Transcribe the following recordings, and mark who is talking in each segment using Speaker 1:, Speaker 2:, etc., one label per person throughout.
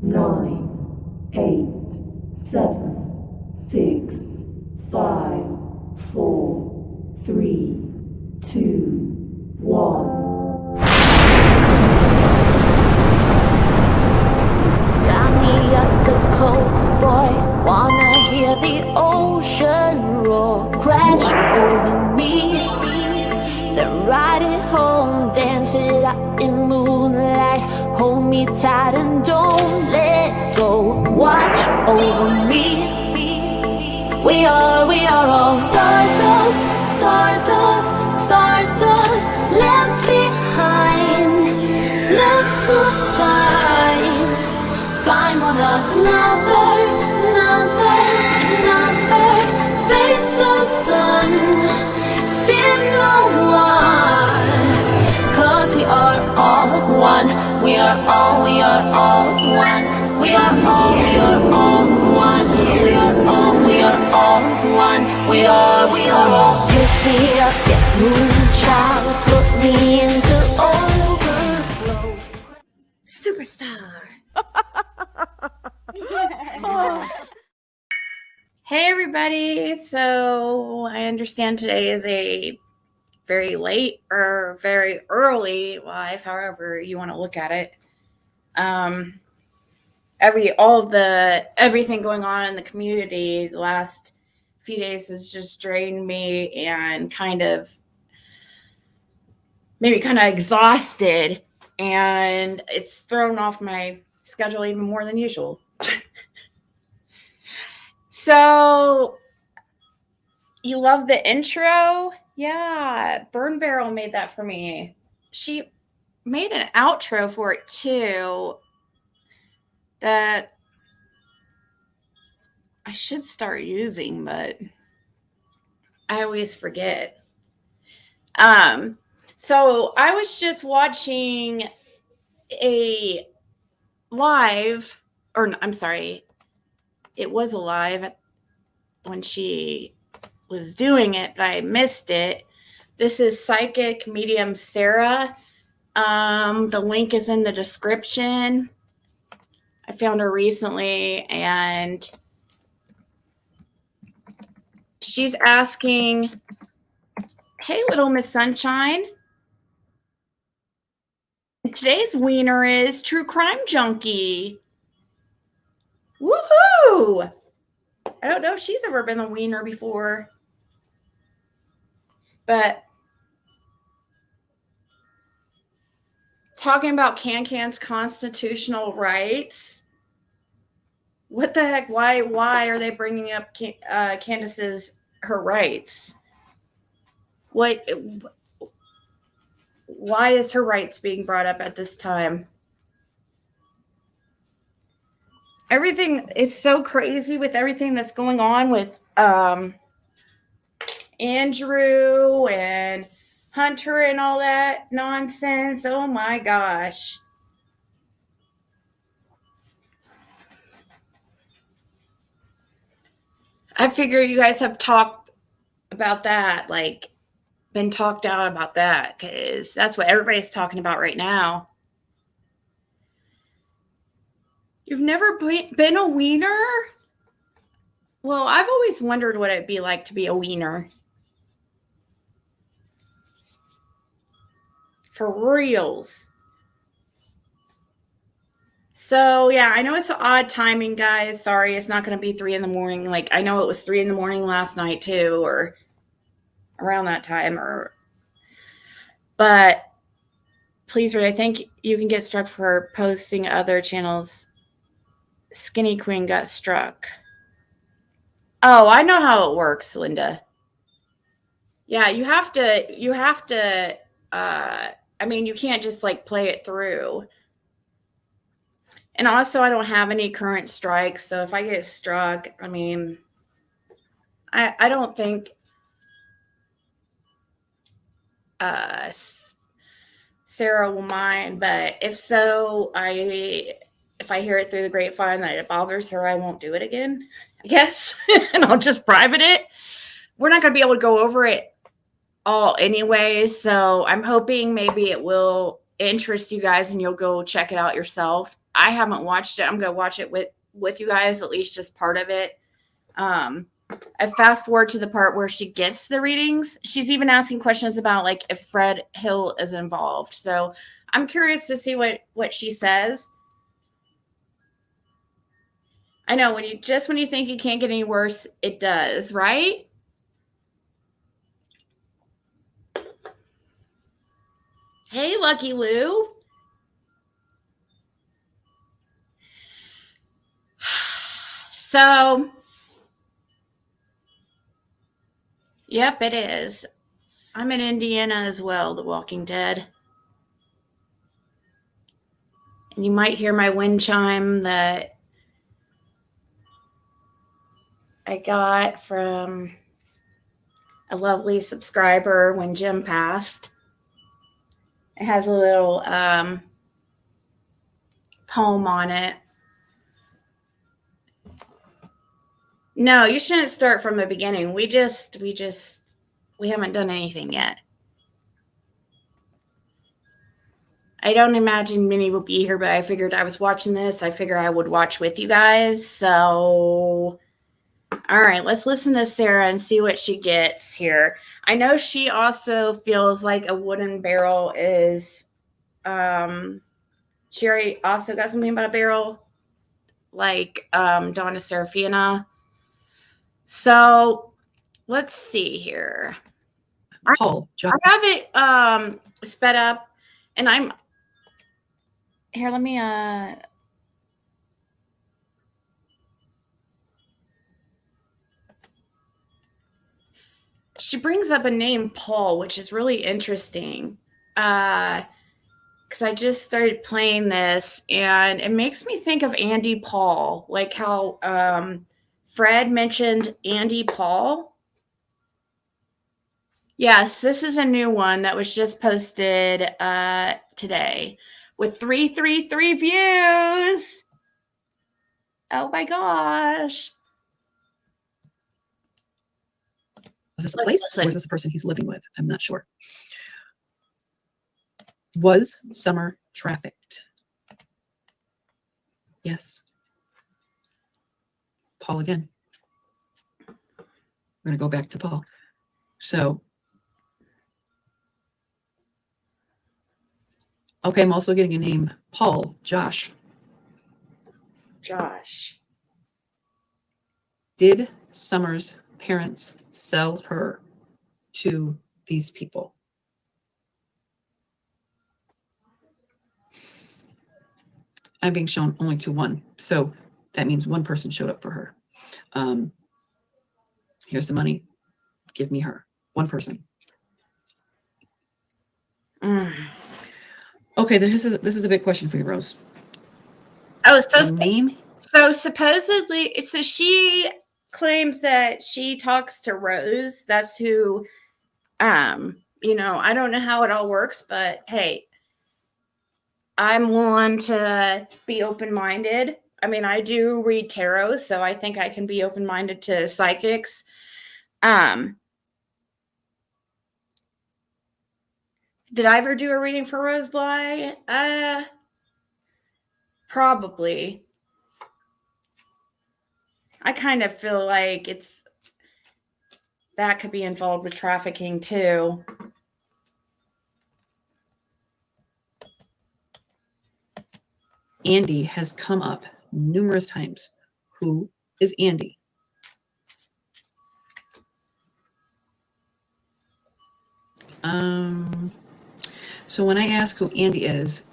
Speaker 1: 9, 8, 7, 6, 5, 4, 3, 2, 1.
Speaker 2: Got me up the coast, boy. Wanna hear the ocean roar crash over me. Then ride it home, dance it up in moonlight. Hold me tight and don't let go. Watch over me. We are all stardust, stardust, stardust. Left behind, left to find one another, face the sun, fear no one, 'cause we are all one, we are all one, we are all one, we are all one, we are all. Lift me up, get moonchild, put me into overflow.
Speaker 3: Superstar. Hey everybody, so I understand today is a very late or very early live, however you want to look at it. Everything going on in the community the last few days has just drained me and kind of exhausted, and it's thrown off my schedule even more than usual. So, you love the intro? Yeah, Burn Barrel made that for me. She made an outro for it too that I should start using, but I always forget. So I was just watching a live, or I'm sorry, it was a live when she was doing it, but I missed it. This is Psychic Medium Sarah. The link is in the description. I found her recently, and she's asking, hey, little Miss Sunshine. Today's wiener is True Crime Junkie. Woohoo! I don't know if she's ever been the wiener before. But talking about Can's constitutional rights. What the heck? Why are they bringing up Candace's her rights? Why is her rights being brought up at this time? Everything is so crazy with everything that's going on with Andrew and Hunter and all that nonsense. Oh my gosh. I figure you guys have talked about that, been talked out about that, because that's what everybody's talking about right now. You've never been a wiener? Well, I've always wondered what it'd be like to be a wiener. For reals. So, yeah, I know it's odd timing, guys. Sorry, it's not going to be 3 a.m. I know it was 3 a.m. last night, too, or around that time. But please read. I think you can get struck for posting other channels. Skinny Queen got struck. Oh, I know how it works, Linda. Yeah, you have to, you can't just play it through. And also, I don't have any current strikes, so if I get struck, I don't think Sarah will mind, but if so, if I hear it through the grapevine that it bothers her, I won't do it again, I guess, and I'll just private it. We're not going to be able to go over it all anyway, so I'm hoping maybe it will interest you guys and you'll go check it out yourself. I haven't watched it. I'm going to watch it with you guys, at least just part of it. I fast forward to the part where she gets the readings. She's even asking questions about like if Fred Hill is involved. So I'm curious to see what she says. I know when you think it can't get any worse, it does, right? Hey, Lucky Lou. So, yep, it is. I'm in Indiana as well, The Walking Dead. And you might hear my wind chime that I got from a lovely subscriber when Jim passed. It has a little poem on it. No, you shouldn't start from the beginning. We haven't done anything yet. I don't imagine Minnie will be here, but I figured I was watching this. I figured I would watch with you guys. So, all right, let's listen to Sarah and see what she gets here. I know she also feels like a wooden barrel is, she already also got something about a barrel, like Donna Serafina. So let's see here.
Speaker 4: Paul,
Speaker 3: I have it sped up, and I'm here. Let me she brings up a name Paul, which is really interesting. Because I just started playing this, and it makes me think of Andy Paul, like how Fred mentioned Andy Paul. Yes, this is a new one that was just posted today with 333 views. Oh my gosh.
Speaker 4: Is this a place or is this a person he's living with? I'm not sure. Was Summer trafficked? Yes. Paul again. We're going to go back to Paul. So, okay, I'm also getting a name, Paul, Josh.
Speaker 3: Josh.
Speaker 4: Did Summer's parents sell her to these people? I'm being shown only to one. So that means one person showed up for her. Here's the money. Give me her. One person. Okay, this is a big question for you, Rose.
Speaker 3: Oh, so
Speaker 4: The name?
Speaker 3: So supposedly, so she claims that she talks to Rose. That's who, you know, I don't know how it all works, but hey, I'm one to be open-minded. I mean, I do read tarot, so I think I can be open-minded to psychics. Did I ever do a reading for Rose Bly? Probably. I kind of feel like that could be involved with trafficking too.
Speaker 4: Andy has come up numerous times. Who is Andy? So when I ask who Andy is,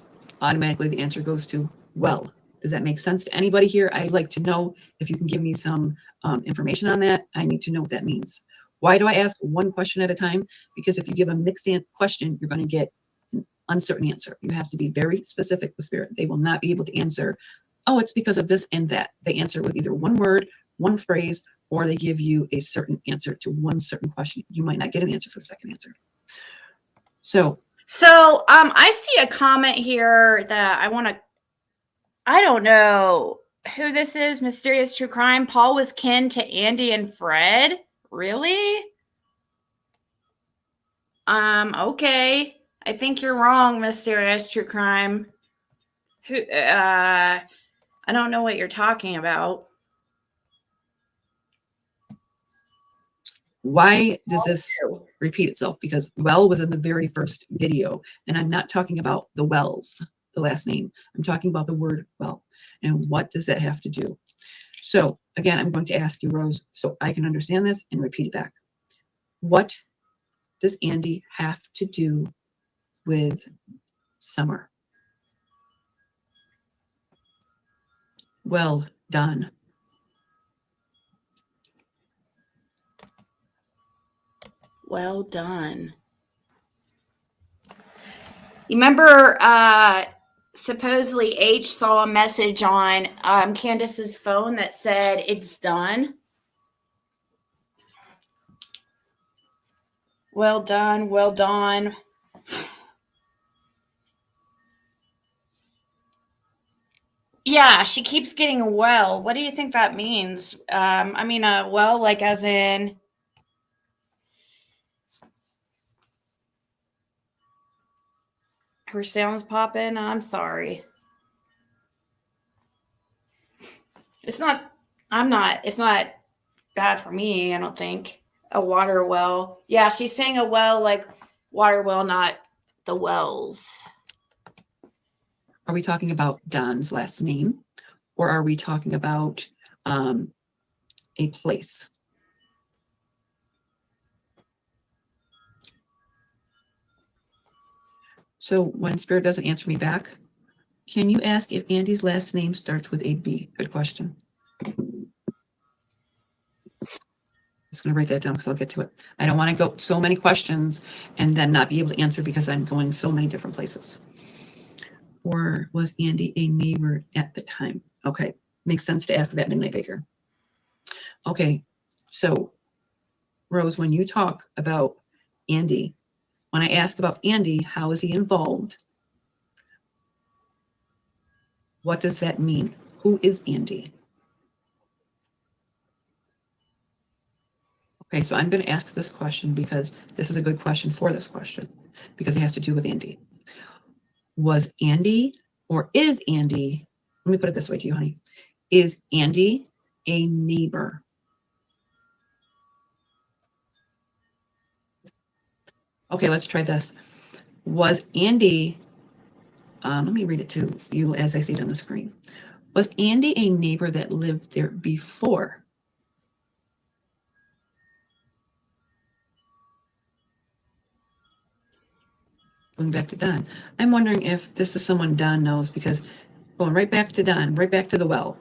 Speaker 4: automatically the answer goes to, well. Does that make sense to anybody here? I'd like to know if you can give me some information on that. I need to know what that means. Why do I ask one question at a time? Because if you give a mixed question, you're going to get an uncertain answer. You have to be very specific with spirit. They will not be able to answer, oh, it's because of this and that. They answer with either one word, one phrase, or they give you a certain answer to one certain question. You might not get an answer for the second answer. So
Speaker 3: I see a comment here that I don't know who this is. Mysterious True Crime. Paul was kin to Andy and Fred. Really? Okay. I think you're wrong, Mysterious True Crime. Who? I don't know what you're talking about.
Speaker 4: Why does this repeat itself? Because well was in the very first video, and I'm not talking about the Wells, the last name. I'm talking about the word well. And what does that have to do? So again, I'm going to ask you, Rose, so I can understand this and repeat it back. What does Andy have to do with summer? Well done.
Speaker 3: Well done. You remember supposedly H saw a message on Candace's phone that said it's done? Well done, well done. Yeah, she keeps getting well. What do you think that means? I mean, well, like as in... Her sound's popping. I'm sorry. It's not bad for me, I don't think. A water well. Yeah, she's saying a well like water well, not the wells.
Speaker 4: Are we talking about Don's last name, or are we talking about a place? So when Spirit doesn't answer me back, can you ask if Andy's last name starts with a B? Good question. Just going to write that down because I'll get to it. I don't want to go so many questions and then not be able to answer because I'm going so many different places. Or was Andy a neighbor at the time? Okay, makes sense to ask that, Midnight Baker. Okay, so Rose, when you talk about Andy, when I ask about Andy, how is he involved? What does that mean? Who is Andy? Okay, so I'm going to ask this question because this is a good question for this question because it has to do with Andy. Was Andy or is Andy, let me put it this way to you, honey. Is Andy a neighbor? Okay, let's try this. Was Andy, let me read it to you as I see it on the screen. Was Andy a neighbor that lived there before? Going back to Don. I'm wondering if this is someone Don knows because going right back to Don, right back to the well.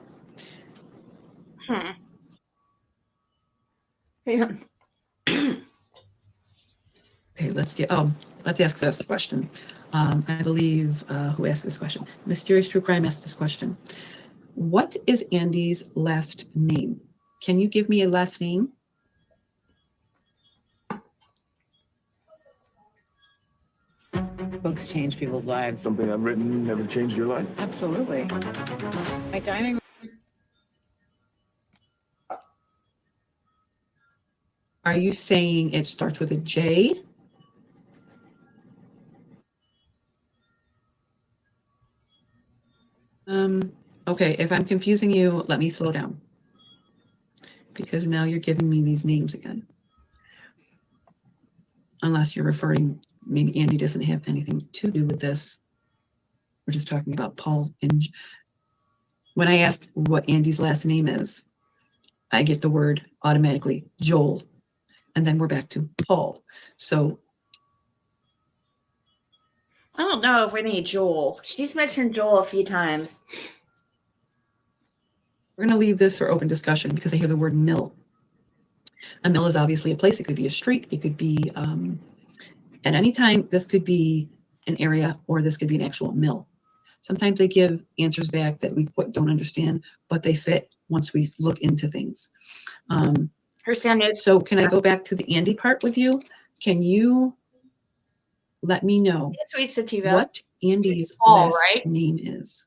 Speaker 3: Yeah.
Speaker 4: Okay, let's ask this question. I believe who asked this question? Mysterious True Crime asked this question. What is Andy's last name? Can you give me a last name?
Speaker 5: Books change people's lives.
Speaker 6: Something I've written never changed your life?
Speaker 5: Absolutely. My dining
Speaker 4: Are you saying it starts with a J? Okay, if I'm confusing you, let me slow down. Because now you're giving me these names again. Unless you're referring, maybe Andy doesn't have anything to do with this. We're just talking about Paul. And when I ask what Andy's last name is, I get the word automatically Joel. And then we're back to Paul. So
Speaker 3: I don't know if we need Joel. She's mentioned Joel a few times.
Speaker 4: we're going to leave this for open discussion because I hear the word mill. A mill is obviously a place. It could be a street. It could be, at any time, this could be an area or this could be an actual mill. Sometimes they give answers back that we don't understand, but they fit once we look into things.
Speaker 3: Her sound is...
Speaker 4: So can I go back to the Andy part with you? Can you let me know
Speaker 3: Sweet Sativa.
Speaker 4: what Andy's
Speaker 3: Paul,
Speaker 4: last
Speaker 3: right?
Speaker 4: name is?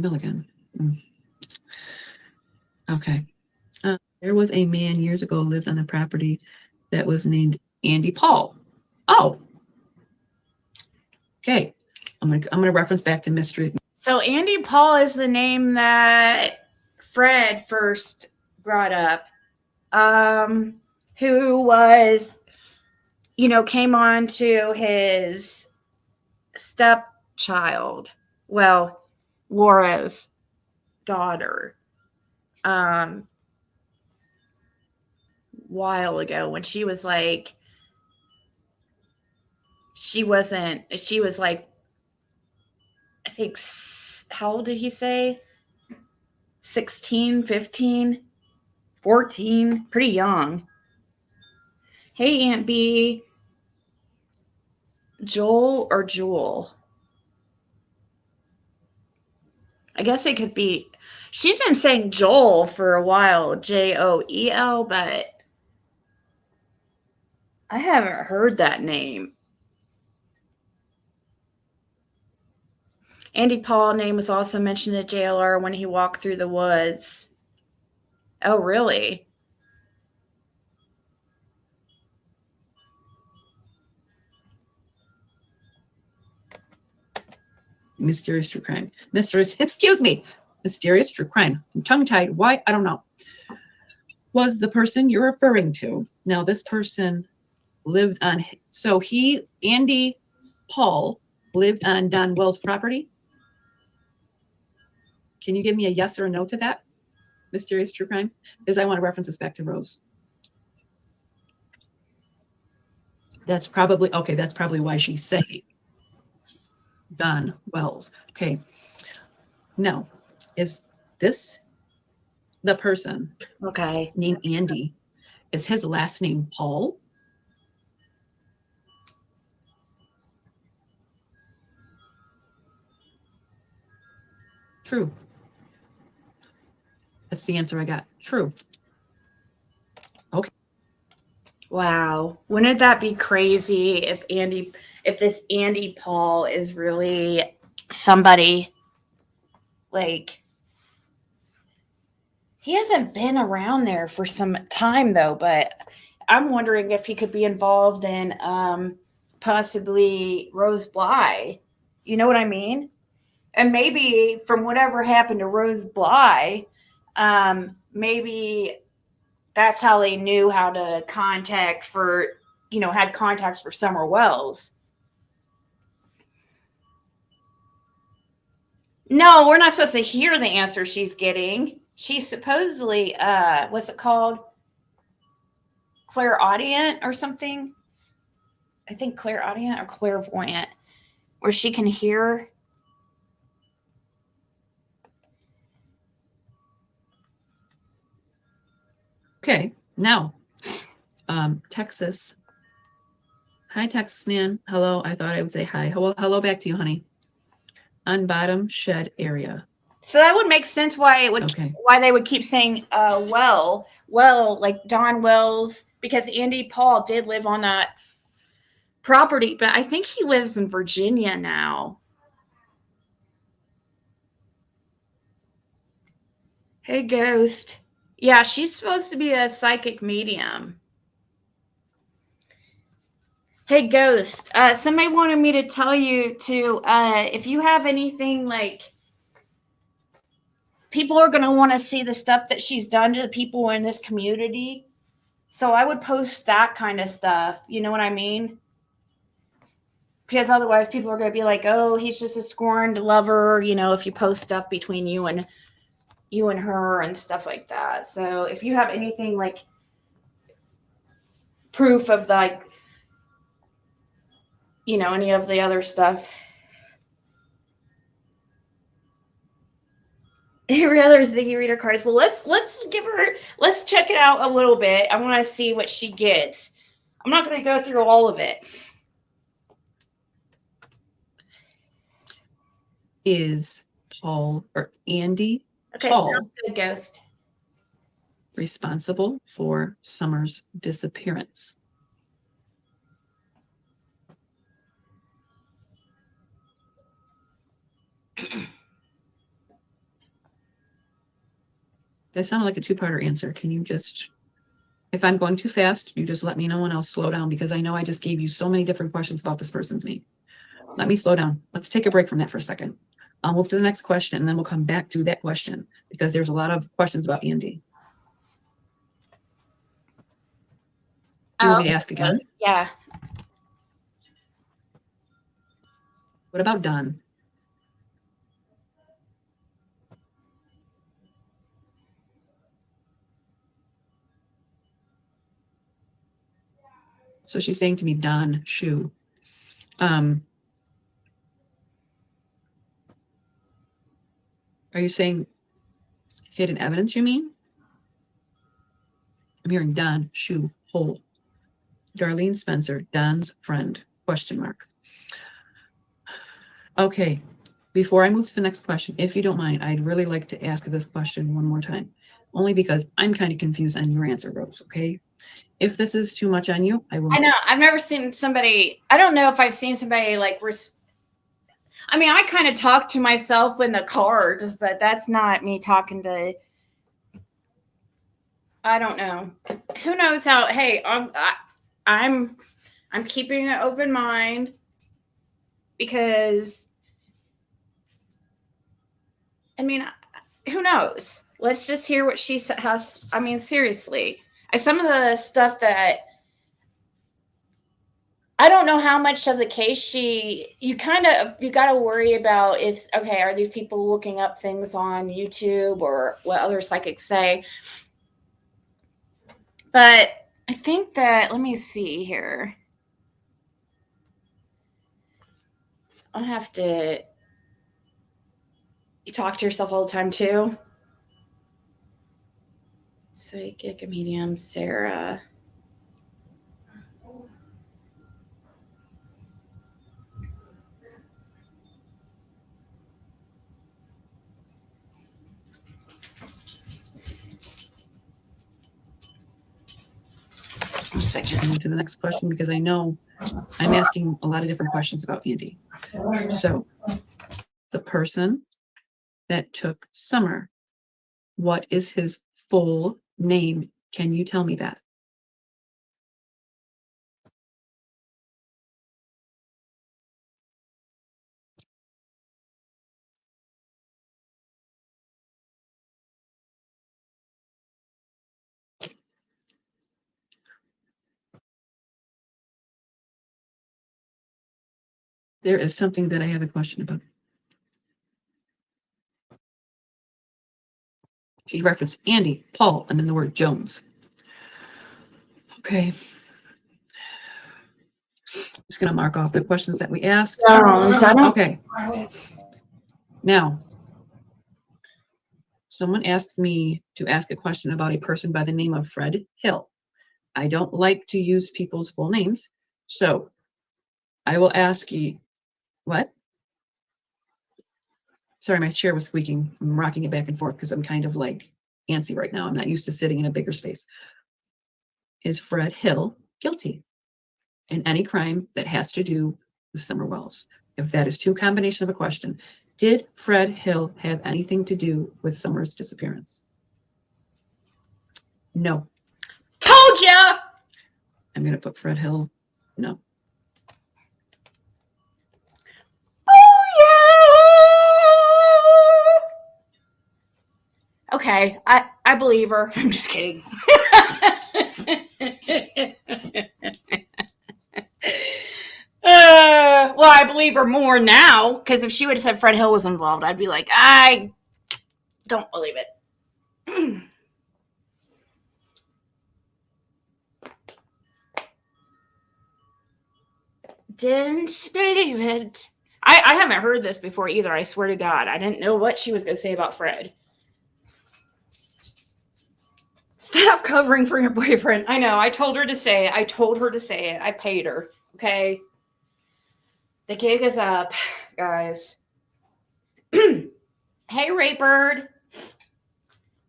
Speaker 4: Milligan. Okay. There was a man years ago who lived on the property that was named Andy Paul. Oh, okay. I'm gonna reference back to mystery.
Speaker 3: So Andy Paul is the name that Fred first brought up. Who was, came on to his stepchild. Well, Laura's daughter. While ago when she was like, she was like, I think, how old did he say? 16, 15, 14, pretty young. Hey, Aunt B. Joel or Jewel? I guess it could be. She's been saying Joel for a while, Joel, but I haven't heard that name. Andy Paul name was also mentioned at JLR when he walked through the woods. Oh, really?
Speaker 4: Mysterious true crime. Mysterious true crime. I'm tongue-tied. Why? I don't know. Was the person you're referring to. Now, this person lived on, Andy Paul lived on Don Wells' property. Can you give me a yes or a no to that? Mysterious true crime? Because I want to reference this back to Rose. That's probably why she's saying Don Wells. Okay. Now, is this the person named Andy? Is his last name Paul? True. That's the answer I got. True. Okay.
Speaker 3: Wow. Wouldn't that be crazy if this Andy Paul is really somebody, like, he hasn't been around there for some time though, but I'm wondering if he could be involved in possibly Rose Bly. You know what I mean? And maybe from whatever happened to Rose Bly, maybe that's how they knew how to had contacts for Summer Wells. No, we're not supposed to hear the answer she's getting. She's supposedly, what's it called? Clairaudient or something? I think clairaudient or clairvoyant, where she can hear.
Speaker 4: Okay, now, Texas. Hi, Texas Nan. Hello. I thought I would say hi. Hello back to you, honey. On bottom shed area.
Speaker 3: So that would make sense why they would keep saying, well, like Don Wells, because Andy Paul did live on that property, but I think he lives in Virginia now. Hey, Ghost. Yeah, she's supposed to be a psychic medium. Hey, Ghost. Somebody wanted me to tell you to, if you have anything, like, people are going to want to see the stuff that she's done to the people in this community. So I would post that kind of stuff. You know what I mean? Because otherwise people are going to be like, oh, he's just a scorned lover, if you post stuff between you and her and stuff like that. So if you have anything like proof of like, any of the other stuff. Every other Ziggy reader cards. Well, let's check it out a little bit. I want to see what she gets. I'm not going to go through all of it.
Speaker 4: Is Paul or Andy
Speaker 3: Okay,
Speaker 4: Paul
Speaker 3: good, Ghost.
Speaker 4: responsible for Summer's disappearance? That sounded like a two-parter answer. Can you just, if I'm going too fast, you just let me know and I'll slow down because I know I just gave you so many different questions about this person's name. Let me slow down. Let's take a break from that for a second. I'll move to the next question and then we'll come back to that question because there's a lot of questions about Andy. You want me to ask again?
Speaker 3: Yeah.
Speaker 4: What about Don? So she's saying to me, Don Shu. Are you saying hidden evidence, you mean? I'm hearing Don Shu Hole. Darlene Spencer, Don's friend, question mark. Okay, before I move to the next question, if you don't mind, I'd really like to ask this question one more time, only because I'm kind of confused on your answer, Rose, okay? If this is too much on you, I will.
Speaker 3: I know. I've never seen somebody, I don't know if I've seen somebody like, I mean, I kind of talk to myself in the car, but that's not me talking to, I don't know. Who knows how, hey, I'm keeping an open mind because, I mean, who knows? Let's just hear what she has. I mean, seriously, some of the stuff that I don't know how much of the case you got to worry about if, okay, are these people looking up things on YouTube or what other psychics say? But I think that, let me see here. I'll have to, you talk to yourself all the time too? Psychic, medium, Sarah. One second.
Speaker 4: Move to the next question because I know I'm asking a lot of different questions about Andy. So the person that took Summer, what is his full name? Can you tell me that? There is something that I have a question about. She referenced Andy, Paul, and then the word Jones. Okay. Just going to mark off the questions that we asked. Okay. Now, someone asked me to ask a question about a person by the name of Fred Hill. I don't like to use people's full names, so I will ask you, what? Sorry, my chair was squeaking. I'm rocking it back and forth because I'm kind of like antsy right now. I'm not used to sitting in a bigger space. Is Fred Hill guilty in any crime that has to do with Summer Wells? If that is two combination of a question, did Fred Hill have anything to do with Summer's disappearance? No.
Speaker 3: Told ya!
Speaker 4: I'm going to put Fred Hill, no.
Speaker 3: Okay, I believe her. I'm just kidding. Well, I believe her more now because if she would have said Fred Hill was involved, I'd be like, I don't believe it. Didn't believe it. I haven't heard this before either. I swear to God, I didn't know what she was going to say about Fred. Stop covering for your boyfriend. I know. I told her to say it. I paid her. Okay. The gig is up, guys. Hey, Raybird.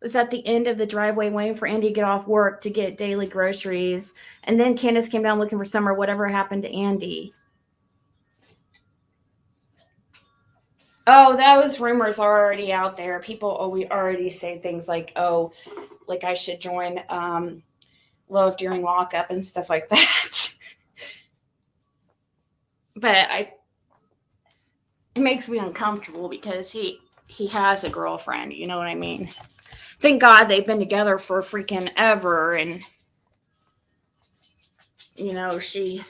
Speaker 3: Was at the end of the driveway waiting for Andy to get off work to get daily groceries. And then Candace came down looking for Summer. Whatever happened to Andy? Oh, those rumors are already out there. People already say things like, "Oh, like I should join Love During Lockup" and stuff like that. But it makes me uncomfortable because he has a girlfriend. You know what I mean? Thank God they've been together for freaking ever, and you know she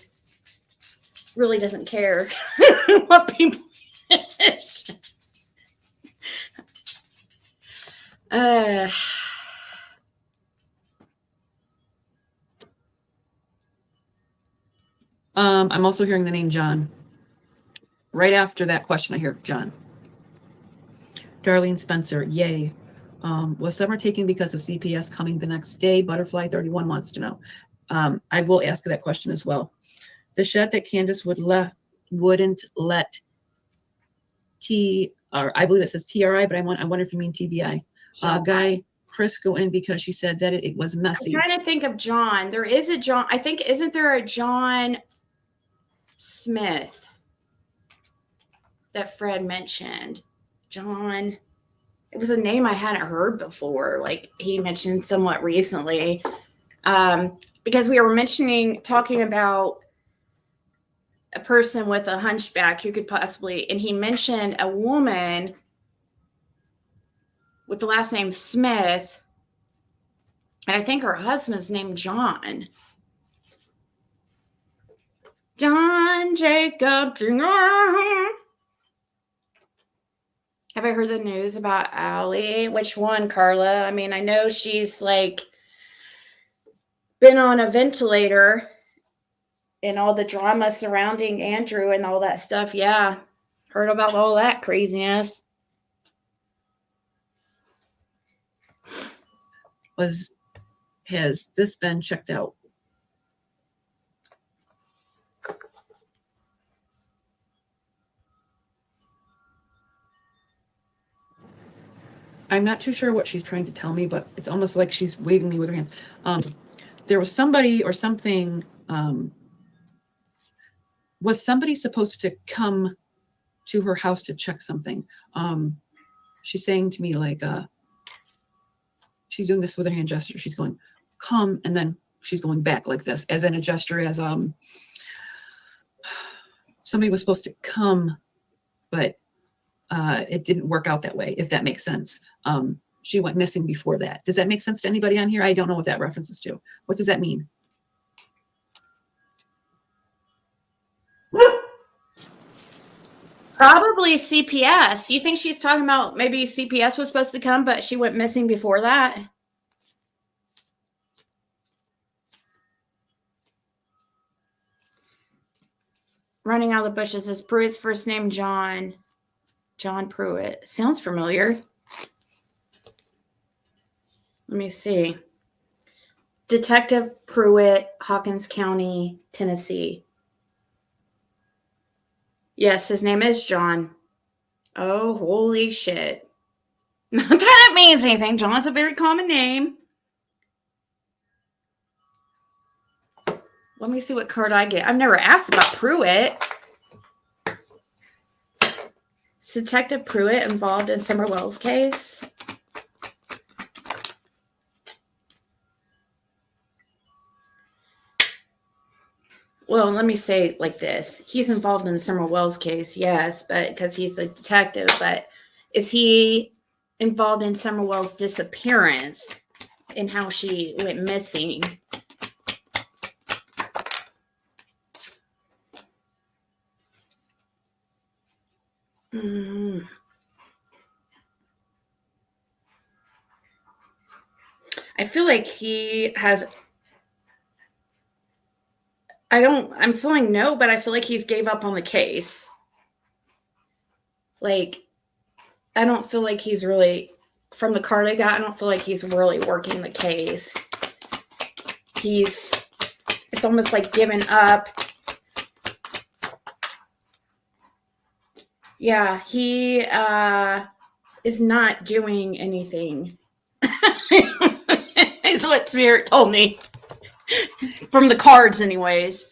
Speaker 3: really doesn't care what people.
Speaker 4: I'm also hearing the name John. Right after that question, I hear John. Darlene Spencer, yay. Was summer taken because of CPS coming the next day? Butterfly 31 wants to know. I will ask that question as well. The shed that Candace wouldn't let I believe it says TRI, but I wonder if you mean TBI. Guy Chris go in because she said that it was messy.
Speaker 3: I'm trying to think of John. There is a John. I think, isn't there a John Smith that Fred mentioned? John. It was a name I hadn't heard before. Like he mentioned somewhat recently. Because we were talking about a person with a hunchback who could possibly, and he mentioned a woman with the last name Smith, and I think her husband's named John. John Jacob Jr. Have I heard the news about Allie? Which one, Carla? I mean, I know she's like been on a ventilator and all the drama surrounding Andrew and all that stuff. Yeah, heard about all that craziness.
Speaker 4: Has this been checked out? I'm not too sure what she's trying to tell me, but it's almost like she's waving me with her hands. There was somebody or something. Was somebody supposed to come to her house to check something? She's saying to me like, she's doing this with her hand gesture. She's going, come, and then she's going back like this, as in a gesture, as somebody was supposed to come, but it didn't work out that way, if that makes sense. She went missing before that. Does that make sense to anybody on here? I don't know what that references to. What does that mean?
Speaker 3: Probably CPS. You think she's talking about maybe CPS was supposed to come, but she went missing before that? Running out of the bushes is Pruitt's first name, John. John Pruitt. Sounds familiar. Let me see. Detective Pruitt, Hawkins County, Tennessee. Yes, his name is John. Oh, holy shit. Not that it means anything. John's a very common name. Let me see what card I get. I've never asked about Pruitt. Is Detective Pruitt involved in Summer Wells' case? Well, let me say it like this. He's involved in the Summer Wells case, yes, but because he's a detective, but is he involved in Summer Wells' disappearance and how she went missing? I feel like he has... I'm feeling no, but I feel like he's gave up on the case. Like, I don't feel like he's really, from the card I got, I don't feel like he's really working the case. It's almost like giving up. Yeah, he is not doing anything. It's what Spirit told me. From the cards, anyways.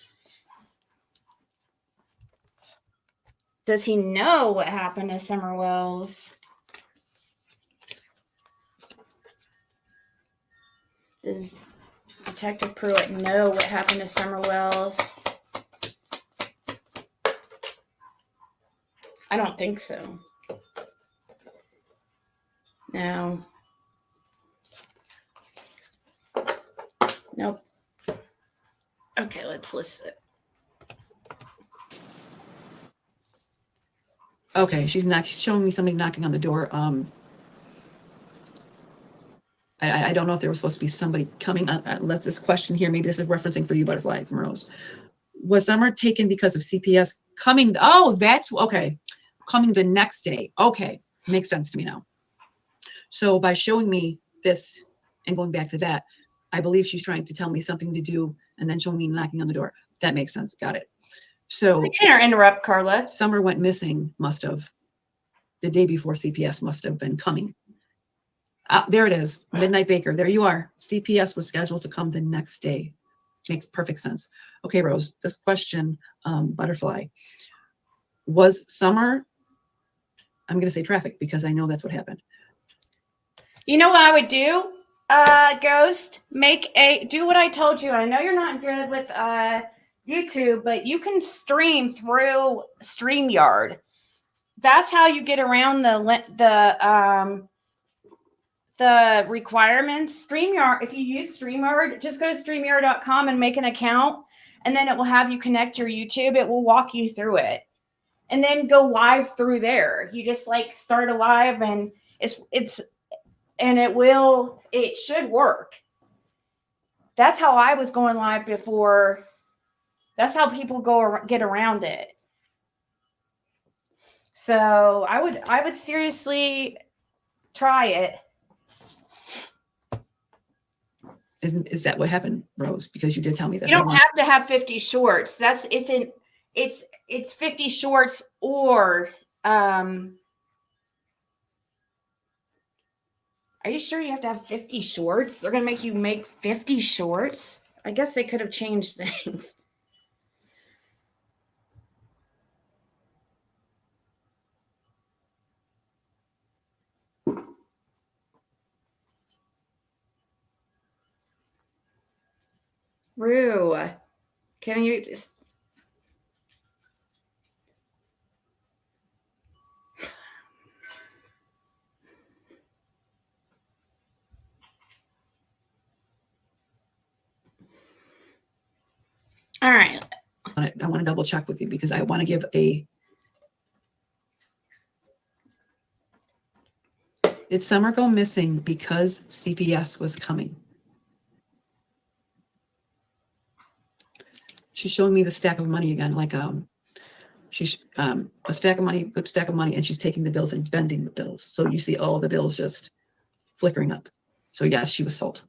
Speaker 3: Does he know what happened to Summer Wells? Does Detective Pruitt know what happened to Summer Wells? I don't think so. No. Nope. Okay, let's listen.
Speaker 4: Okay, she's showing me somebody knocking on the door. I don't know if there was supposed to be somebody coming. Let's this question here. Maybe this is referencing for you, Butterfly from Rose. Was Summer taken because of CPS coming? Oh, that's okay. Coming the next day. Okay, makes sense to me now. So by showing me this and going back to that, I believe she's trying to tell me something to do and then showing me knocking on the door. That makes sense. Got it. So
Speaker 3: I can't interrupt, Carla.
Speaker 4: Summer went missing, must have. The day before CPS must have been coming. There it is. Midnight Baker. There you are. CPS was scheduled to come the next day. Makes perfect sense. Okay, Rose, this question, Butterfly. Was Summer, I'm going to say traffic because I know that's what happened.
Speaker 3: You know what I would do, Ghost? Do what I told you. I know you're not good with YouTube, but you can stream through StreamYard. That's how you get around the requirements. StreamYard, if you use StreamYard, just go to StreamYard.com and make an account, and then it will have you connect your YouTube. It will walk you through it. And then go live through there. You just like start a live and it should work. That's how I was going live before. That's how people get around it. So I would seriously try it.
Speaker 4: Is that what happened, Rose? Because you did tell me that.
Speaker 3: You don't have to have 50 shorts. It's 50 shorts or are you sure you have to have 50 shorts? They're gonna make you make 50 shorts? I guess they could have changed things. Rue, can you just... All right.
Speaker 4: I want to double check with you because I want to give a... Did Summer go missing because CPS was coming? She's showing me the stack of money again, like she's a stack of money, good stack of money, and she's taking the bills and bending the bills. So you see all the bills just flickering up. So yes, she was sold.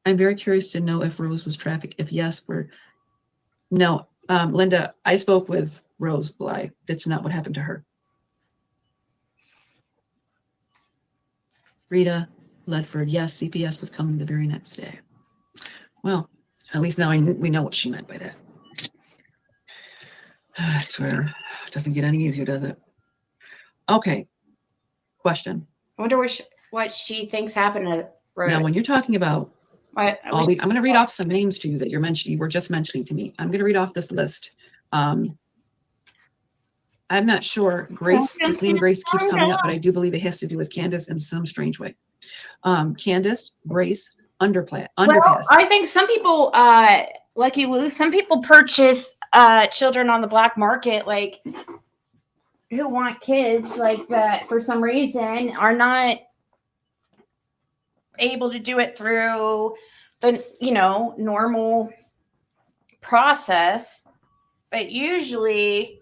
Speaker 4: I'm very curious to know if Rose was trafficked. If yes, no. Linda, I spoke with Rose Bly. That's not what happened to her. Rita Ledford, yes, CPS was coming the very next day. Well, at least now we know what she meant by that. I swear, it doesn't get any easier, does it? Okay. Question.
Speaker 3: I wonder what she thinks happened to Rose.
Speaker 4: Now, when you're talking about, I'm going to read off some names to you that you were just mentioning to me. I'm going to read off this list. I'm not sure. This name Grace keeps coming up, but I do believe it has to do with Candace in some strange way. Candace, Grace, Underpass.
Speaker 3: Well, I think some people, Lucky Lou, some people purchase children on the black market, like who want kids like that for some reason are not able to do it through the normal process. But usually,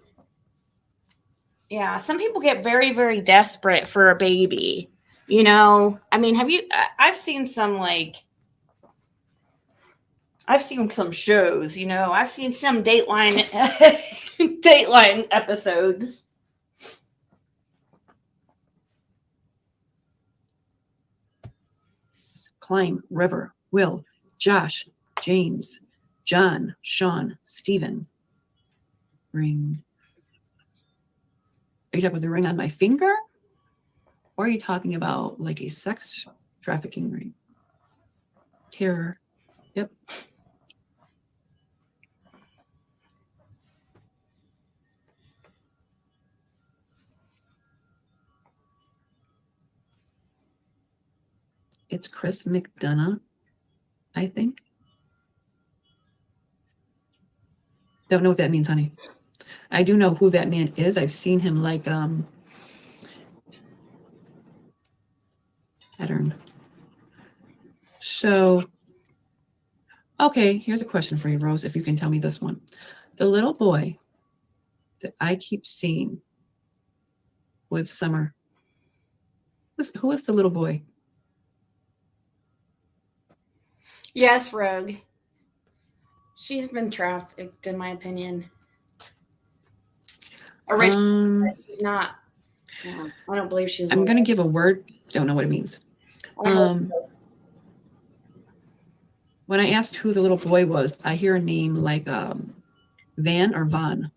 Speaker 3: yeah, some people get very, very desperate for a baby. I mean, I've seen some shows, I've seen some Dateline episodes.
Speaker 4: Climb, River, Will, Josh, James, John, Sean, Stephen, ring. Are you talking about the ring on my finger? Or are you talking about like a sex trafficking ring? Terror. Yep. It's Chris McDonough, I think. Don't know what that means, honey. I do know who that man is. I've seen him like pattern. So, okay, here's a question for you, Rose, if you can tell me this one. The little boy that I keep seeing with Summer, who is the little boy?
Speaker 3: Yes, Rogue. She's been trafficked, in my opinion. Originally, but she's not. No, I don't believe she's.
Speaker 4: I'm going to give a word. Don't know what it means. When I asked who the little boy was, I hear a name like Van or Von,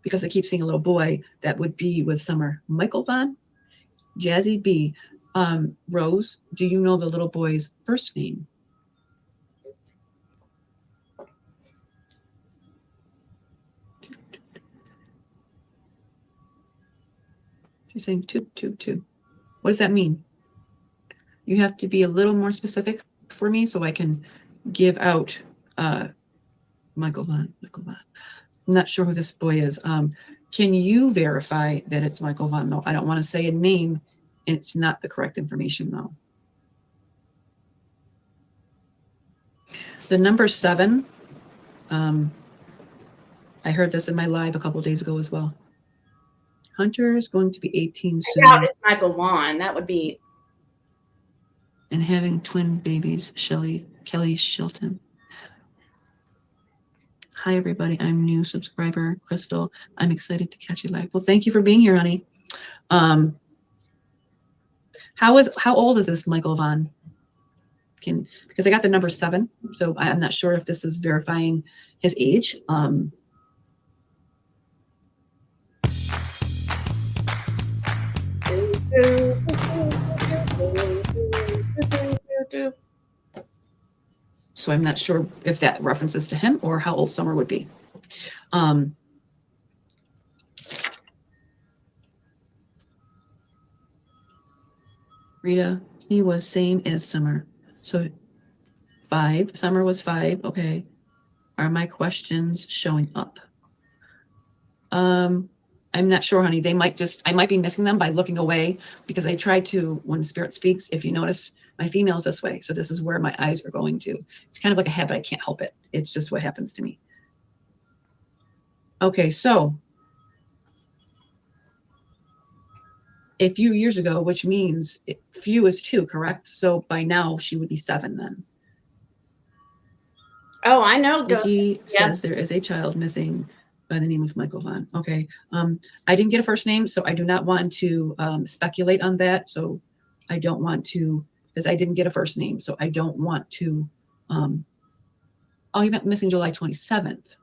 Speaker 4: because I keep seeing a little boy that would be with Summer. Michael Von? Jazzy B. Rose, do you know the little boy's first name? She's saying two. What does that mean? You have to be a little more specific for me so I can give out Michael Von. I'm not sure who this boy is. Can you verify that it's Michael Von, though? I don't want to say a name and it's not the correct information, though. The number 7, I heard this in my live a couple days ago as well. Hunter is going to be 18 soon.
Speaker 3: I doubt it's Michael Vaughn. That would be.
Speaker 4: And having twin babies, Kelly Shilton. Hi, everybody. I'm new subscriber, Crystal. I'm excited to catch you live. Well, thank you for being here, honey. How old is this Michael Vaughn? Because I got the number 7, so I'm not sure if this is verifying his age. So I'm not sure if that references to him or how old Summer would be. Rita, he was same as Summer. So 5, Summer was 5. Okay. Are my questions showing up? I'm not sure, honey. I might be missing them by looking away, because I try to, when Spirit speaks, if you notice, my female's this way. So this is where my eyes are going to. It's kind of like a habit. I can't help it. It's just what happens to me. Okay, so a few years ago, which means few is 2, correct? So by now she would be 7 then.
Speaker 3: Oh, I know.
Speaker 4: Vicky says there is a child missing by the name of Michael Vaughn. Okay. I didn't get a first name, so I do not want to speculate on that. So I don't want to, because I didn't get a first name, so I don't want to. He went missing July 27th,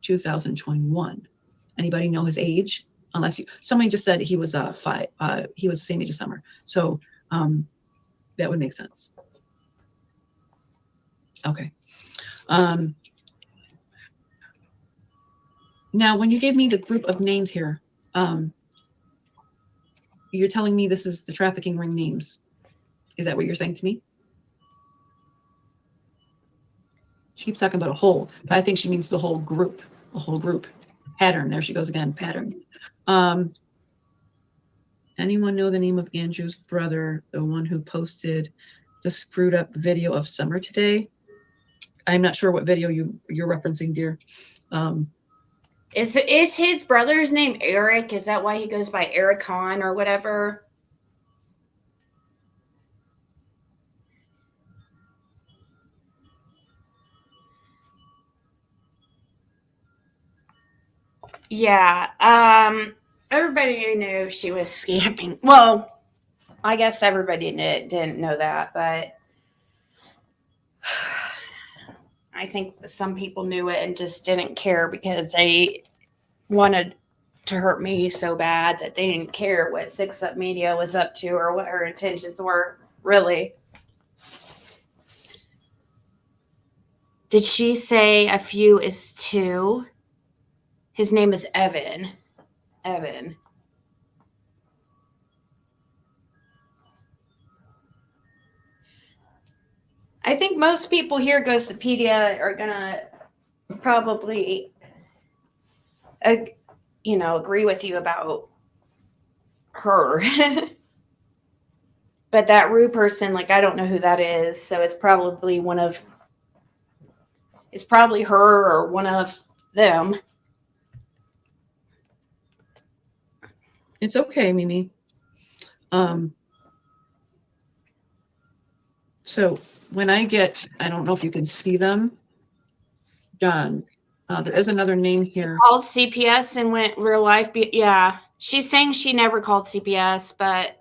Speaker 4: 2021. Anybody know his age? Unless somebody just said he was 5. He was the same age as Summer, so that would make sense. Okay. Now, when you gave me the group of names here, you're telling me this is the trafficking ring names. Is that what you're saying to me? She keeps talking about a whole, but I think she means the whole group. A whole group. Pattern. There she goes again. Pattern. Anyone know the name of Andrew's brother, the one who posted the screwed up video of Summer today? I'm not sure what video you're referencing, dear.
Speaker 3: Is his brother's name Eric? Is that why he goes by Eric Hahn or whatever? Yeah. Everybody knew she was scamming. Well, I guess everybody didn't know that, but I think some people knew it and just didn't care because they wanted to hurt me so bad that they didn't care what Six Up Media was up to or what her intentions were, really. Did she say a few is two? His name is Evan. Evan. I think most people here, Ghostopedia, are gonna probably, agree with you about her. But that Rue person, like, I don't know who that is, so it's probably it's probably her or one of them.
Speaker 4: It's okay, Mimi. So when I don't know if you can see them, John, there is another name here.
Speaker 3: Called CPS and went real life. Yeah. She's saying she never called CPS, but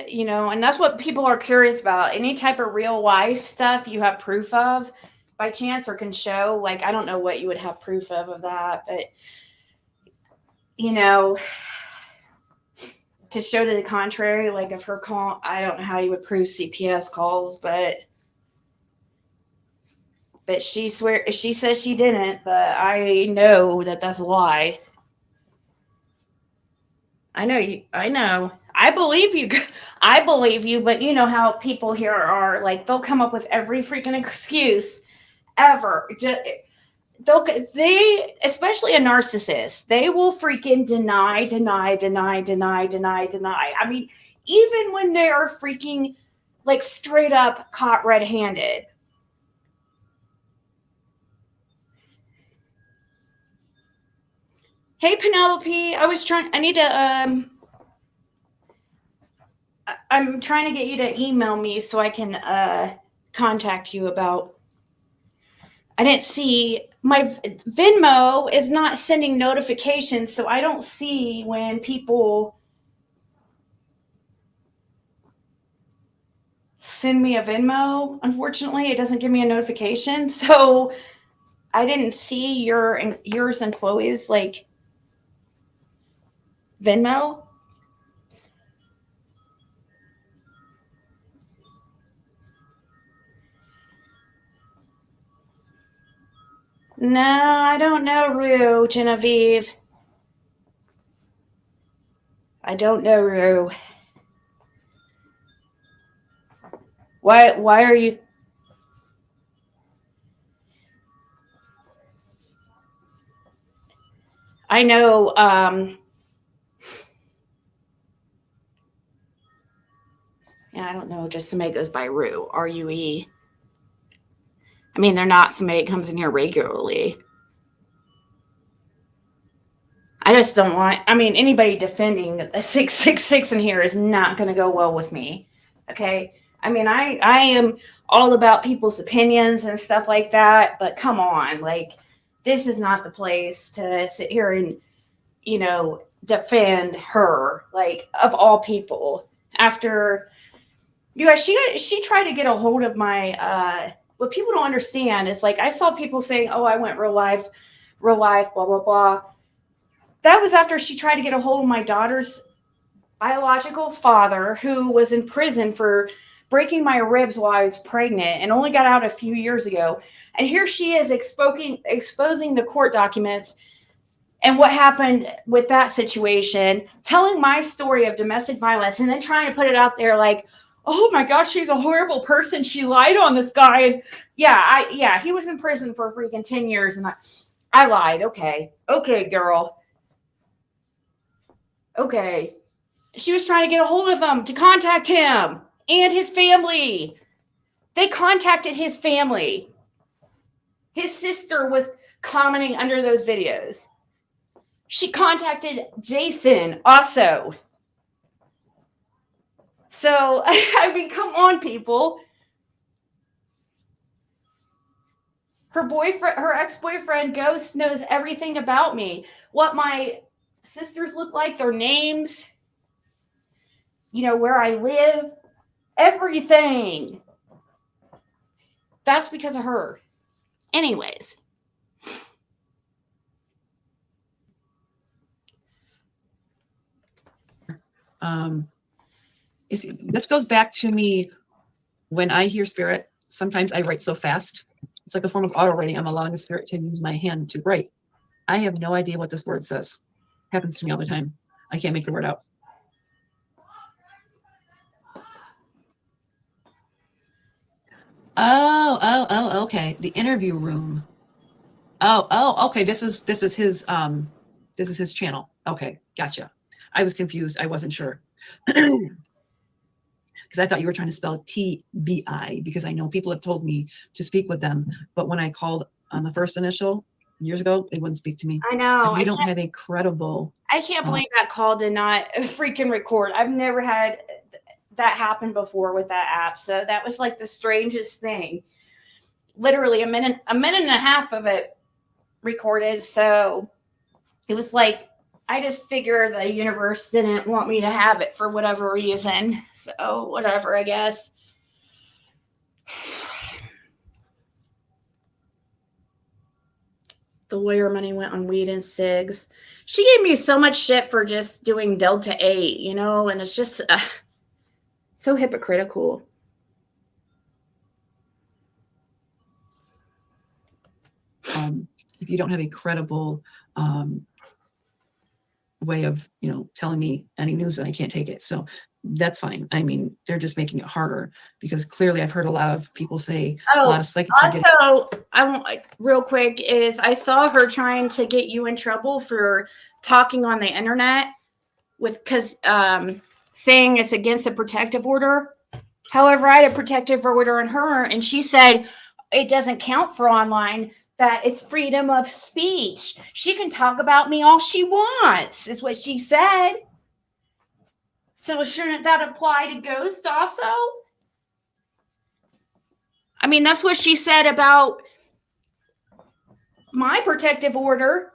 Speaker 3: and that's what people are curious about. Any type of real life stuff you have proof of by chance or can show. Like, I don't know what you would have proof of that, but, to show to the contrary, like if her call, I don't know how you would prove CPS calls, but she says she didn't, but I know that that's a lie. I know. I believe you, but you know how people here are, like, they'll come up with every freaking excuse ever. They, especially a narcissist, they will freaking deny. I mean, even when they are freaking, like, straight up caught red-handed. Hey, Penelope, I'm trying to get you to email me so I can contact you about. I didn't see, my Venmo is not sending notifications, so I don't see when people send me a Venmo. Unfortunately, it doesn't give me a notification, so I didn't see yours and Chloe's, like, Venmo. No, I don't know, Rue, Genevieve. I don't know, Rue. Why are you? I know, I don't know, just somebody goes by Rue, R-U-E. I mean, they're not somebody that comes in here regularly. I just don't want, anybody defending a 666 in here is not going to go well with me. Okay. I mean, I am all about people's opinions and stuff like that, but come on, like, this is not the place to sit here and, defend her, like, of all people. After, you guys, she tried to get a hold of my, what people don't understand is, like, I saw people saying, oh, I went real life, blah, blah, blah. That was after she tried to get a hold of my daughter's biological father, who was in prison for breaking my ribs while I was pregnant and only got out a few years ago. And here she is exposing the court documents and what happened with that situation, telling my story of domestic violence, and then trying to put it out there like, oh my gosh, she's a horrible person. She lied on this guy. And yeah, he was in prison for freaking 10 years. And I lied. Okay, girl. Okay. She was trying to get a hold of him to contact him and his family. They contacted his family. His sister was commenting under those videos. She contacted Jason also. So, I mean, come on, people. Her ex-boyfriend, Ghost, knows everything about me. What my sisters look like, their names. where I live, everything. That's because of her. Anyways.
Speaker 4: This goes back to me when I hear spirit. Sometimes I write so fast. It's like a form of auto writing. I'm allowing the spirit to use my hand to write. I have no idea what this word says. Happens to me all the time. I can't make the word out. Oh, okay. The interview room. Oh, okay. This is his channel. Okay, gotcha. I was confused. I wasn't sure. Because I thought you were trying to spell TBI, because I know people have told me to speak with them, but when I called on the first initial years ago, they wouldn't speak to me.
Speaker 3: I know.
Speaker 4: If you don't have a credible.
Speaker 3: I can't believe that call did not freaking record. I've never had that happen before with that app. So that was like the strangest thing. Literally a minute and a half of it recorded. So it was like, I just figured the universe didn't want me to have it for whatever reason. So whatever, I guess. The lawyer money went on weed and cigs. She gave me so much shit for just doing Delta 8, and it's just so hypocritical.
Speaker 4: If you don't have a credible way of telling me any news, then I can't take it. So that's fine. I mean, they're just making it harder, because clearly I've heard a lot of people say a lot of psychics
Speaker 3: also, real quick, is I saw her trying to get you in trouble for talking on the internet because saying it's against a protective order. However, I had a protective order on her, and she said it doesn't count for online, that it's freedom of speech. She can talk about me all she wants, is what she said. So shouldn't that apply to Ghost also? I mean, that's what she said about my protective order.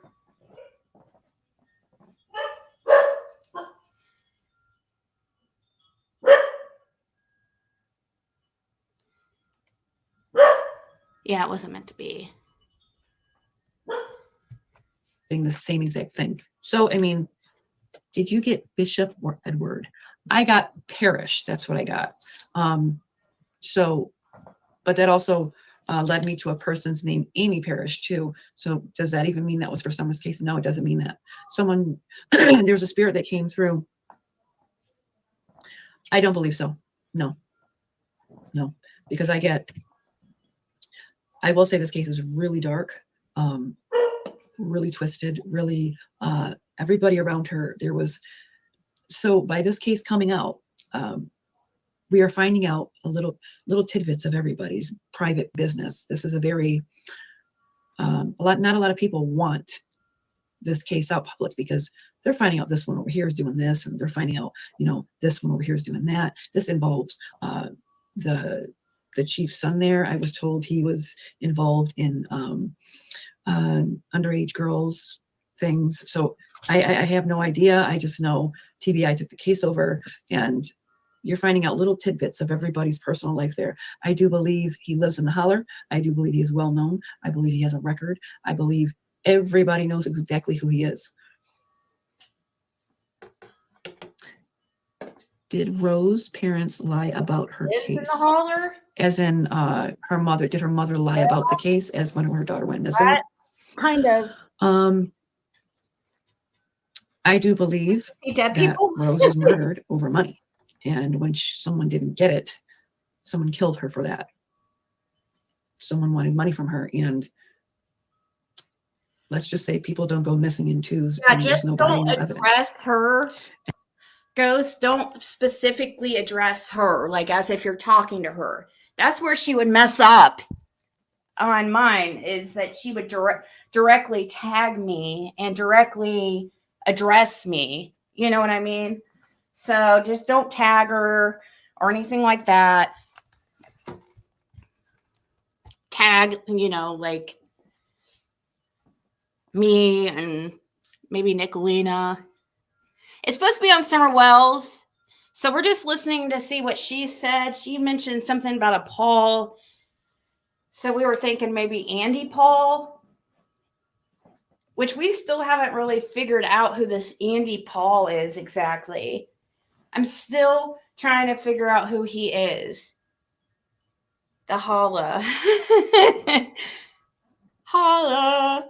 Speaker 3: Yeah, it wasn't meant to be.
Speaker 4: The same exact thing. So, I mean, did you get Bishop or Edward? I got Parish. That's what I got. But that also led me to a person's name, Amy Parish, too. So does that even mean that was for someone's case? No, it doesn't mean that. There's a spirit that came through. I don't believe so. No, because I will say this case is really dark, really twisted, really, everybody around her, so by this case coming out, we are finding out little tidbits of everybody's private business. This is a very, not a lot of people want this case out public, because they're finding out this one over here is doing this, and they're finding out, this one over here is doing that. This involves the chief's son there. I was told he was involved in underage girls things. So I have no idea. I just know TBI took the case over, and you're finding out little tidbits of everybody's personal life there. I do believe he lives in the holler. I do believe he is well known. I believe he has a record. I believe everybody knows exactly who he is. Did Rose's parents lie about her
Speaker 3: Lives
Speaker 4: case?
Speaker 3: in the holler?
Speaker 4: As in her mother, did her mother lie about the case as when her daughter went missing?
Speaker 3: Kind of.
Speaker 4: I do believe
Speaker 3: Dead
Speaker 4: that
Speaker 3: people?
Speaker 4: Rose was murdered over money. And when someone didn't get it, someone killed her for that. Someone wanted money from her. And let's just say people don't go missing in twos.
Speaker 3: Yeah,
Speaker 4: and
Speaker 3: just
Speaker 4: no body,
Speaker 3: don't
Speaker 4: no
Speaker 3: address
Speaker 4: evidence.
Speaker 3: her. Ghosts, don't specifically address her, like as if you're talking to her. That's where she would mess up on mine, is that she would directly tag me and directly address me. You know what I mean? So just don't tag her or anything like that. Tag, like me and maybe Nicolina. It's supposed to be on Summer Wells. So we're just listening to see what she said. She mentioned something about a Paul. So we were thinking maybe Andy Paul, which we still haven't really figured out who this Andy Paul is exactly. I'm still trying to figure out who he is. The holla. Holla.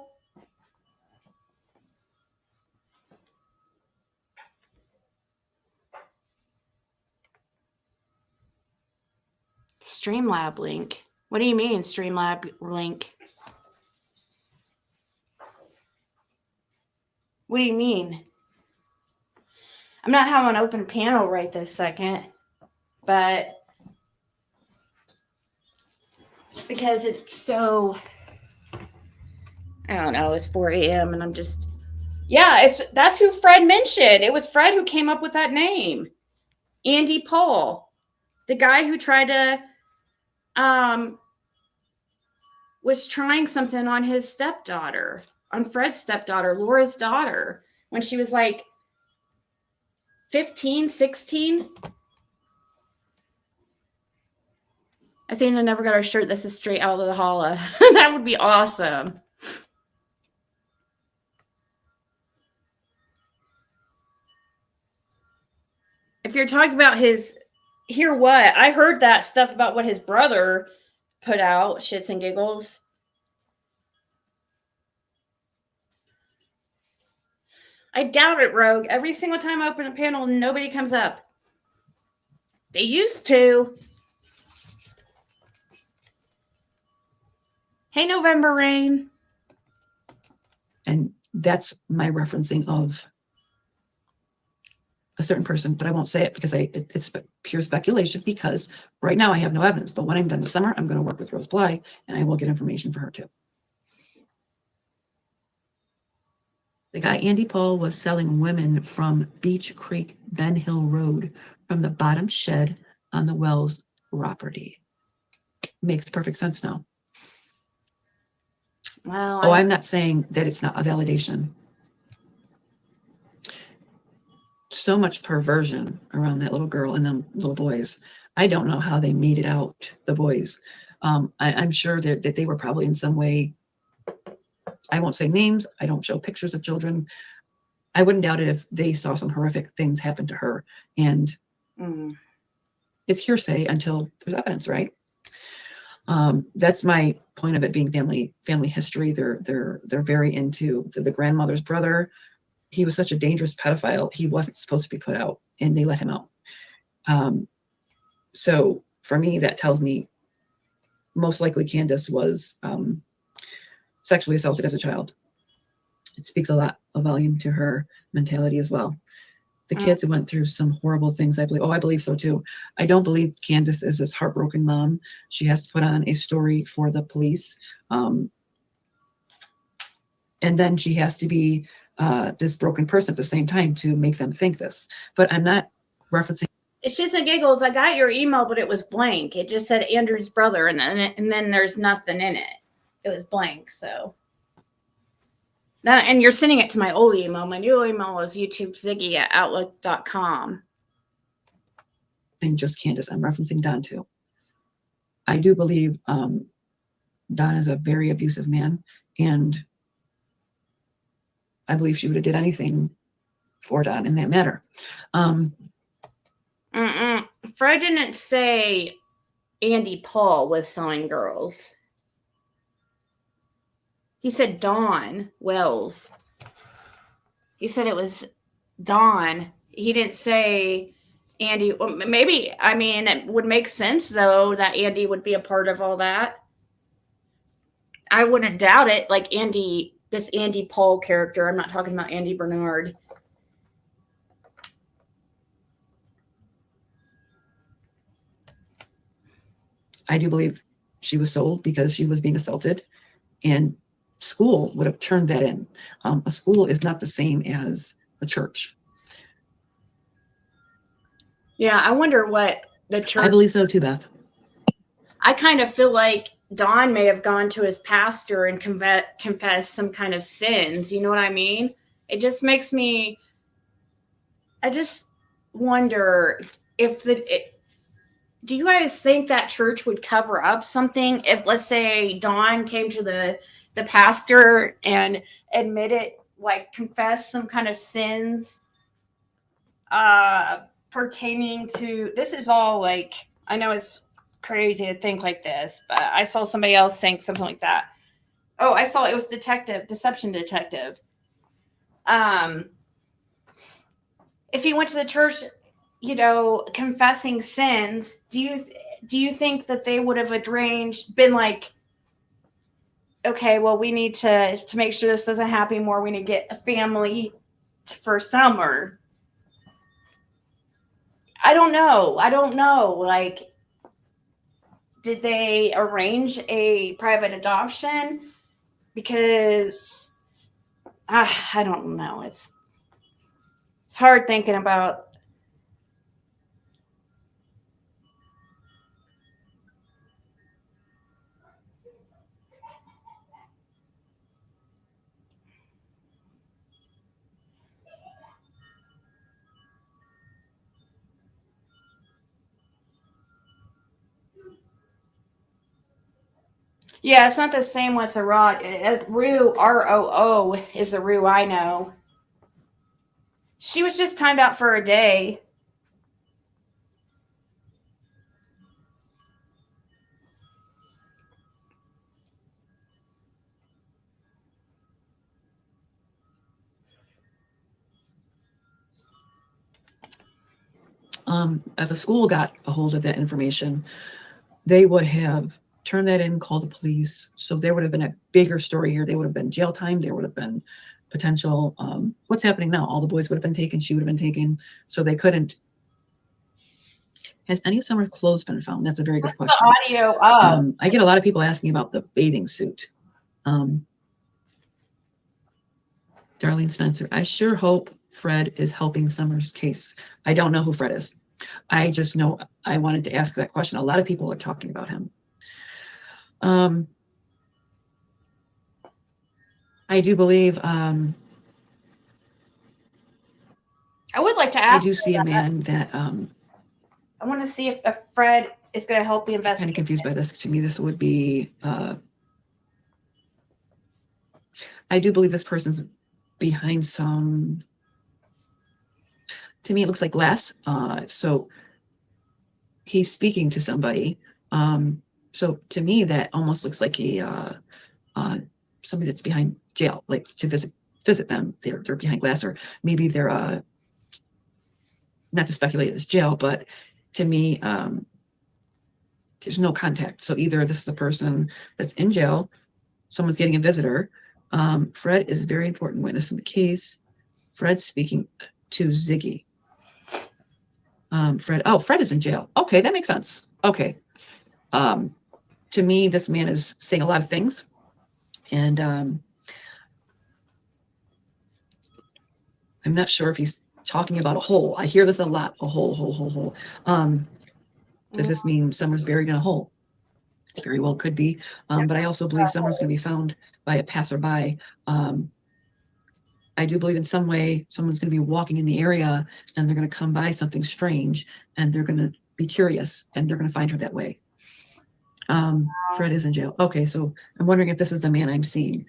Speaker 3: Streamlab link. What do you mean, Streamlab link? What do you mean? I'm not having an open panel right this second, but because it's so, I don't know, it's 4 a.m. and I'm just, yeah, that's who Fred mentioned. It was Fred who came up with that name. Andy Paul, the guy who tried to, was trying something on his stepdaughter, on Fred's stepdaughter, Laura's daughter, when she was like 15, 16. Athena never got her shirt. This is straight out of the holla. That would be awesome. If you're talking about hear what? I heard that stuff about what his brother put out, shits and giggles. I doubt it, Rogue. Every single time I open a panel, nobody comes up. They used to. Hey, November Rain.
Speaker 4: And that's my referencing of a certain person, but I won't say it because it's pure speculation, because right now I have no evidence. But when I'm done with summer, I'm going to work with Rose Bly and I will get information for her too. The guy, Andy Paul, was selling women from Beach Creek, Ben Hill Road, from the bottom shed on the Wells property. Makes perfect sense now.
Speaker 3: Well,
Speaker 4: I'm not saying that it's not a validation. So much perversion around that little girl and them little boys. I don't know how they made it out, the boys. I'm sure that they were probably in some way, I won't say names, I don't show pictures of children. I wouldn't doubt it if they saw some horrific things happen to her. And it's hearsay until there's evidence, right? That's my point of it being family history. They're very into the grandmother's brother. He was such a dangerous pedophile. He wasn't supposed to be put out, and they let him out. So for me, that tells me most likely Candace was sexually assaulted as a child. It speaks a volume to her mentality as well. The kids went through some horrible things, I believe. Oh, I believe so too. I don't believe Candace is this heartbroken mom. She has to put on a story for the police. And then she has to be this broken person at the same time to make them think this. But I'm not referencing.
Speaker 3: It's just a giggles. I got your email, but it was blank. It just said Andrew's brother, and then there's nothing in it. It was blank, so. That, and you're sending it to my old email. My new email is youtubeziggy@outlook.com.
Speaker 4: Just Candace. I'm referencing Don too. I do believe Don is a very abusive man, and I believe she would have did anything for Don in that matter.
Speaker 3: Fred didn't say Andy Paul was selling girls. He said Dawn Wells. He said it was Dawn. He didn't say Andy. Well, maybe, I mean, it would make sense, though, that Andy would be a part of all that. I wouldn't doubt it. Like Andy, this Andy Paul character. I'm not talking about Andy Bernard.
Speaker 4: I do believe she was sold because she was being assaulted, and school would have turned that in. A school is not the same as a church.
Speaker 3: Yeah, I wonder what the church.
Speaker 4: I believe so too, Beth.
Speaker 3: I kind of feel like Don may have gone to his pastor and confessed some kind of sins. You know what I mean? It just makes me. wonder if do you guys think that church would cover up something if, let's say, Dawn came to the pastor and admitted, like, confessed some kind of sins pertaining to, this is all like, I know it's crazy to think like this, but I saw somebody else saying something like that. Oh, I saw it was deception detective. If he went to the church, confessing sins, do you think that they would have been like, okay, well, we need to make sure this doesn't happen anymore, we need to get a family for Summer? I don't know. Like, did they arrange a private adoption? Because I don't know. It's hard thinking about. Yeah, it's not the same with a Rod. Rue, ROO, is the Rue I know. She was just timed out for a day.
Speaker 4: If the school got a hold of that information, they would have turned that in, called the police. So there would have been a bigger story here. There would have been jail time. There would have been potential. What's happening now? All the boys would have been taken. She would have been taken. So they couldn't. Has any of Summer's clothes been found? That's a very good question.
Speaker 3: The audio up.
Speaker 4: I get a lot of people asking about the bathing suit. Darlene Spencer, I sure hope Fred is helping Summer's case. I don't know who Fred is. I just know I wanted to ask that question. A lot of people are talking about him. I do believe
Speaker 3: I would like to ask.
Speaker 4: I do see a man that
Speaker 3: I want to see if Fred is going to help the investigation.
Speaker 4: kind of confused by this. To me, this would be I do believe this person's behind some. To me, it looks like glass. So he's speaking to somebody. So to me, that almost looks like somebody that's behind jail, like to visit them. They're behind glass, or maybe they're not to speculate it's jail, but to me, there's no contact. So either this is the person that's in jail, someone's getting a visitor. Fred is a very important witness in the case. Fred's speaking to Ziggy. Fred is in jail. Okay, that makes sense. Okay. To me, this man is saying a lot of things. And I'm not sure if he's talking about a hole. I hear this a lot, a hole. Does this mean Summer's buried in a hole? It very well could be. But I also believe Summer's going to be found by a passerby. I do believe in some way someone's going to be walking in the area and they're going to come by something strange and they're going to be curious and they're going to find her that way. Fred is in jail. Okay, so I'm wondering if this is the man I'm seeing.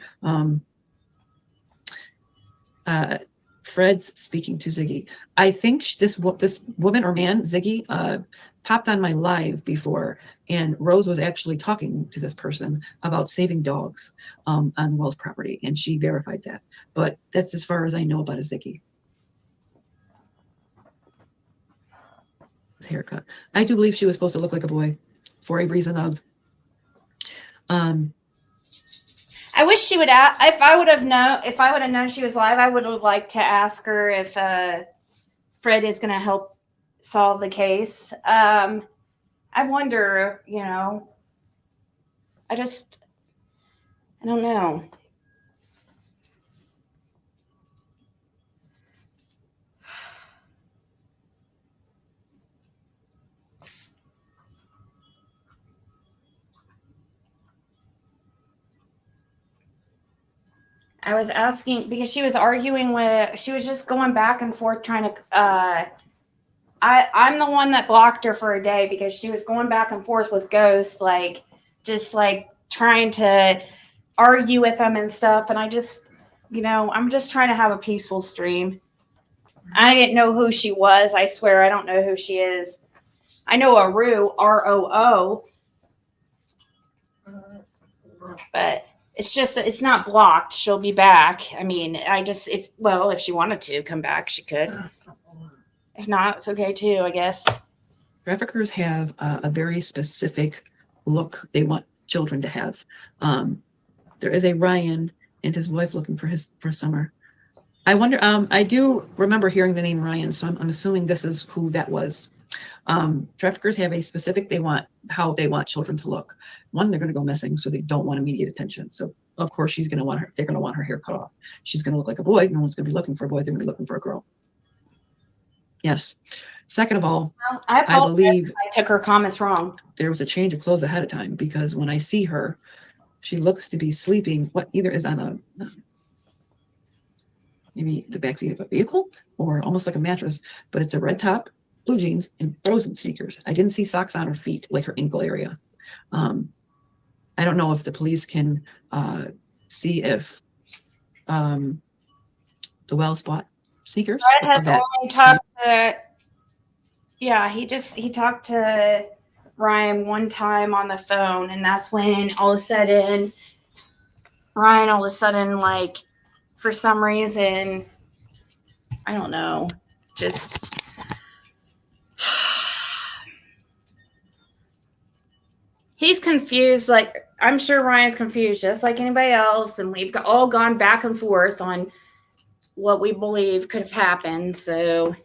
Speaker 4: Fred's speaking to Ziggy. I think this woman or man, Ziggy, popped on my live before, and Rose was actually talking to this person about saving dogs on Wells property, and she verified that. But that's as far as I know about a Ziggy. His haircut. I do believe she was supposed to look like a boy for a reason of.
Speaker 3: I wish she would ask. If I would have known she was live, I would have liked to ask her if Fred is going to help solve the case. I wonder, I don't know. I was asking because she was just going back and forth trying to I'm the one that blocked her for a day because she was going back and forth with Ghost, like just like trying to argue with him and stuff. And I just, I'm just trying to have a peaceful stream. I didn't know who she was. I swear I don't know who she is. I know Aroo, ROO, but it's not blocked. She'll be back. I mean, if she wanted to come back, she could. If not, it's okay too, I guess.
Speaker 4: Traffickers have a very specific look they want children to have. There is a Ryan and his wife looking for Summer. I wonder, I do remember hearing the name Ryan, so I'm assuming this is who that was. Traffickers have a specific, how they want children to look. One, they're going to go missing, so they don't want immediate attention. So of course they're going to want her hair cut off. She's going to look like a boy. No one's going to be looking for a boy. They're going to be looking for a girl. Yes. Second of all, I believe
Speaker 3: I took her comments wrong.
Speaker 4: There was a change of clothes ahead of time, because when I see her, she looks to be sleeping. What either is on maybe the backseat of a vehicle or almost like a mattress, but it's a red top, blue jeans, and frozen sneakers. I didn't see socks on her feet, like her ankle area. I don't know if the police can see if the Wells bought sneakers.
Speaker 3: Fred has only talked to, he talked to Ryan one time on the phone, and that's when all of a sudden, Ryan like, for some reason, I don't know, just he's confused. Like, I'm sure Ryan's confused just like anybody else, and we've all gone back and forth on what we believe could have happened. So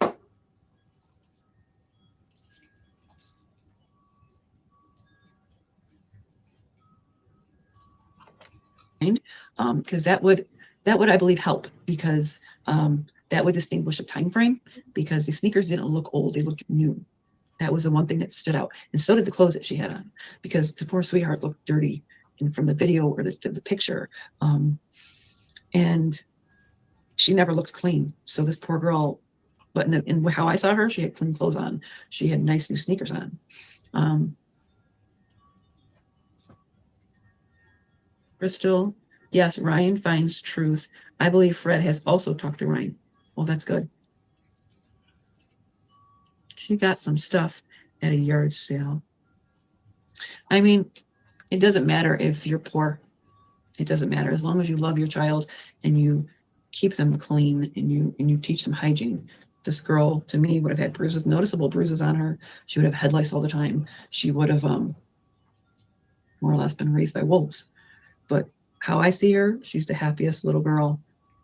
Speaker 4: because that would I believe help, because that would distinguish the time frame, because the sneakers didn't look old, they looked new. That was the one thing that stood out, and so did the clothes that she had on, because the poor sweetheart looked dirty and from the video or the picture, and she never looked clean. So this poor girl, but in how I saw her, she had clean clothes on, she had nice new sneakers on. Crystal, yes, Ryan finds truth. I believe Fred has also talked to Ryan. Well, that's good. She got some stuff at a yard sale. I mean, it doesn't matter if you're poor. It doesn't matter, as long as you love your child and you keep them clean and you teach them hygiene. This girl, to me, would have had bruises, noticeable bruises on her. She would have head lice all the time. She would have more or less been raised by wolves. But how I see her, she's the happiest little girl,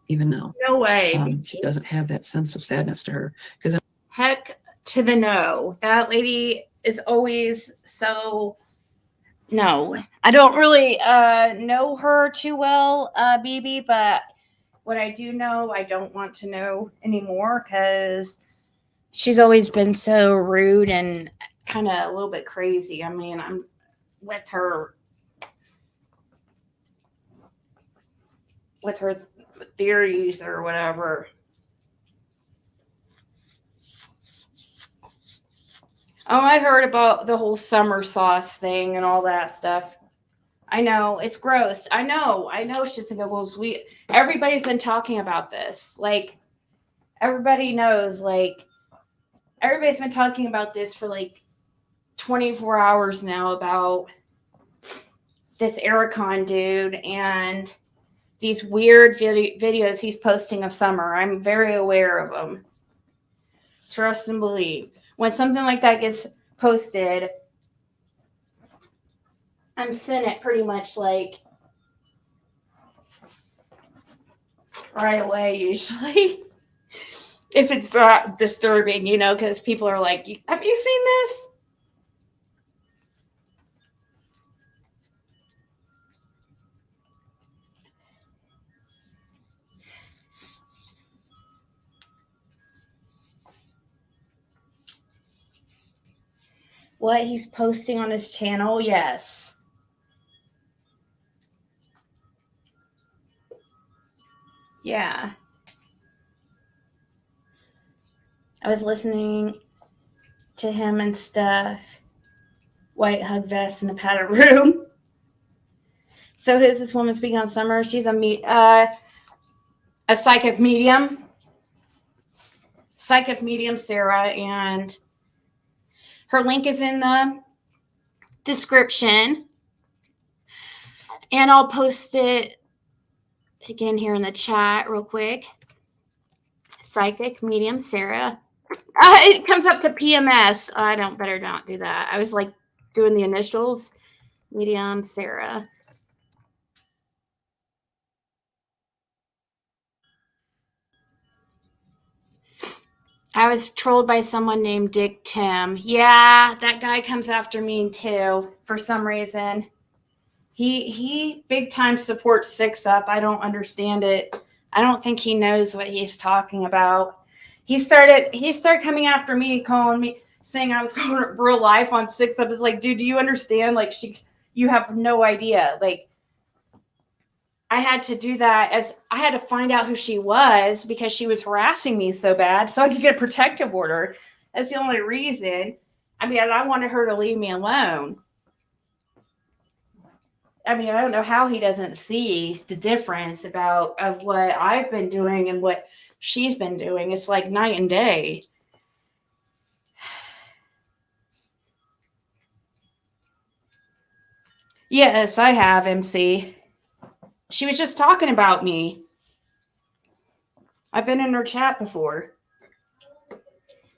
Speaker 4: even now.
Speaker 3: no way.
Speaker 4: She doesn't have that sense of sadness to her. Because
Speaker 3: Heck to the no. That lady is always so. No, I don't really know her too well, BB, but what I do know, I don't want to know anymore, because she's always been so rude and kind of a little bit crazy. I mean, I'm with her theories or whatever. Oh, I heard about the whole summer sauce thing and all that stuff. I know, it's gross. I know shits and giggles. Everybody's been talking about this. Like, everybody knows, like, everybody's been talking about this for like 24 hours now, about this Ericon dude and these weird videos he's posting of Summer. I'm very aware of them. Trust and believe. When something like that gets posted, I'm sent it pretty much like right away, usually. If it's that disturbing, because people are like, have you seen this? What he's posting on his channel? Yes. Yeah. I was listening to him and stuff. White hug vest in a padded room. So who's this woman speaking on Summer? She's a psychic medium. Psychic medium, Sarah, and her link is in the description. And I'll post it again here in the chat real quick. Psychic medium, Sarah. It comes up to PMS. I better not do that. I was like doing the initials. Medium, Sarah. I was trolled by someone named Dick Tim. Yeah, that guy comes after me too for some reason. He big time supports Six Up. I don't understand it. I don't think he knows what he's talking about. He started coming after me, calling me, saying I was going real life on Six Up. It's like, dude, do you understand? Like, you have no idea. Like, I had to do that as I had to find out who she was because she was harassing me so bad so I could get a protective order. That's the only reason. I mean, I wanted her to leave me alone. I mean, I don't know how he doesn't see the difference of what I've been doing and what she's been doing. It's like night and day. Yes, I have, MC. She was just talking about me. I've been in her chat before.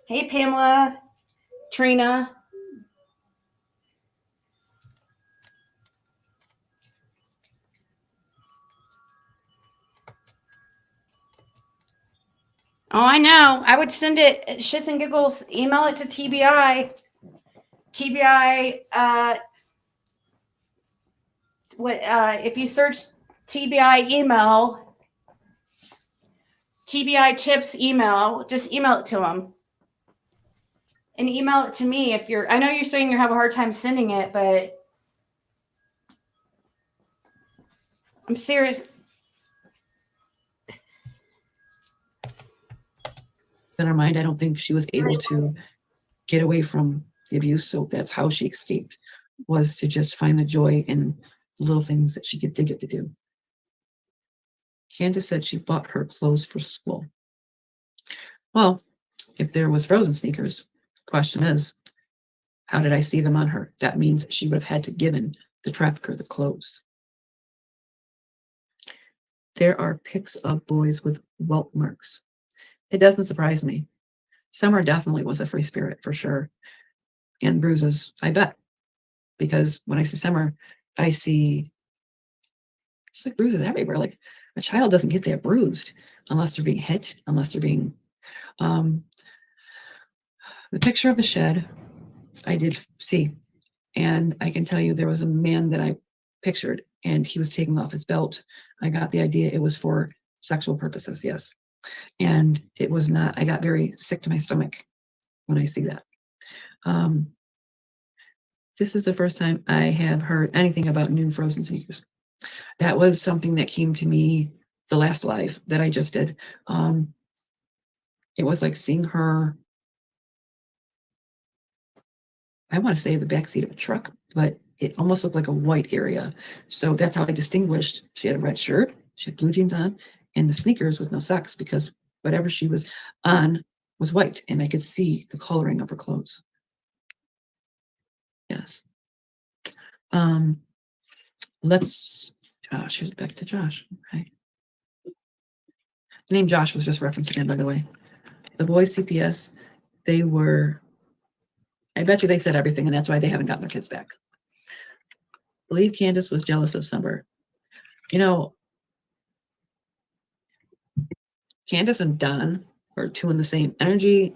Speaker 3: Hey, Pamela, Trina. Oh, I know. I would send it, shits and giggles, email it to TBI. TBI, if you search TBI email, TBI tips email, just email it to them. And email it to me if I know you're saying you have a hard time sending it, but I'm serious.
Speaker 4: In her mind, I don't think she was able to get away from the abuse. So that's how she escaped, was to just find the joy in little things that she did get to do. Candace said she bought her clothes for school. Well, if there was frozen sneakers, question is, how did I see them on her? That means she would have had to given the trafficker the clothes. There are pics of boys with welt marks. It doesn't surprise me. Summer definitely was a free spirit for sure. And bruises, I bet. Because when I see Summer, I see it's like bruises everywhere. Like a child doesn't get that bruised unless they're being hit, unless they're being the picture of the shed I did see. And I can tell you there was a man that I pictured and he was taking off his belt. I got the idea it was for sexual purposes, yes. And it was not. I got very sick to my stomach when I see that. This is the first time I have heard anything about new frozen sneakers. That was something that came to me the last live that I just did. It was like seeing her, I want to say the backseat of a truck, but it almost looked like a white area. So that's how I distinguished. She had a red shirt, she had blue jeans on, and the sneakers with no socks, because whatever she was on was white, and I could see the coloring of her clothes. Yes. Let's Josh. Here's back to Josh. Okay. The name Josh was just referenced again, by the way. The boys CPS, they were, I bet you they said everything, and that's why they haven't gotten their kids back. I believe Candace was jealous of Summer. You know, Candace and Don are two in the same energy.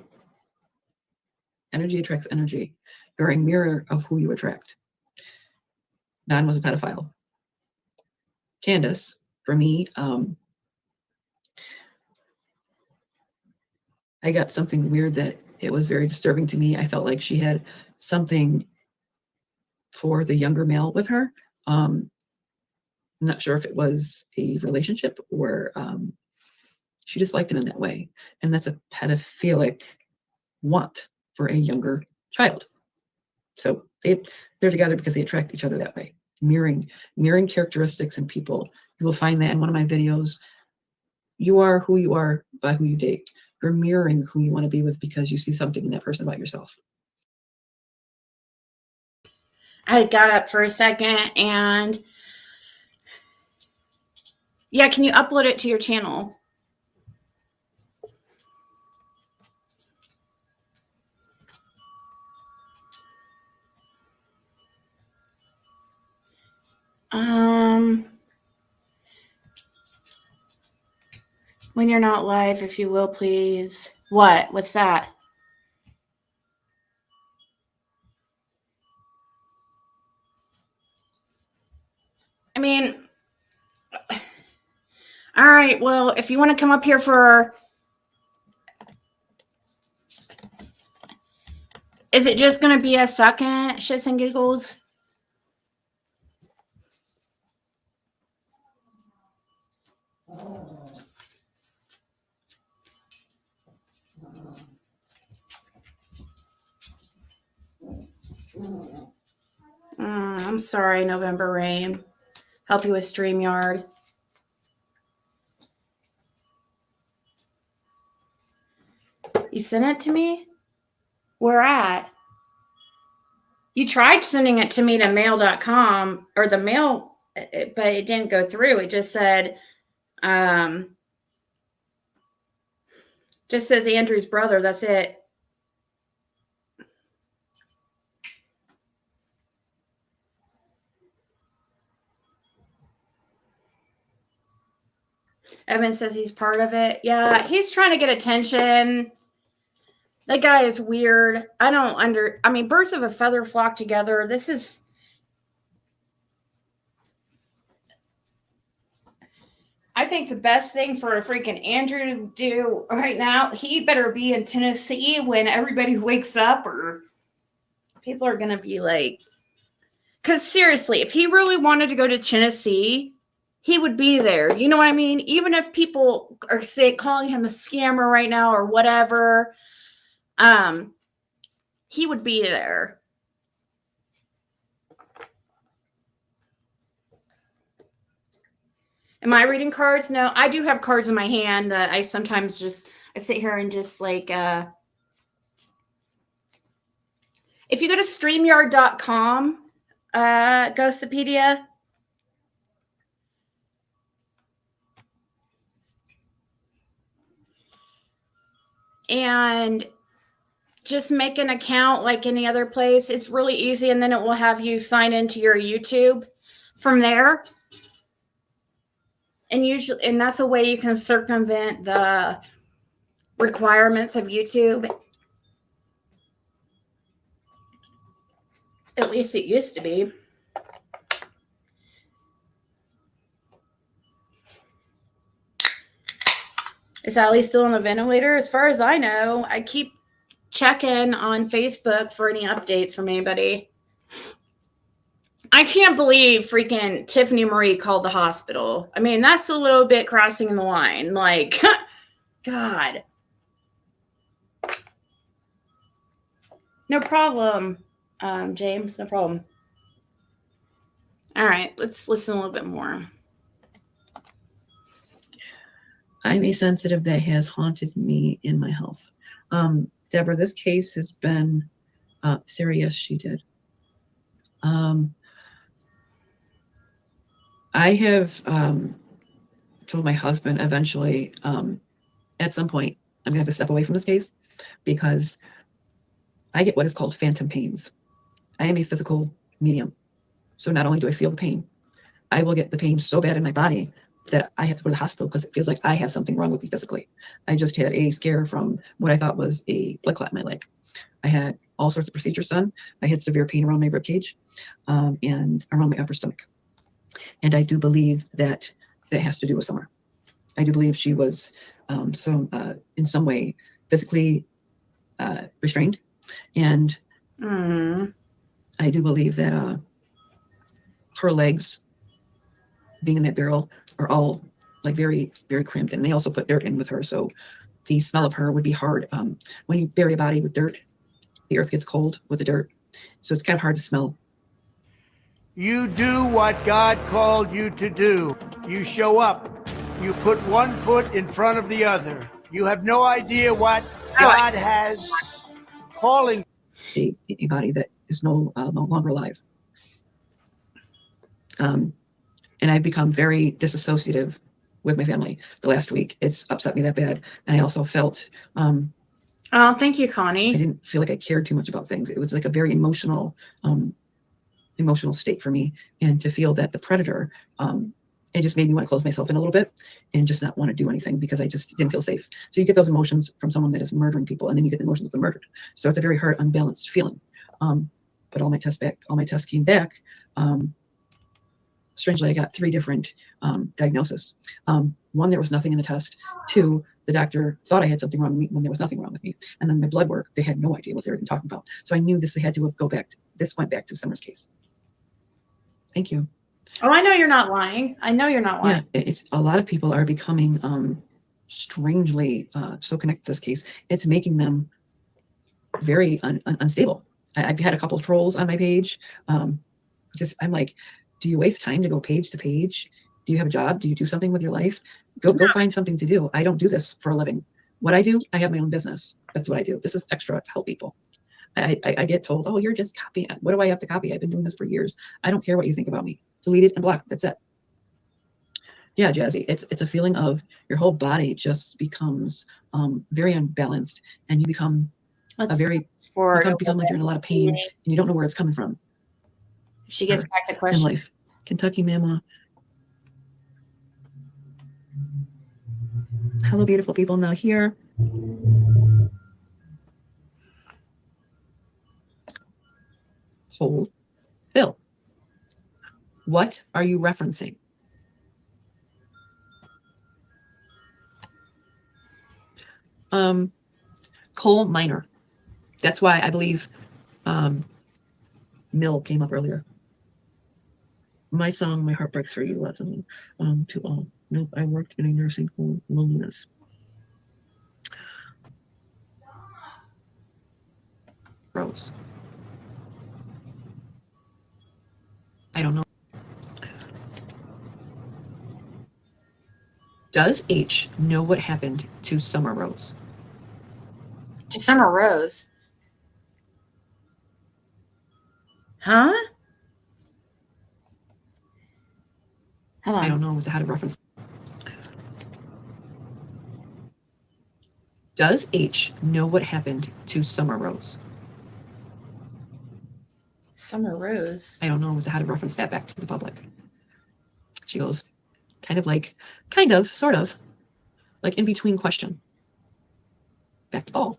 Speaker 4: Energy attracts energy. You're a mirror of who you attract. Don was a pedophile. Candace, for me, I got something weird that it was very disturbing to me. I felt like she had something for the younger male with her. I'm not sure if it was a relationship or she just liked him in that way. And that's a pedophilic want for a younger child. So they're together because they attract each other that way. Mirroring characteristics in people. You will find that in one of my videos. You are who you are by who you date. You're mirroring who you want to be with because you see something in that person about yourself.
Speaker 3: I got up for a second and yeah, can you upload it to your channel? When you're not live, if you will, please. What? What's that? I mean, all right, well, if you want to come up here for, is it just going to be a second, shits and giggles? I'm sorry, November Rain. Help you with StreamYard. You sent it to me? Where at? You tried sending it to me to mail.com or the mail, but it didn't go through. It just said, just says Andrew's brother. That's it. Evan says he's part of it. Yeah, he's trying to get attention. That guy is weird. I mean, birds of a feather flock together. This is, I think the best thing for a freaking Andrew to do right now, he better be in Tennessee when everybody wakes up, or people are going to be like, because seriously, if he really wanted to go to Tennessee, he would be there. You know what I mean? Even if people are calling him a scammer right now or whatever, he would be there. Am I reading cards? No, I do have cards in my hand that I sometimes I sit here and just like, if you go to StreamYard.com, Ghostopedia, and just make an account like any other place. It's really easy, and then it will have you sign into your YouTube from there. And that's a way you can circumvent the requirements of YouTube. At least it used to be. Is Allie still on the ventilator? As far as I know, I keep checking on Facebook for any updates from anybody. I can't believe freaking Tiffany Marie called the hospital. I mean, that's a little bit crossing the line. Like, God. No problem, James. No problem. All right, let's listen a little bit more.
Speaker 4: I'm a sensitive that has haunted me in my health. Deborah, this case has been, Sarah, yes, she did. I have told my husband eventually, at some point, I'm going to have to step away from this case because I get what is called phantom pains. I am a physical medium. So not only do I feel the pain, I will get the pain so bad in my body that I have to go to the hospital because it feels like I have something wrong with me physically. I just had a scare from what I thought was a blood clot in my leg. I had all sorts of procedures done. I had severe pain around my ribcage and around my upper stomach. And I do believe that has to do with Summer. I do believe she was in some way physically restrained. And I do believe that her legs being in that barrel are all like very, very cramped. And they also put dirt in with her. So the smell of her would be hard. When you bury a body with dirt, the earth gets cold with the dirt. So it's kind of hard to smell.
Speaker 7: You do what God called you to do. You show up. You put one foot in front of the other. You have no idea what God has calling.
Speaker 4: A body that is no longer alive. And I've become very disassociative with my family the last week. It's upset me that bad. And I also felt
Speaker 3: Oh, thank you,
Speaker 4: I
Speaker 3: Connie.
Speaker 4: didn't feel like I cared too much about things. It was like a very emotional state for me. And to feel that the predator, it just made me want to close myself in a little bit and just not want to do anything because I just didn't feel safe. So you get those emotions from someone that is murdering people, and then you get the emotions of the murdered. So it's a very hard, unbalanced feeling. But all my tests came back. Strangely, I got 3 different diagnoses. 1, there was nothing in the test. 2, the doctor thought I had something wrong with me when there was nothing wrong with me. And then the blood work, they had no idea what they were even talking about. So I knew this had to go back. This went back to Summer's case. Thank you.
Speaker 3: Oh, I know you're not lying. I know you're not lying.
Speaker 4: Yeah, it's a lot of people are becoming strangely so connected to this case. It's making them very unstable. I've had a couple trolls on my page. I'm like, do you waste time to go page to page? Do you have a job? Do you do something with your life? Go find something to do. I don't do this for a living. What I do, I have my own business. That's what I do. This is extra to help people. I get told, oh, you're just copying. What do I have to copy? I've been doing this for years. I don't care what you think about me. Delete it and block. That's it. Yeah, Jazzy, it's a feeling of your whole body just becomes very unbalanced, and you become become like you're in a lot of pain, and you don't know where it's coming from.
Speaker 3: If she gets back to
Speaker 4: In
Speaker 3: questions.
Speaker 4: life. Kentucky Mama. Hello, beautiful people. Now here. Hold. Phil. What are you referencing? Coal miner. That's why I believe Mill came up earlier. My song, My Heart Breaks for You, lesson to all. Nope, I worked in a nursing home. Loneliness. Rose. I don't know. Does H know what happened to Summer Rose?
Speaker 3: To Summer Rose. Huh? Hold on.
Speaker 4: I don't know how to reference. Does H know what happened to Summer Rose?
Speaker 3: Summer Rose.
Speaker 4: I don't know how to reference that back to the public. She goes, kind of, sort of, like in between question. Back to Paul.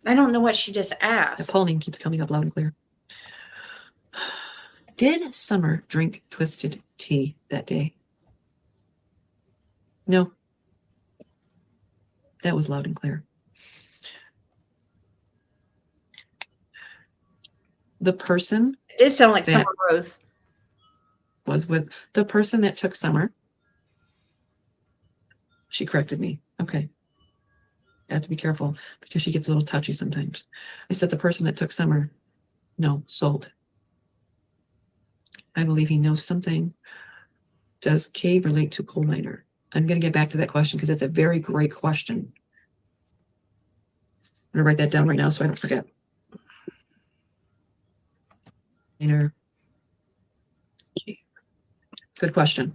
Speaker 3: I don't know what she just
Speaker 4: The
Speaker 3: asked.
Speaker 4: Paul name keeps coming up loud and clear. Did Summer drink twisted tea that day? No. That was loud and clear. The person
Speaker 3: It did sound like Summer Rose.
Speaker 4: was with the person that took Summer. She corrected me. Okay. I have to be careful because she gets a little touchy sometimes. I said the person that took Summer, no, sold. I believe he knows something. Does K relate to coal miner? I'm going to get back to that question because it's a very great question. I'm going to write that down right now so I don't forget. Miner. Good question.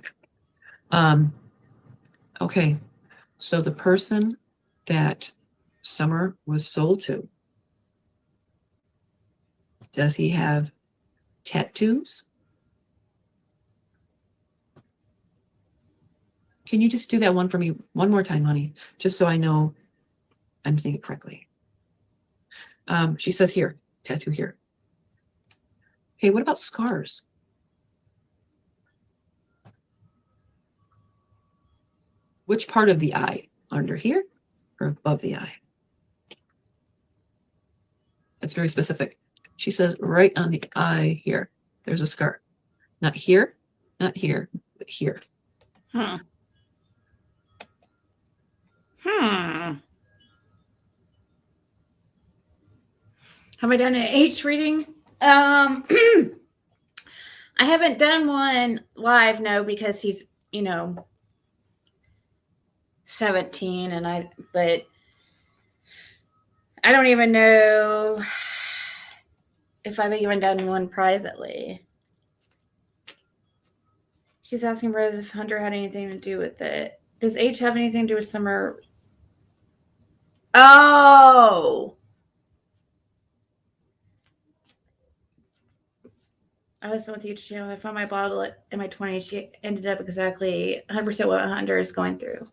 Speaker 4: Okay, so the person that Summer was sold to, does he have tattoos? Can you just do that one for me one more time, honey? Just so I know I'm saying it correctly. She says here, tattoo here. Hey, what about scars? Which part of the eye? Under here or above the eye? That's very specific. She says right on the eye here. There's a scar. Not here, not here, but here.
Speaker 3: Hmm. Have I done an H reading? I haven't done one live, no, because he's, 17 but I don't even know if I've even done one privately. She's asking Rose if Hunter had anything to do with it. Does H have anything to do with Summer? Oh! I was with each channel. I found my bottle in my 20s. She ended up exactly 100% what Hunter is going through.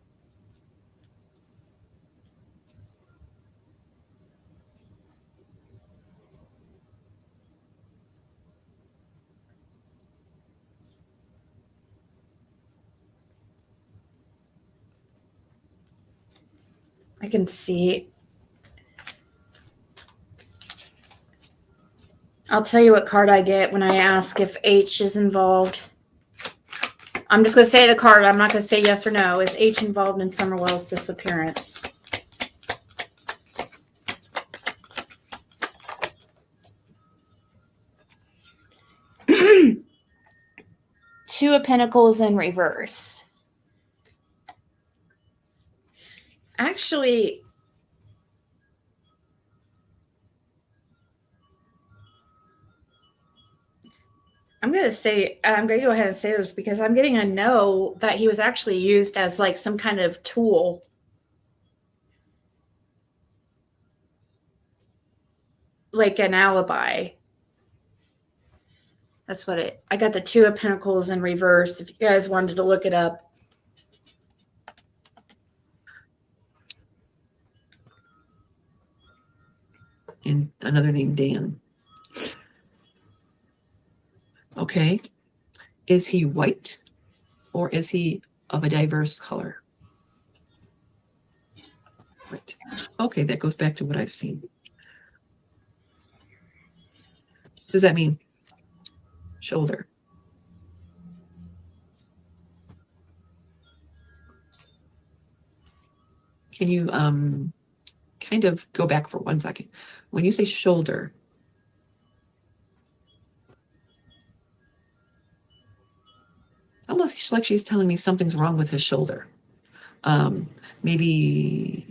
Speaker 3: I can see. I'll tell you what card I get when I ask if H is involved. I'm just going to say the card. I'm not going to say yes or no. Is H involved in Summerwell's disappearance? Two of Pentacles in reverse. Actually, I'm going to go ahead and say this because I'm getting a no that he was actually used as like some kind of tool. Like an alibi. That's what I got the Two of Pentacles in reverse. If you guys wanted to look it up.
Speaker 4: And another name, Dan. Okay. Is he white or is he of a diverse color? Right. Okay, that goes back to what I've seen. Does that mean shoulder? Can you kind of go back for 1 second? When you say shoulder, it's almost like she's telling me something's wrong with his shoulder. Maybe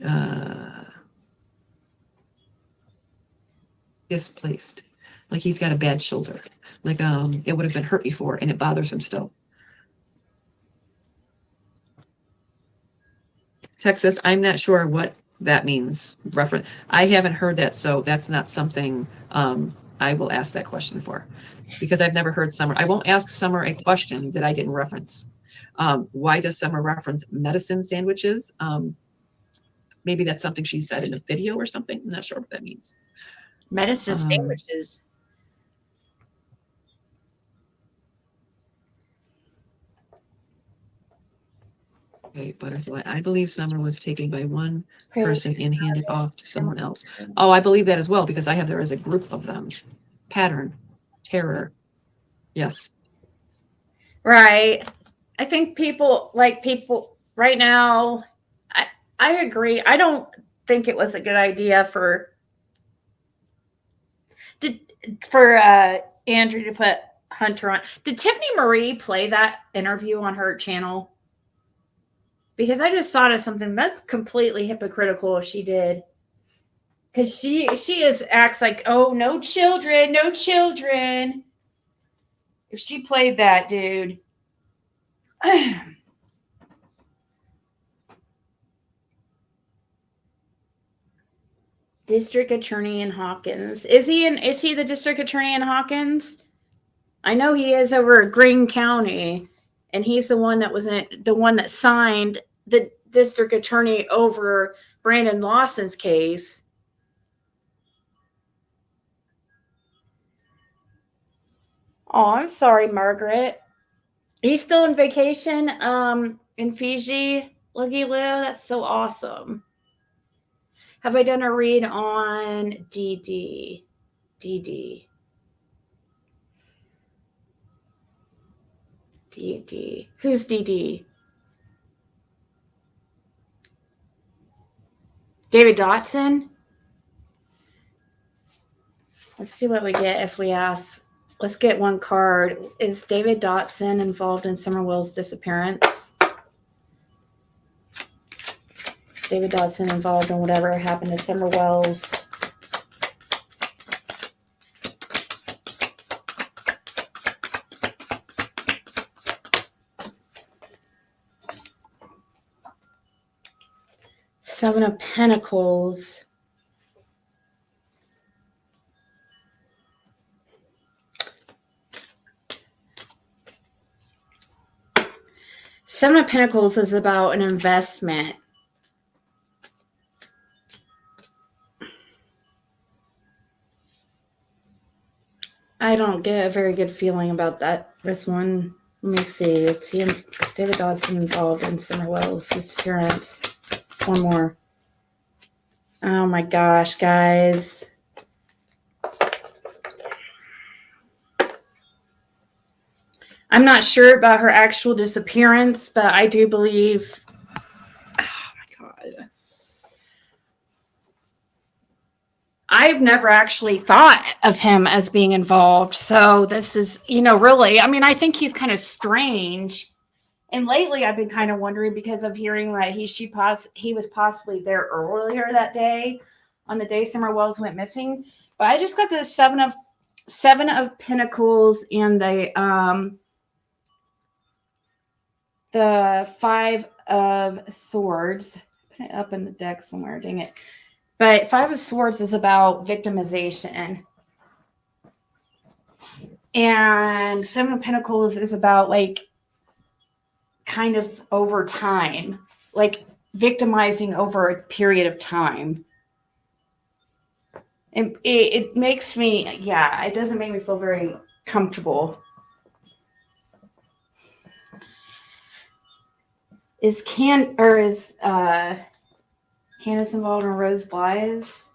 Speaker 4: displaced, like he's got a bad shoulder, like it would have been hurt before and it bothers him still. Texas, I'm not sure what that means. Reference, I haven't heard that, so that's not something I will ask that question for, because I've never heard Summer. I won't ask Summer a question that I didn't reference. Why does Summer reference medicine sandwiches? Maybe that's something she said in a video or something. I'm not sure what that means.
Speaker 3: Medicine sandwiches.
Speaker 4: Okay, butterfly. I believe Summer was taken by one person and handed off to someone else. Oh, I believe that as well, because I have there as a group of them. Pattern, terror. Yes.
Speaker 3: Right. I think people right now, I agree. I don't think it was a good idea for Andrew to put Hunter on. Did Tiffany Marie play that interview on her channel? Because I just thought of something that's completely hypocritical if she did. Because she just acts like, oh, no children, no children. If she played that, dude. District Attorney in Hawkins. Is he the District Attorney in Hawkins? I know he is over Greene County, and he's the one that signed the District Attorney over Brandon Lawson's case. Oh, I'm sorry, Margaret. He's still on vacation in Fiji. Looky Lou, that's so awesome. Have I done a read on DD? DD. DD. Who's DD? David Dotson? Let's see what we get if we ask. Let's get one card. Is David Dotson involved in Summer Wells' disappearance? Is David Dotson involved in whatever happened to Summer Wells? Seven of Pentacles. Seven of Pentacles is about an investment. I don't get a very good feeling about that. This one. Let me see. Is David Dotson involved in Summer Wells' disappearance? One more. Oh my gosh, guys. I'm not sure about her actual disappearance, but I do believe. Oh my God. I've never actually thought of him as being involved. So this is, really, I mean, I think he's kind of strange. And lately I've been kind of wondering because of hearing that he was possibly there earlier that day on the day Summer Wells went missing. But I just got the seven of Pentacles and the Five of Swords. Put it up in the deck somewhere, dang it. But Five of Swords is about victimization. And Seven of Pentacles is about kind of over time, like victimizing over a period of time. And it makes me, it doesn't make me feel very comfortable. Is Candace involved in Rose Blythe's?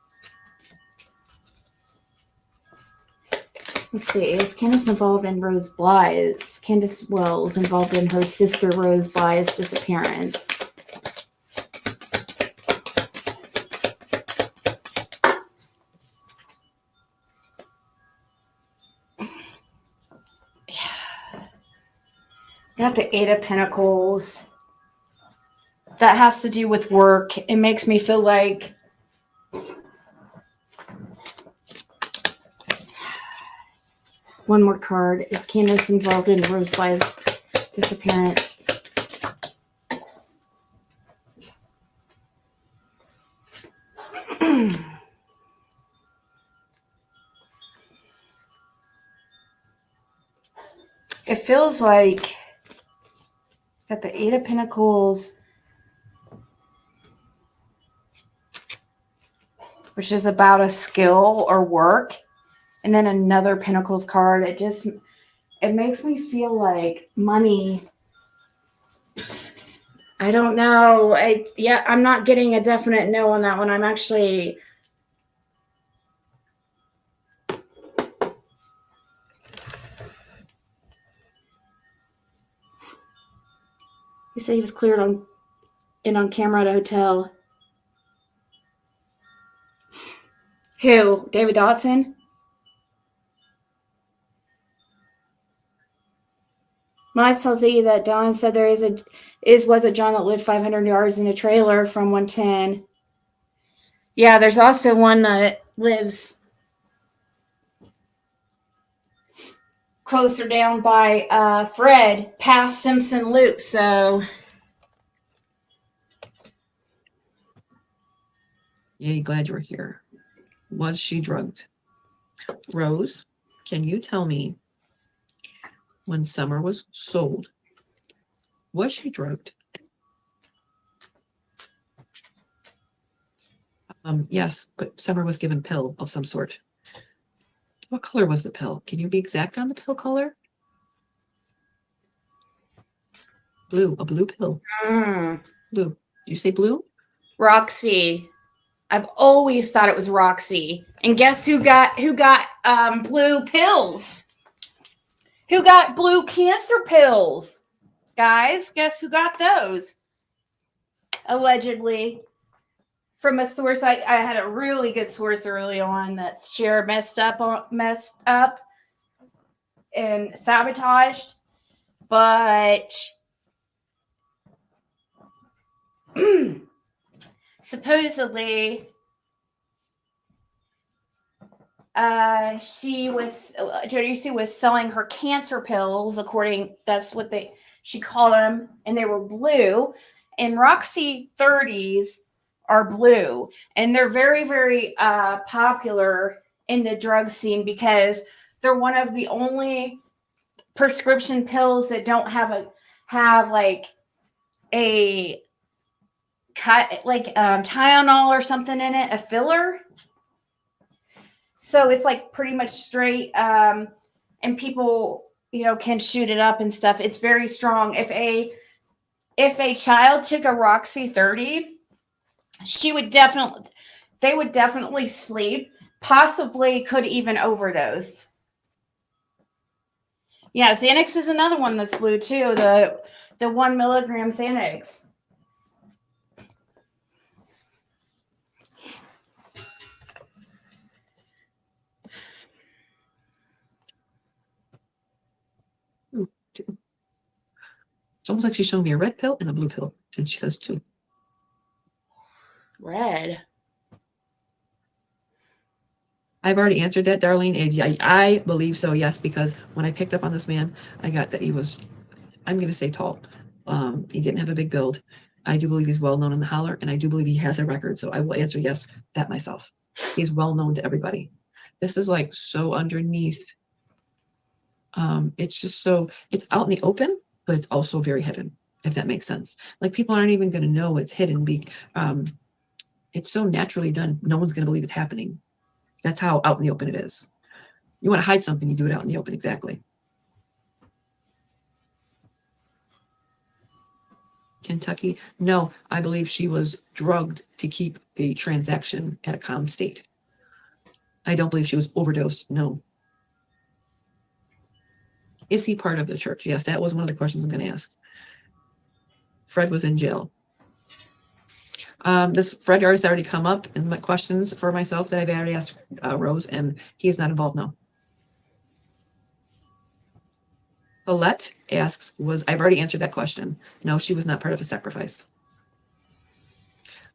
Speaker 3: Let's see. Is Candace involved in Rose Blythe's? Candace Wells involved in her sister Rose Blythe's disappearance. Got the Eight of Pentacles. That has to do with work. It makes me feel like one more card. Is Candace involved in Rose Blythe's disappearance? It feels like got the Eight of Pentacles, which is about a skill or work, and then another Pentacles card. It makes me feel like money. I don't know. I'm not getting a definite no on that one. I'm actually he said he was cleared on camera at a hotel. Who? David Dotson? Miles tells you that Don said there was a John that lived 500 yards in a trailer from 110. Yeah, there's also one that lives closer down by Fred, past Simpson Loop. So
Speaker 4: Yay, glad you're here. Was she drugged? Rose, can you tell me when Summer was sold, was she drugged? Yes, but Summer was given a pill of some sort. What color was the pill? Can you be exact on the pill color? Blue, a blue pill. Blue. You say blue?
Speaker 3: Roxy. I've always thought it was Roxy. And guess who got blue pills? Who got blue cancer pills? Guys, guess who got those? Allegedly. from a source. I had a really good source early on that Cher messed up and sabotaged, but supposedly Jodeci was selling her cancer pills, that's what she called them, and they were blue. And Roxy 30s are blue, and they're very, very popular in the drug scene because they're one of the only prescription pills that don't have like a Tylenol or something in it, a filler. So it's like pretty much straight, and people, can shoot it up and stuff. It's very strong. If a child took a Roxy 30, they would definitely sleep, possibly could even overdose. Yeah, Xanax is another one that's blue too. The 1 milligram Xanax.
Speaker 4: It's almost like she's showing me a red pill and a blue pill, since she says 2.
Speaker 3: Red.
Speaker 4: I've already answered that, Darlene. And I believe so, yes, because when I picked up on this man, I got that he was, I'm going to say tall. He didn't have a big build. I do believe he's well known in the holler, and I do believe he has a record. So I will answer yes, that myself. He's well known to everybody. This is like so underneath. It's just so, it's out in the open, but it's also very hidden, if that makes sense. Like people aren't even going to know it's hidden. It's so naturally done. No one's going to believe it's happening. That's how out in the open it is. You want to hide something, you do it out in the open. Exactly. Kentucky. No, I believe she was drugged to keep the transaction at a calm state. I don't believe she was overdosed. No. Is he part of the church? Yes, that was one of the questions I'm going to ask. Fred was in jail. This Fred has already come up in my questions for myself that I've already asked Rose, and he is not involved now. Colette asks, I've already answered that question. No, she was not part of a sacrifice.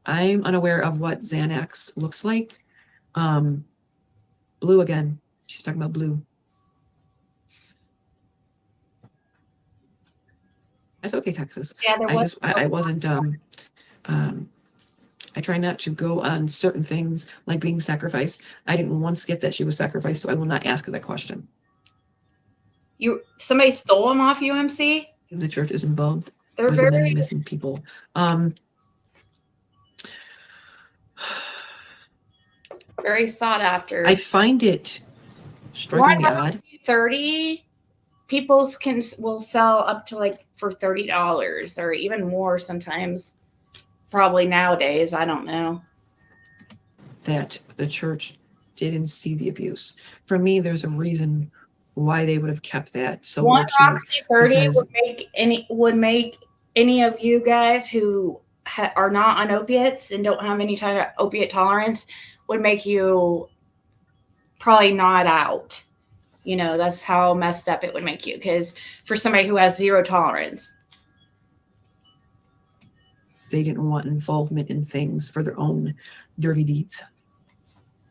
Speaker 4: I'm unaware of what Xanax looks like. Blue again. She's talking about blue. That's okay, Texas.
Speaker 3: Yeah,
Speaker 4: I wasn't. I try not to go on certain things like being sacrificed. I didn't once get that she was sacrificed, so I will not ask her that question.
Speaker 3: Somebody stole them off UMC?
Speaker 4: The church is involved.
Speaker 3: They're
Speaker 4: with
Speaker 3: very
Speaker 4: many missing people.
Speaker 3: very sought after.
Speaker 4: I find it strikingly odd.
Speaker 3: 30 people will sell up to like for $30 or even more sometimes. Probably nowadays, I don't know.
Speaker 4: That the church didn't see the abuse. For me, there's a reason why they would have kept that. So
Speaker 3: one Roxy 30 would make any of you guys who are not on opiates and don't have any kind of opiate tolerance would make you probably not out. That's how messed up it would make you. Because for somebody who has zero tolerance,
Speaker 4: they didn't want involvement in things for their own dirty deeds.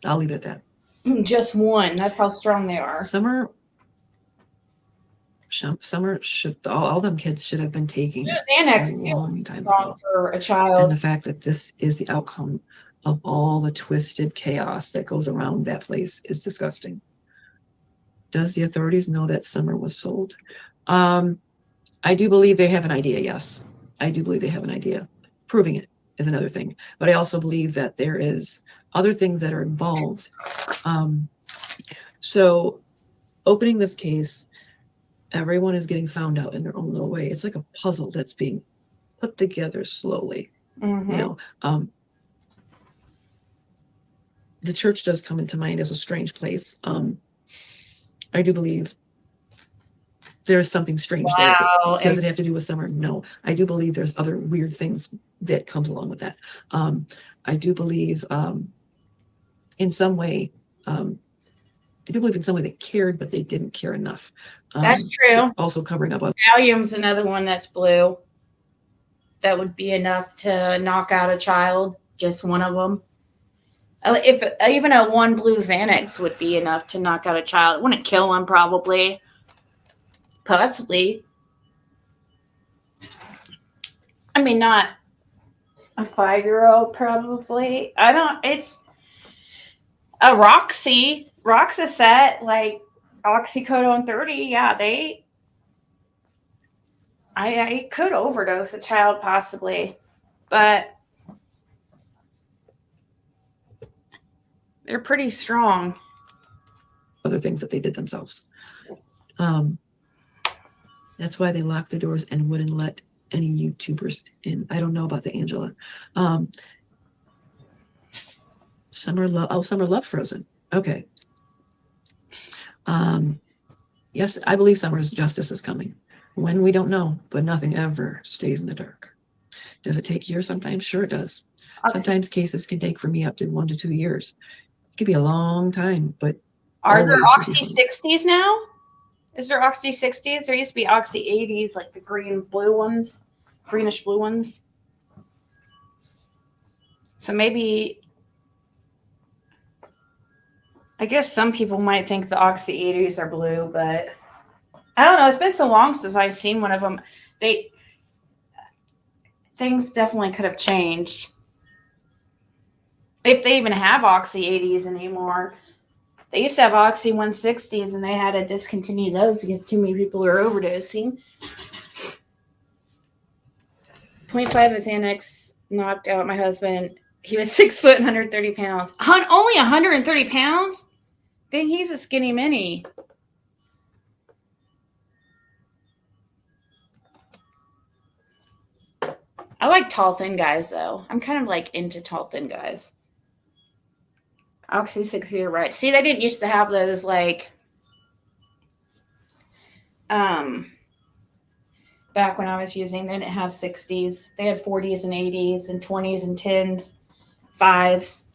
Speaker 4: I'll leave it at that.
Speaker 3: Just one. That's how strong they are.
Speaker 4: Summer should, all them kids should have been taking
Speaker 3: Xanax
Speaker 4: a long time
Speaker 3: ago for a child.
Speaker 4: And the fact that this is the outcome of all the twisted chaos that goes around that place is disgusting. Does the authorities know that Summer was sold? I do believe they have an idea. Yes, I do believe they have an idea. Proving it is another thing. But I also believe that there is other things that are involved. So opening this case, everyone is getting found out in their own little way. It's like a puzzle that's being put together slowly. Mm-hmm. The church does come into mind as a strange place. I do believe there's something strange
Speaker 3: Wow.
Speaker 4: there. Does it have to do with Summer? No. I do believe there's other weird things that comes along with that. I do believe in some way, they cared, but they didn't care enough.
Speaker 3: That's true.
Speaker 4: Also covering up.
Speaker 3: Valium's another one that's blue. That would be enough to knock out a child, just one of them. If even a one blue Xanax would be enough to knock out a child, it wouldn't kill him probably. Possibly. I mean, not a 5-year-old probably. It's a Roxy, Roxaset, like oxycodone 30. Yeah, I could overdose a child possibly, but they're pretty strong.
Speaker 4: Other things that they did themselves. That's why they locked the doors and wouldn't let any YouTubers in. I don't know about the Angela. Summer loved Frozen. Okay. Yes, I believe Summer's justice is coming. When, we don't know, but nothing ever stays in the dark. Does it take years sometimes? Sure it does. Sometimes cases can take for me up to 1 to 2 years. It could be a long time, but
Speaker 3: are there
Speaker 4: always
Speaker 3: Oxy 60s now? Is there Oxy 60s? There used to be Oxy 80s, like the greenish blue ones. So maybe, I guess some people might think the Oxy 80s are blue, but I don't know. It's been so long since I've seen one of them. Things definitely could have changed. If they even have Oxy 80s anymore. They used to have Oxy 160s, and they had to discontinue those because too many people are overdosing. 0.5 of Xanax knocked out my husband. He was 6 foot and 130 pounds. Only 130 pounds? Dang, he's a skinny mini. I like tall, thin guys, though. I'm kind of like into tall, thin guys. Oxy 60, you're right. See, they didn't used to have those, like, back when I was using, they didn't have 60s. They had 40s and 80s and 20s and 10s, 5s.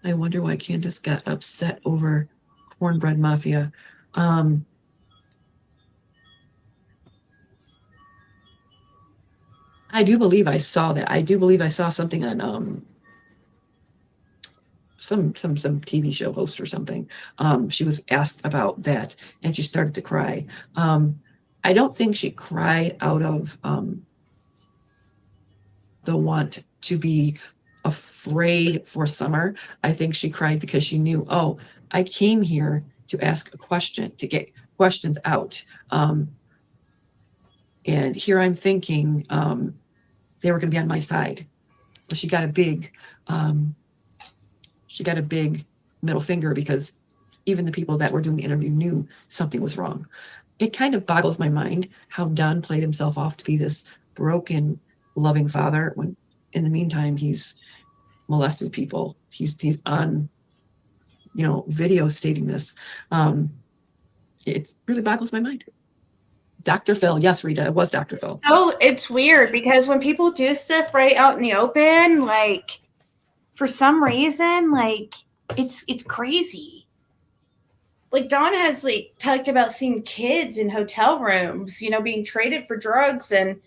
Speaker 4: I wonder why Candace got upset over Cornbread Mafia. I do believe I saw that. I do believe I saw something on some TV show host or something. She was asked about that and she started to cry. I don't think she cried out of the want to be afraid for Summer. I think she cried because she knew, oh, I came here to ask a question, to get questions out. And here I'm thinking they were going to be on my side. But she got a big middle finger because even the people that were doing the interview knew something was wrong. It kind of boggles my mind how Don played himself off to be this broken, loving father when in the meantime he's molested people. He's on, video stating this. It really boggles my mind. Dr. Phil. Yes, Rita, it was Dr. Phil.
Speaker 3: So it's weird because when people do stuff right out in the open, like for some reason, like it's crazy. Like Don has like talked about seeing kids in hotel rooms, being traded for drugs. And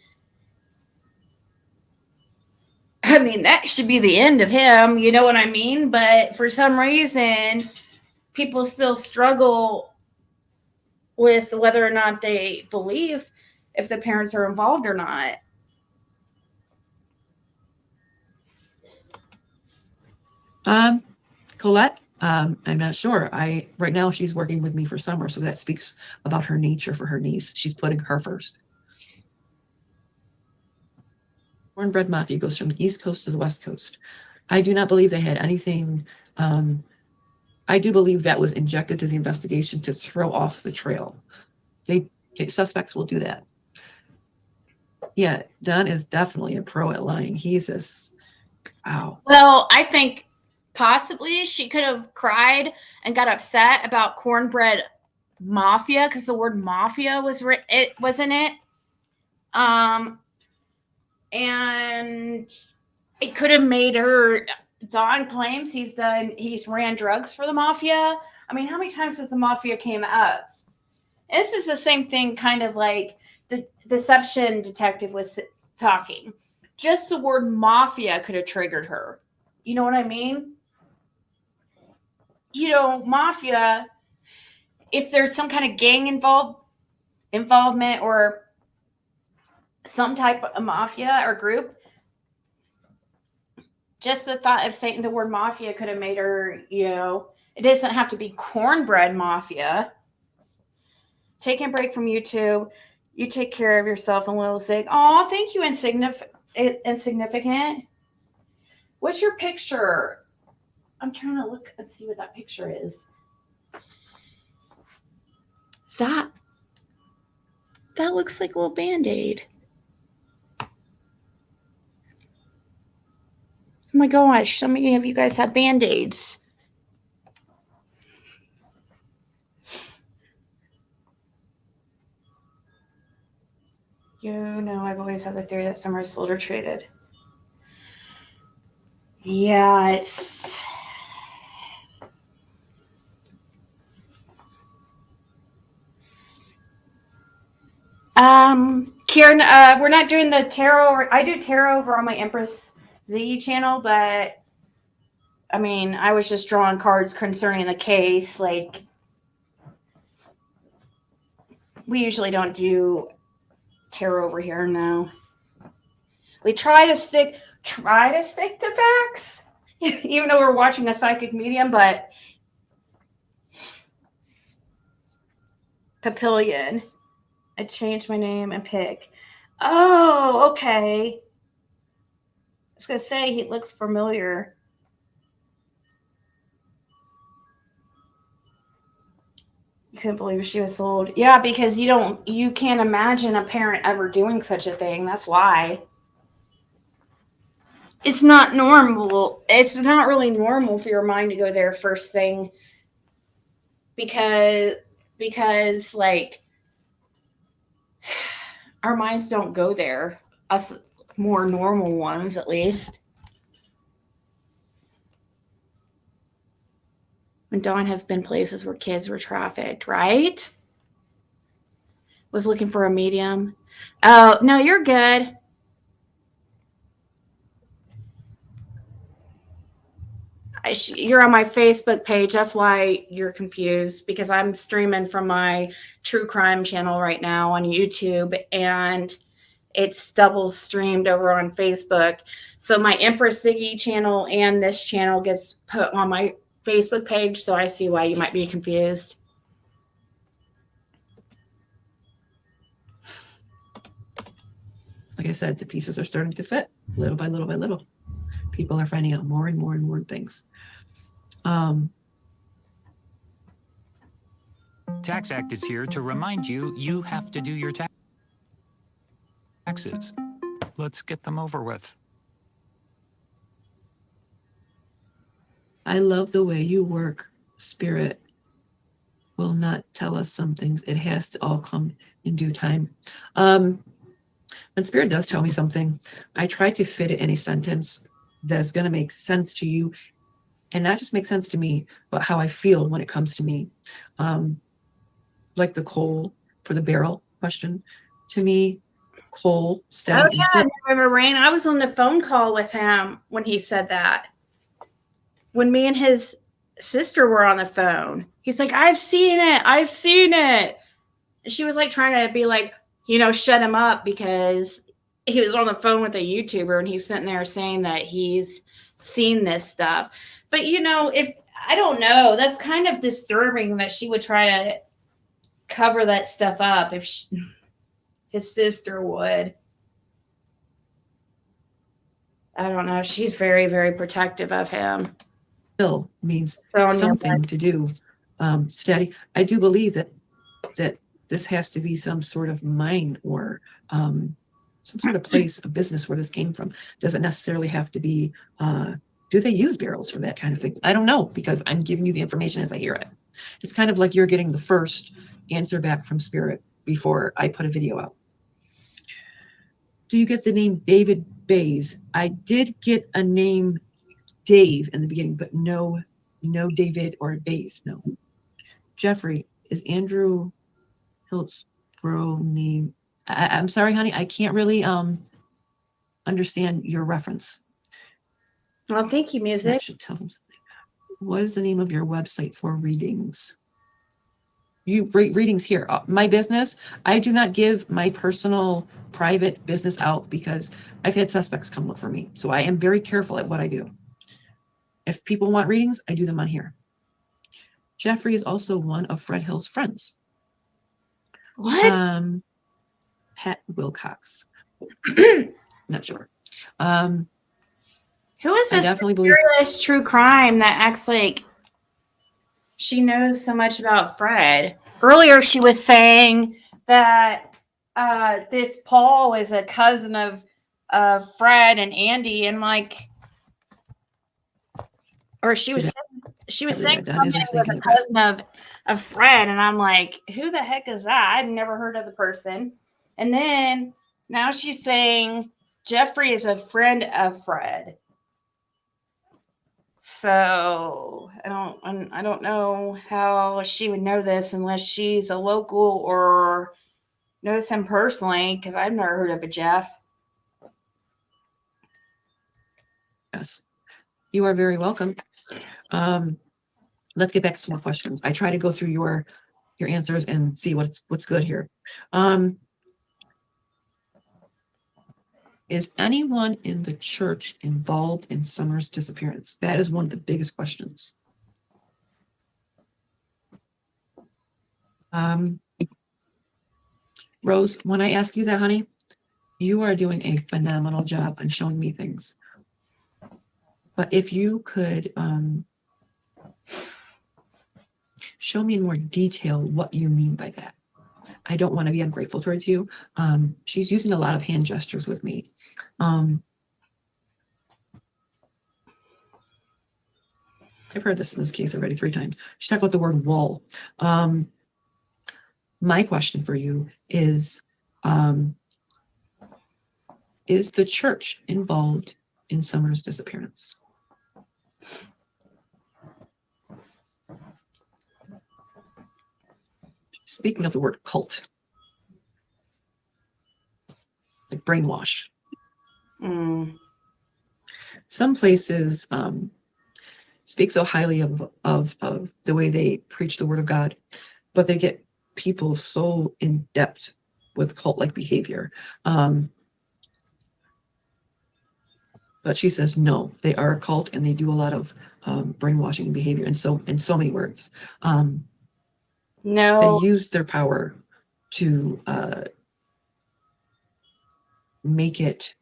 Speaker 3: I mean, that should be the end of him. You know what I mean? But for some reason, people still struggle with whether or not they believe if the parents are involved or not.
Speaker 4: Colette, I'm not sure. Right now she's working with me for Summer, so that speaks about her nature for her niece. She's putting her first. Cornbread Mafia goes from the East Coast to the West Coast. I do not believe they had anything. I do believe that was injected to the investigation to throw off the trail. Suspects will do that. Yeah, Don is definitely a pro at lying. He's this. Wow.
Speaker 3: Well, I think possibly she could have cried and got upset about Cornbread Mafia because the word mafia was it wasn't it. And it could have made her. Don claims he's ran drugs for the mafia. I mean, how many times has the mafia came up? This is the same thing, kind of like the deception detective was talking. Just the word mafia could have triggered her. You know what I mean? You know, mafia, if there's some kind of gang involvement or some type of mafia or group, just the thought of saying the word mafia could have made her, you know, it doesn't have to be Cornbread Mafia. Taking a break from YouTube. You take care of yourself and Little Sig. Oh, thank you, Insignificant. What's your picture? I'm trying to look and see what that picture is. Stop. That looks like a little Band-Aid. Oh my gosh, so many of you guys have Band-Aids. You know, I've always had the theory that some are sold or traded. Yeah, it's... Kieran, we're not doing the tarot. I do tarot over on my Empress Z channel, but I mean, I was just drawing cards concerning the case. Like, we usually don't do tarot over here now. We try to stick to facts, even though we're watching a psychic medium, but Papillion. I changed my name and pick. Oh, okay. I was gonna say he looks familiar. You couldn't believe she was sold. Yeah, because you can't imagine a parent ever doing such a thing. That's why. It's not normal. It's not really normal for your mind to go there first thing. Because like, our minds don't go there. Us more normal ones, at least. When Dawn has been places where kids were trafficked, right? Was looking for a medium. Oh, no, you're good. You're on my Facebook page. That's why you're confused, because I'm streaming from my true crime channel right now on YouTube, and it's double streamed over on Facebook. So my Empress Ziggy channel and this channel gets put on my Facebook page, so I see why you might be confused.
Speaker 4: Like I said, the pieces are starting to fit little by little by little. People are finding out more and more and more things.
Speaker 8: Tax Act is here to remind you you have to do your taxes. Let's get them over with.
Speaker 4: I love the way you work. Spirit will not tell us some things. It has to all come in due time. When Spirit does tell me something, I try to fit it in a sentence that is going to make sense to you, and not just make sense to me, but how I feel when it comes to me. Like the coal for the barrel question. To me, coal, steady,
Speaker 3: Oh, yeah, I remember, Rain. I was on the phone call with him when he said that. When me and his sister were on the phone, he's like, I've seen it. I've seen it. And she was like trying to be like, you know, shut him up, because he was on the phone with a YouTuber and he's sitting there saying that he's seen this stuff. But, you know, I don't know, that's kind of disturbing that she would try to cover that stuff up if his sister would. I don't know. She's very, very protective of him.
Speaker 4: Still means something to do. Steady. I do believe that this has to be some sort of mine or some sort of place of business where this came from. Doesn't necessarily have to be Do they use barrels for that kind of thing? I don't know, because I'm giving you the information as I hear it. It's kind of like you're getting the first answer back from Spirit before I put a video out. Do you get the name David Bays? I did get a name Dave in the beginning, but no David or Bays, no. Jeffrey, is Andrew Hiltzbro name? I'm sorry, honey, I can't really understand your reference.
Speaker 3: Well, thank you,
Speaker 4: That
Speaker 3: music.
Speaker 4: should tell them something. What is the name of your website for readings? You readings here. My business, I do not give my personal private business out because I've had suspects come look for me. So I am very careful at what I do. If people want readings, I do them on here. Jeffrey is also one of Fred Hill's friends.
Speaker 3: What?
Speaker 4: Pat Wilcox. Not sure.
Speaker 3: Who is
Speaker 4: I
Speaker 3: this
Speaker 4: definitely believe
Speaker 3: mysterious true crime that acts like she knows so much about Fred? Earlier, she was saying that this Paul is a cousin of Fred and Andy, and like, or she was saying
Speaker 4: that is
Speaker 3: something
Speaker 4: just
Speaker 3: was
Speaker 4: thinking
Speaker 3: a
Speaker 4: about it.
Speaker 3: cousin of Fred, and I'm like, who the heck is that? I've never heard of the person. And then now she's saying Jeffrey is a friend of Fred. So I don't know how she would know this unless she's a local or knows him personally, because I've never heard of a Jeff.
Speaker 4: Yes. You are very welcome. Let's get back to some more questions. I try to go through your answers and see what's good here. Is anyone in the church involved in Summer's disappearance? That is one of the biggest questions. Rose, when I ask you that, honey, you are doing a phenomenal job on showing me things. But if you could show me in more detail what you mean by that. I don't want to be ungrateful towards you. She's using a lot of hand gestures with me. I've heard this in this case already 3 times. She talked about the word wall. My question for you is the church involved in Summer's disappearance? Speaking of the word cult, like brainwash. Some places speak so highly of the way they preach the word of God, but they get people so in depth with cult-like behavior. But she says no, they are a cult and they do a lot of brainwashing behavior, and so in so many words.
Speaker 3: No.
Speaker 4: They use their power to make it.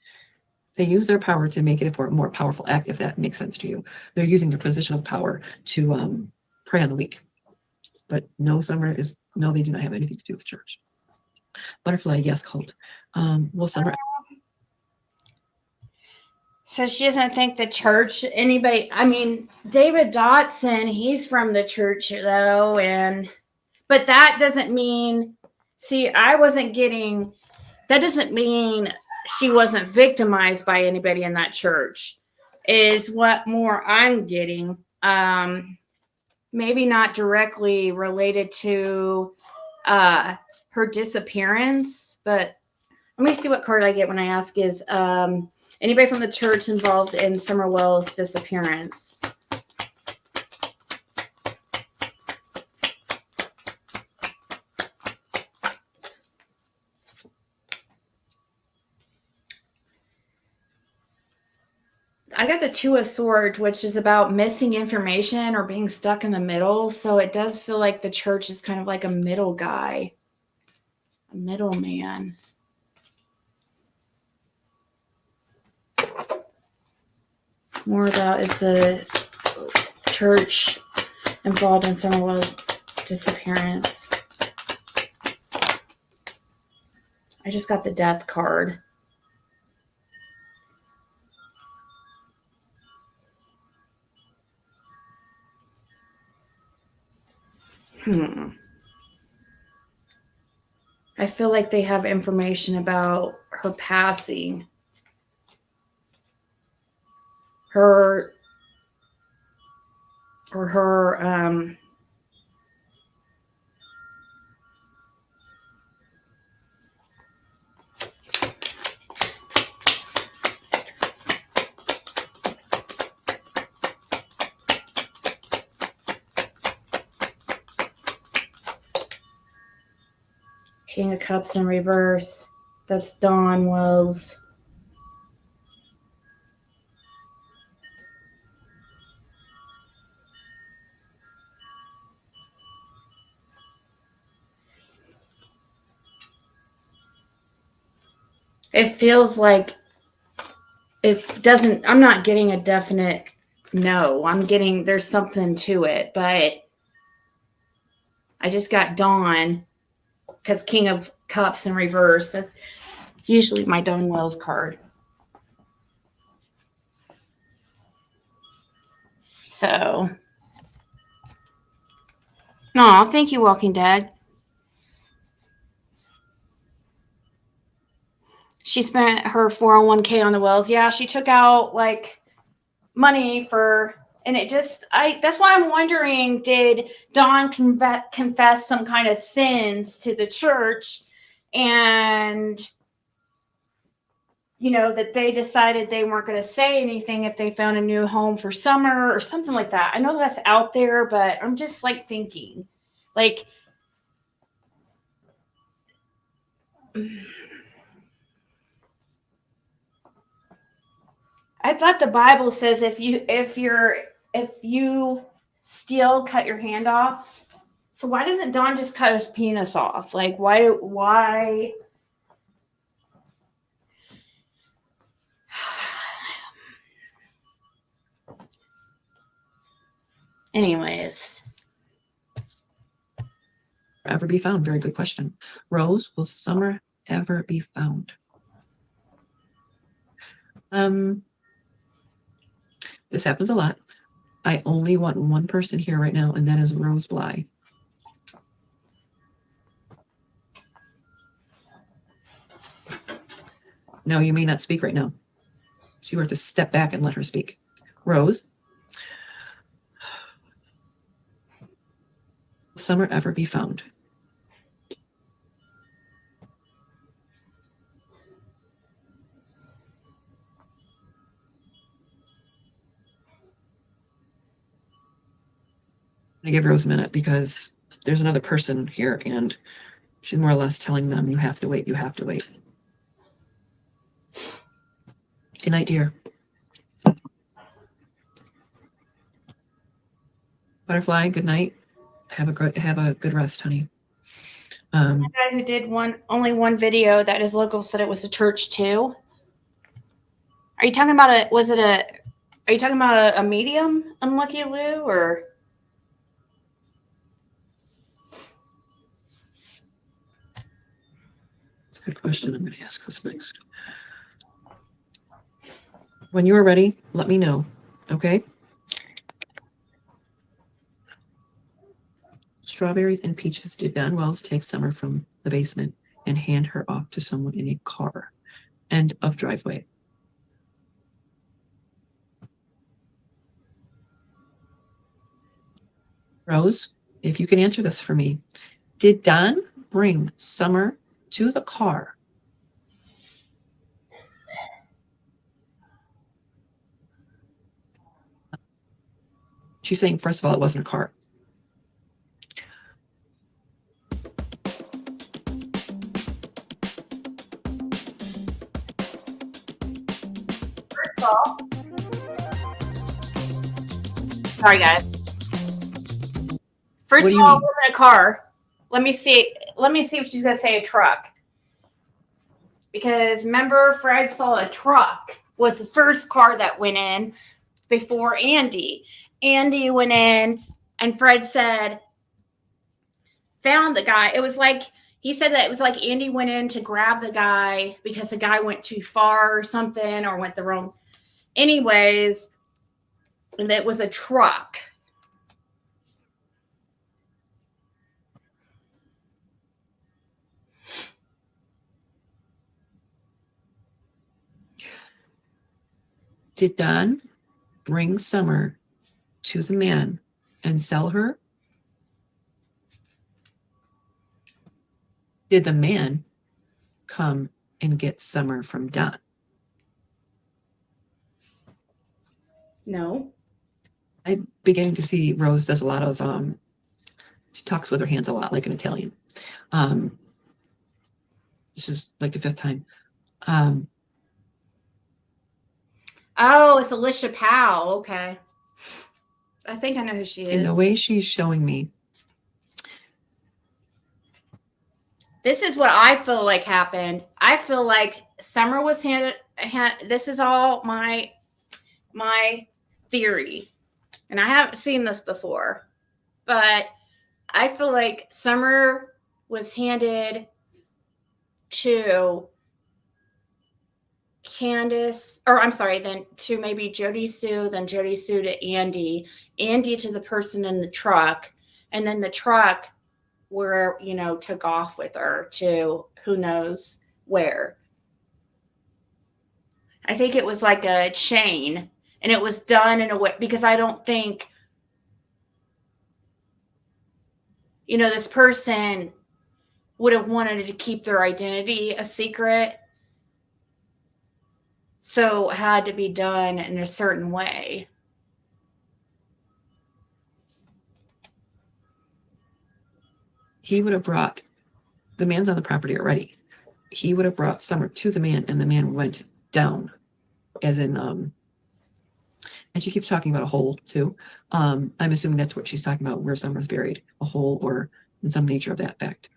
Speaker 4: They use their power to make it a more powerful act, if that makes sense to you. They're using their position of power to prey on the weak. But no, Summer is no. They do not have anything to do with church. Butterfly, yes, cult. Well, Summer.
Speaker 3: So she doesn't think the church, anybody, I mean, David Dotson, he's from the church though, but that doesn't mean, see, that doesn't mean she wasn't victimized by anybody in that church, is what more I'm getting. Maybe not directly related to her disappearance, but let me see what card I get when I ask is, anybody from the church involved in Summer Wells' disappearance? I got the 2 of Swords, which is about missing information or being stuck in the middle. So it does feel like the church is kind of like a middle guy, a middleman. More about is the church involved in Summer Wells' disappearance. I just got the Death card. I feel like they have information about her passing. Her King of Cups in reverse. That's Dawn Wells. It feels like it doesn't, I'm not getting a definite no. I'm getting, there's something to it, but I just got Dawn because King of Cups in reverse. That's usually my Dawn Wells card. So, no, thank you, Walking Dead. She spent her 401k on the Wells. Yeah, she took out like money for, and it just, that's why I'm wondering, did Dawn confess some kind of sins to the church, and you know, that they decided they weren't going to say anything if they found a new home for Summer or something like that. I know that's out there, but I'm just like thinking, like, I thought the Bible says if you steal, cut your hand off. So why doesn't Don just cut his penis off? Like, why? Anyways.
Speaker 4: Ever be found? Very good question. Rose, will Summer ever be found? This happens a lot. I only want one person here right now, and that is Rose Bly. No, you may not speak right now. So you have to step back and let her speak. Rose, will Summer ever be found? I'm gonna give Rose a minute because there's another person here and she's more or less telling them, you have to wait, you have to wait. Good night, dear. Butterfly, good night. Have a good rest, honey.
Speaker 3: The guy who did only one video that his local said it was a church too. Are you talking about a medium, Unlucky Lou, or?
Speaker 4: That's a good question. I'm going to ask this next. When you are ready, let me know. Okay? Strawberries and peaches. Did Don Wells take Summer from the basement and hand her off to someone in a car? End of driveway. Rose, if you can answer this for me. Did Don bring Summer to the car? She's saying, first of all, it wasn't a car.
Speaker 3: First of all, sorry guys. First of all, it wasn't a car. Let me see if she's gonna say a truck. Because remember, Fred saw a truck was the first car that went in before Andy. Andy went in and Fred said, found the guy. It was like, he said that it was like Andy went in to grab the guy because the guy went too far or something, or went the wrong. Anyways, and it was a truck.
Speaker 4: Did Don bring Summer to the man and sell her? Did the man come and get Summer from Don?
Speaker 3: No.
Speaker 4: I'm beginning to see Rose does a lot of, she talks with her hands a lot, like an Italian. This is like the 5th time.
Speaker 3: Oh, it's Alicia Powell. Okay. I think I know who she
Speaker 4: In
Speaker 3: is.
Speaker 4: the way she's showing me,
Speaker 3: This is what I feel like happened. I feel like Summer was handed. This is all my theory, and I haven't seen this before, but I feel like Summer was handed to Candace, or I'm sorry, then to maybe Jody Sue, then Jody Sue to Andy to the person in the truck, and then the truck where, took off with her to who knows where. I think it was like a chain, and it was done in a way, because I don't think, this person would have wanted to keep their identity a secret. So it had to be done in a certain way.
Speaker 4: he would have brought, the man's on the property already. He would have brought Summer to the man, and the man went down, as in, and she keeps talking about a hole too. I'm assuming that's what she's talking about, where Summer's buried, a hole or in some nature of that fact.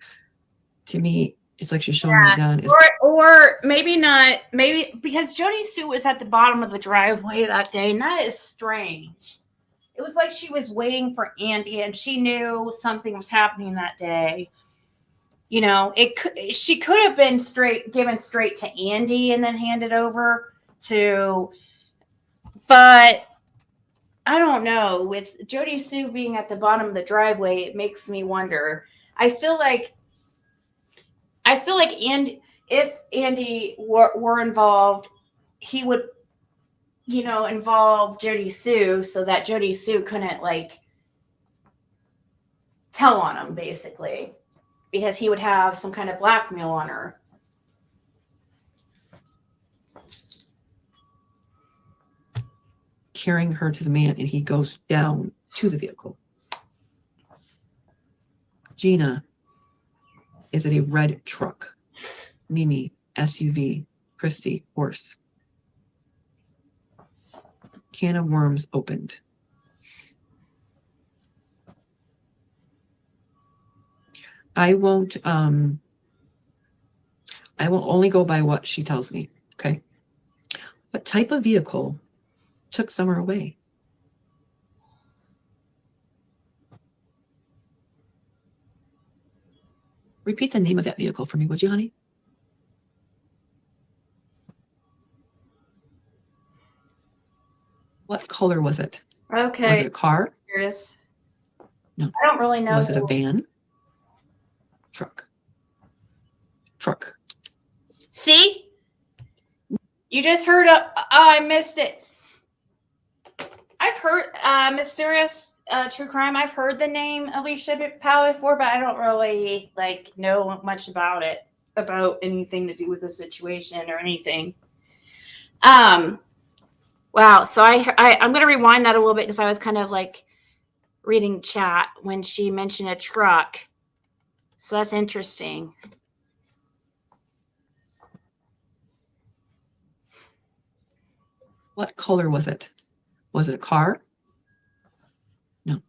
Speaker 4: To me, it's like she's showing me Don is,
Speaker 3: Or maybe not, maybe because Jody Sue was at the bottom of the driveway that day, and that is strange. It was like she was waiting for Andy, and she knew something was happening that day. She could have been given straight to Andy and then handed over to, but I don't know. With Jody Sue being at the bottom of the driveway, it makes me wonder. I feel like Andy, if Andy were involved, he would, involve Jody Sue so that Jody Sue couldn't tell on him, basically, because he would have some kind of blackmail on her.
Speaker 4: carrying her to the man, and he goes down to the vehicle. Gina, is it a red truck? Mimi, SUV. Christy, horse. Can of worms opened. I will only go by what she tells me. Okay. What type of vehicle took Summer away? Repeat the name of that vehicle for me, would you, honey? What color was it?
Speaker 3: Okay.
Speaker 4: Was it a car?
Speaker 3: Here it is.
Speaker 4: No.
Speaker 3: I don't really know.
Speaker 4: Was it a van? Truck. Truck.
Speaker 3: See? You just heard I missed it. I've heard Mysterious True Crime. I've heard the name Alicia Powell before, but I don't really know much about it, about anything to do with the situation or anything. Wow. So I'm going to rewind that a little bit because I was kind of reading chat when she mentioned a truck. So that's interesting.
Speaker 4: What color was it? Was it a car? No.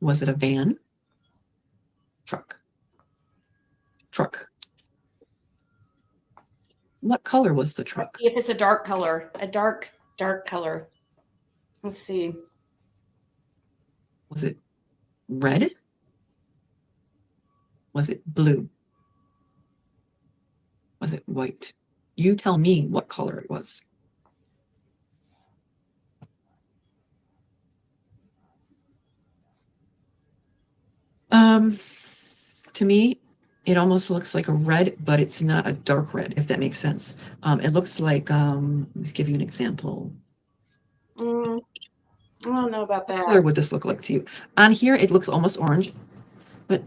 Speaker 4: Was it a van? Truck. Truck. What color was the truck?
Speaker 3: Let's see if it's a dark color. A dark color. Let's see.
Speaker 4: Was it red? Was it blue? Was it white? You tell me what color it was. To me, it almost looks like a red, but it's not a dark red, if that makes sense. It looks like, let's give you an example.
Speaker 3: I don't know about
Speaker 4: What color
Speaker 3: that.
Speaker 4: would this look like to you? On here, it looks almost orange, but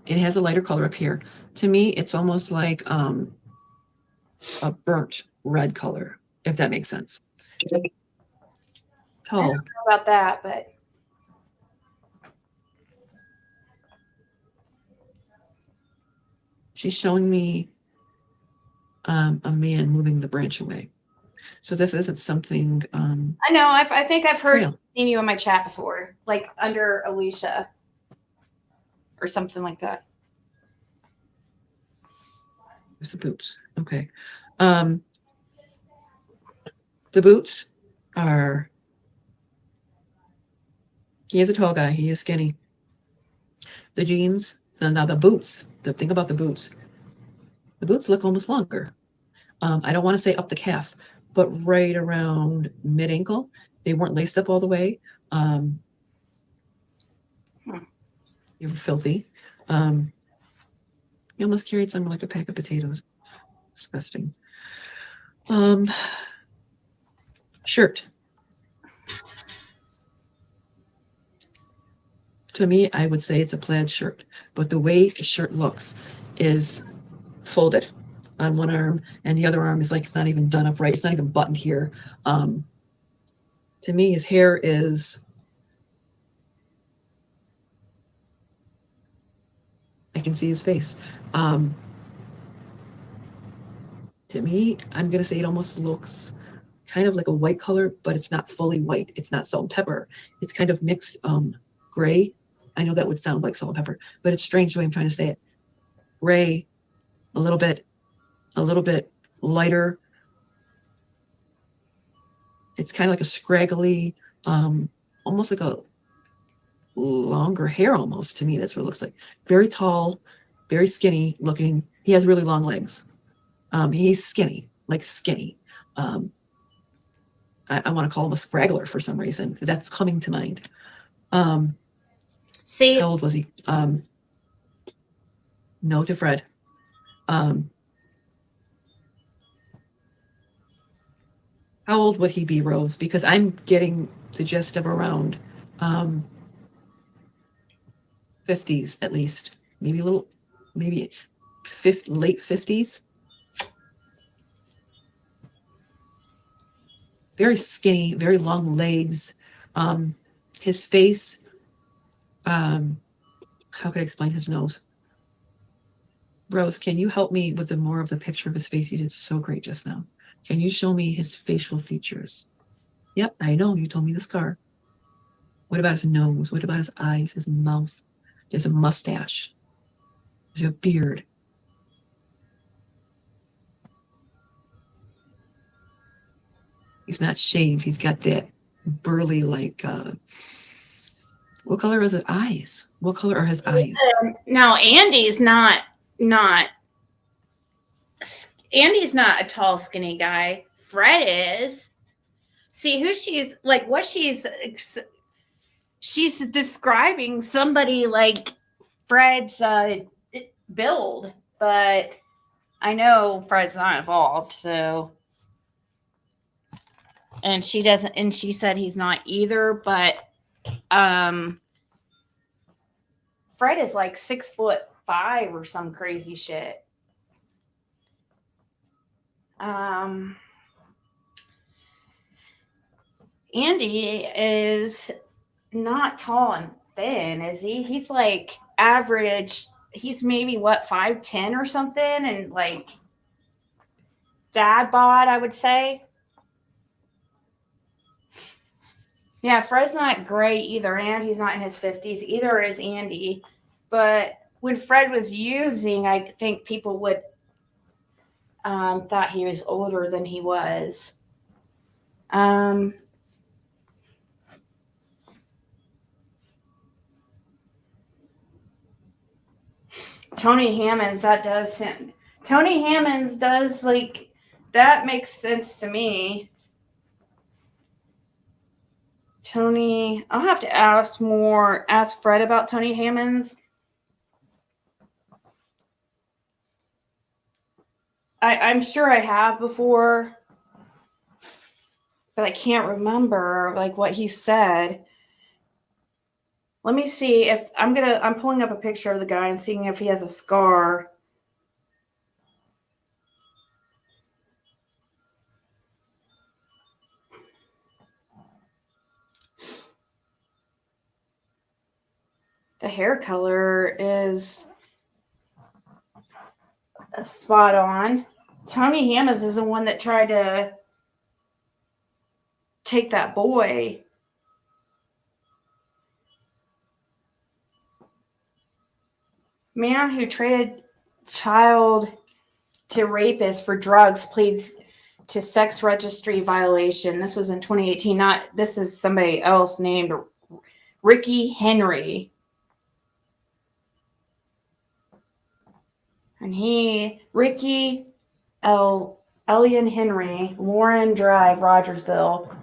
Speaker 4: it has a lighter color up here. To me, it's almost like a burnt red color, if that makes sense.
Speaker 3: I don't
Speaker 4: Tall.
Speaker 3: know about that, but
Speaker 4: She's showing me a man moving the branch away. So this isn't something
Speaker 3: I know. I think I've heard
Speaker 4: trail.
Speaker 3: seen you in my chat before, like under Alicia or something like that.
Speaker 4: There's the boots. Okay. The boots are, he is a tall guy. He is skinny. The jeans, now the boots, the thing about the boots look almost longer. I don't want to say up the calf, but right around mid ankle. They weren't laced up all the way. They were filthy. He almost carried something like a pack of potatoes. Disgusting. Shirt. To me, I would say it's a plaid shirt, but the way the shirt looks is folded on one arm, and the other arm is like it's not even done up right. It's not even buttoned here. To me, his hair is, I can see his face. To me, I'm gonna say it almost looks kind of like a white color, but it's not fully white. It's not salt and pepper. It's kind of mixed gray. I know that would sound like salt and pepper, but it's strange the way I'm trying to say it. Gray, a little bit lighter. It's kind of like a scraggly, almost like a longer hair almost to me. That's what it looks like. Very tall, very skinny looking. He has really long legs. He's skinny, like skinny. I want to call him a scraggler for some reason. That's coming to mind.
Speaker 3: See,
Speaker 4: How old was he? No to Fred. How old would he be, Rose? Because I'm getting the gist of around 50s at least. Maybe a little, maybe late 50s. Very skinny, very long legs. His face, how could I explain his nose? Rose, can you help me with the more of the picture of his face? You did so great just now. Can you show me his facial features? Yep, I know, you told me the scar. What about his nose? What about his eyes, his mouth? There's a mustache. There's a beard. He's not shaved. He's got that burly, like, what color is his eyes? What color are his eyes?
Speaker 3: now Andy's not Andy's not a tall, skinny guy. Fred is. See who she's like. What she's describing somebody like Fred's build, but I know Fred's not involved, so. And she doesn't, and she said he's not either, but Fred is like 6'5" or some crazy shit. Andy is not tall and thin, is he? He's like average. He's maybe what, 5'10" or something, and like dad bod, I would say. Yeah, Fred's not great either, and he's not in his 50s. Either is Andy. But when Fred was using, I think people would thought he was older than he was. Tony Hammonds, that does him. Tony Hammonds does, like, that makes sense to me. Tony, I'll have to ask Fred about Tony Hammonds. I'm sure I have before, but I can't remember like what he said. Let me see if I'm pulling up a picture of the guy and seeing if he has a scar. The hair color is spot on. Tony Hammonds is the one that tried to take that boy. Man who traded child to rapist for drugs pleads to sex registry violation. This was in 2018. This is somebody else named Ricky Henry. And Ricky Elian Henry, Warren Drive, Rogersville.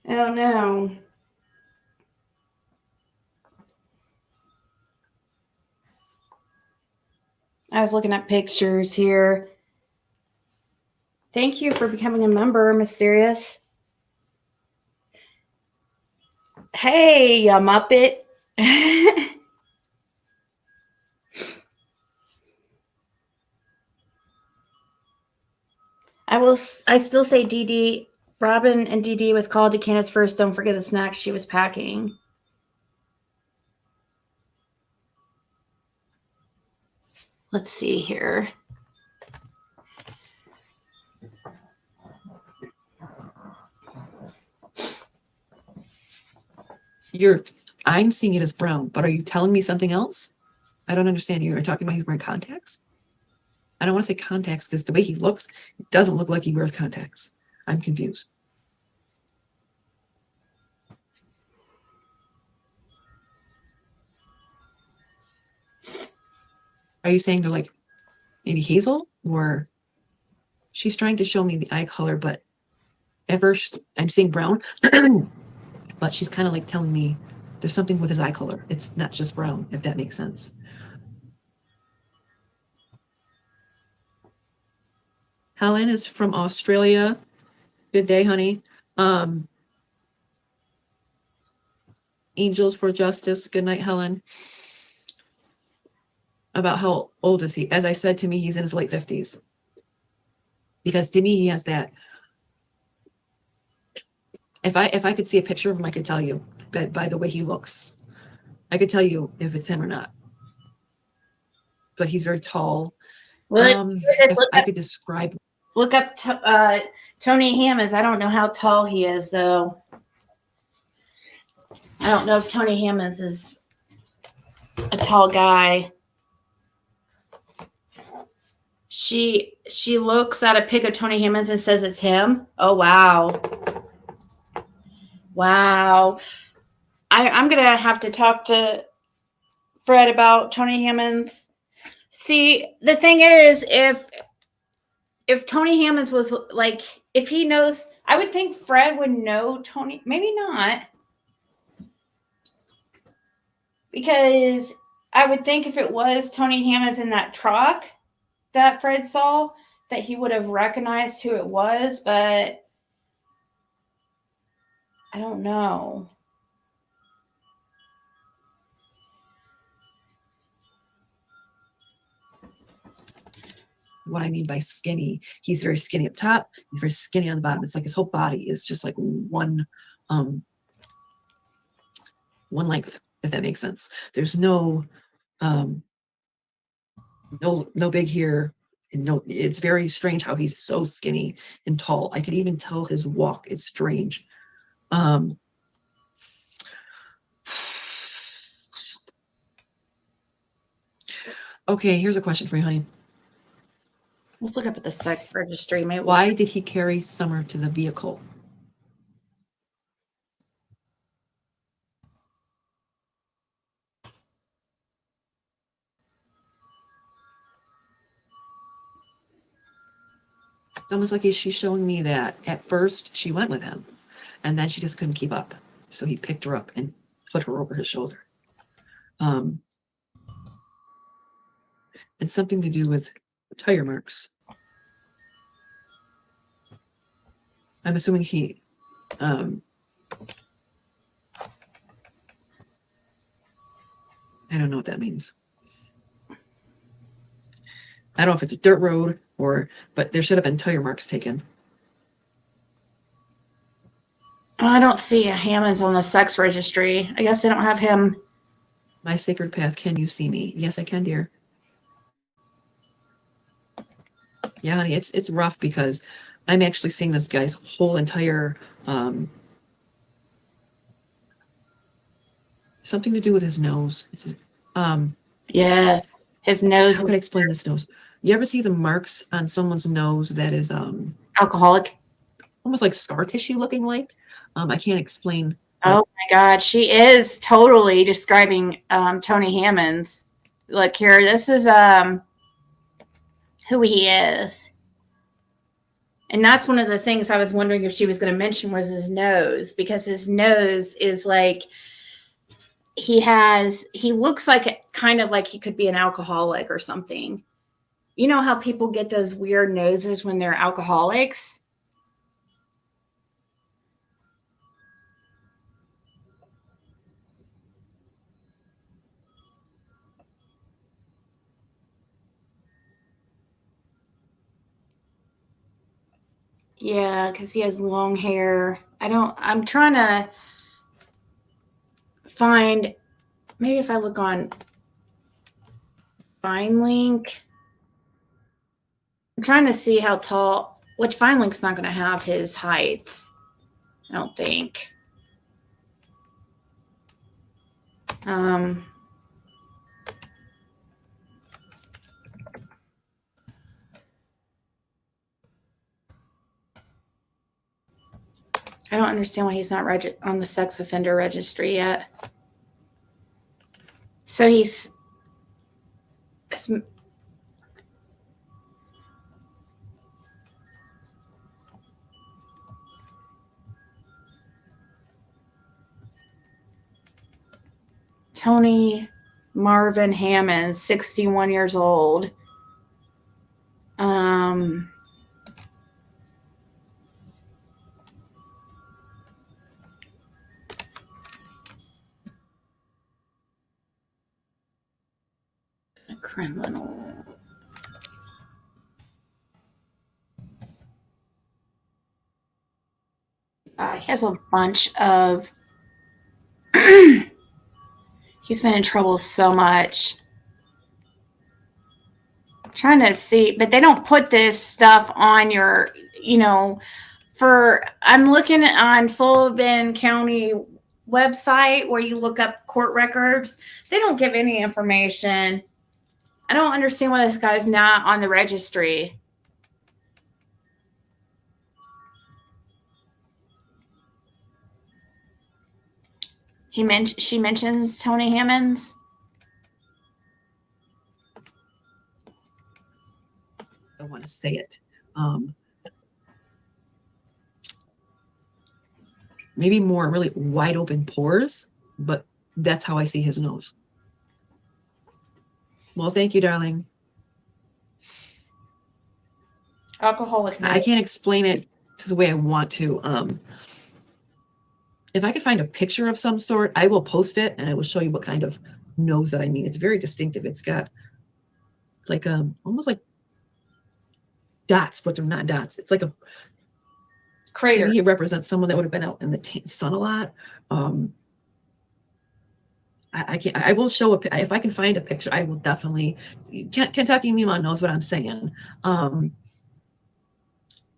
Speaker 3: I don't know. I was looking at pictures here. Thank you for becoming a member, Mysterious. Hey, you Muppet. I still say DD. Robin and DD was called to Candace first. Don't forget the snacks she was packing. Let's see here.
Speaker 4: I'm seeing it as brown, but are you telling me something else? I don't understand. You were talking about he's wearing contacts? I don't want to say contacts because the way he looks, it doesn't look like he wears contacts. I'm confused. Are you saying they're like maybe hazel, or she's trying to show me the eye color, but at first I'm seeing brown, but she's kind of like telling me there's something with his eye color. It's not just brown, if that makes sense. Helen is from Australia. Good day, honey. Angels for Justice. Good night, Helen. About how old is he? As I said, to me, he's in his late 50s. Because to me, he has that. If I could see a picture of him, I could tell you by the way he looks. I could tell you if it's him or not. But he's very tall. If I could describe.
Speaker 3: Look up Tony Hammonds. I don't know how tall he is, though. I don't know if Tony Hammonds is a tall guy. She looks at a pic of Tony Hammonds and says it's him. Oh, wow. Wow. I'm going to have to talk to Fred about Tony Hammonds. See, the thing is, if Tony Hammonds was like, if he knows, I would think Fred would know Tony. Maybe not. Because I would think if it was Tony Hammonds in that truck that Fred saw, that he would have recognized who it was, but I don't know.
Speaker 4: What I mean by skinny, he's very skinny up top, he's very skinny on the bottom. It's like his whole body is just like one length, if that makes sense. There's no big here, and no, it's very strange how he's so skinny and tall. I could even tell his walk. It's strange. Okay, here's a question for you, honey.
Speaker 3: Let's look up at the sex registry. Maybe
Speaker 4: why did he carry Summer to the vehicle? It's almost like she's showing me that at first she went with him and then she just couldn't keep up. So he picked her up and put her over his shoulder. And something to do with tire marks. I'm assuming he, I don't know what that means. I don't know if it's a dirt road but there should have been tire marks taken.
Speaker 3: I don't see Hammonds on the sex registry. I guess they don't have him.
Speaker 4: My sacred path, can you see me? Yes, I can, dear. Yeah, honey, it's rough because I'm actually seeing this guy's whole entire something to do with his nose. It's
Speaker 3: Yes, his nose.
Speaker 4: How can I explain this nose? You ever see the marks on someone's nose that is
Speaker 3: Alcoholic.
Speaker 4: almost like scar tissue looking like? I can't explain.
Speaker 3: Oh my God, she is totally describing Tony Hammonds. Look here, this is who he is. And that's one of the things I was wondering if she was going to mention was his nose, because his nose is like, he looks like kind of like he could be an alcoholic or something. You know how people get those weird noses when they're alcoholics? Yeah, because he has long hair. I'm trying to find, maybe if I look on FindLink, I'm trying to see how tall, which FindLink's not going to have his height, I don't think. I don't understand why he's not on the sex offender registry yet. So he's Tony Marvin Hammond, 61 years old. A criminal. He has a bunch of he's been in trouble so much. I'm trying to see, but they don't put this stuff on your, I'm looking on Sullivan County website where you look up court records. They don't give any information. I don't understand why this guy's not on the registry. She mentions Tony Hammonds.
Speaker 4: I want to say it. Maybe more really wide open pores, but that's how I see his nose. Well, thank you, darling.
Speaker 3: Alcoholic nose.
Speaker 4: I can't explain it to the way I want to. If I could find a picture of some sort, I will post it and I will show you what kind of nose that I mean. It's very distinctive. It's got like almost like dots, but they're not dots. It's like a crater. To me, it represents someone that would have been out in the sun a lot. I will show if I can find a picture, I will definitely. Kentucky Mima knows what I'm saying.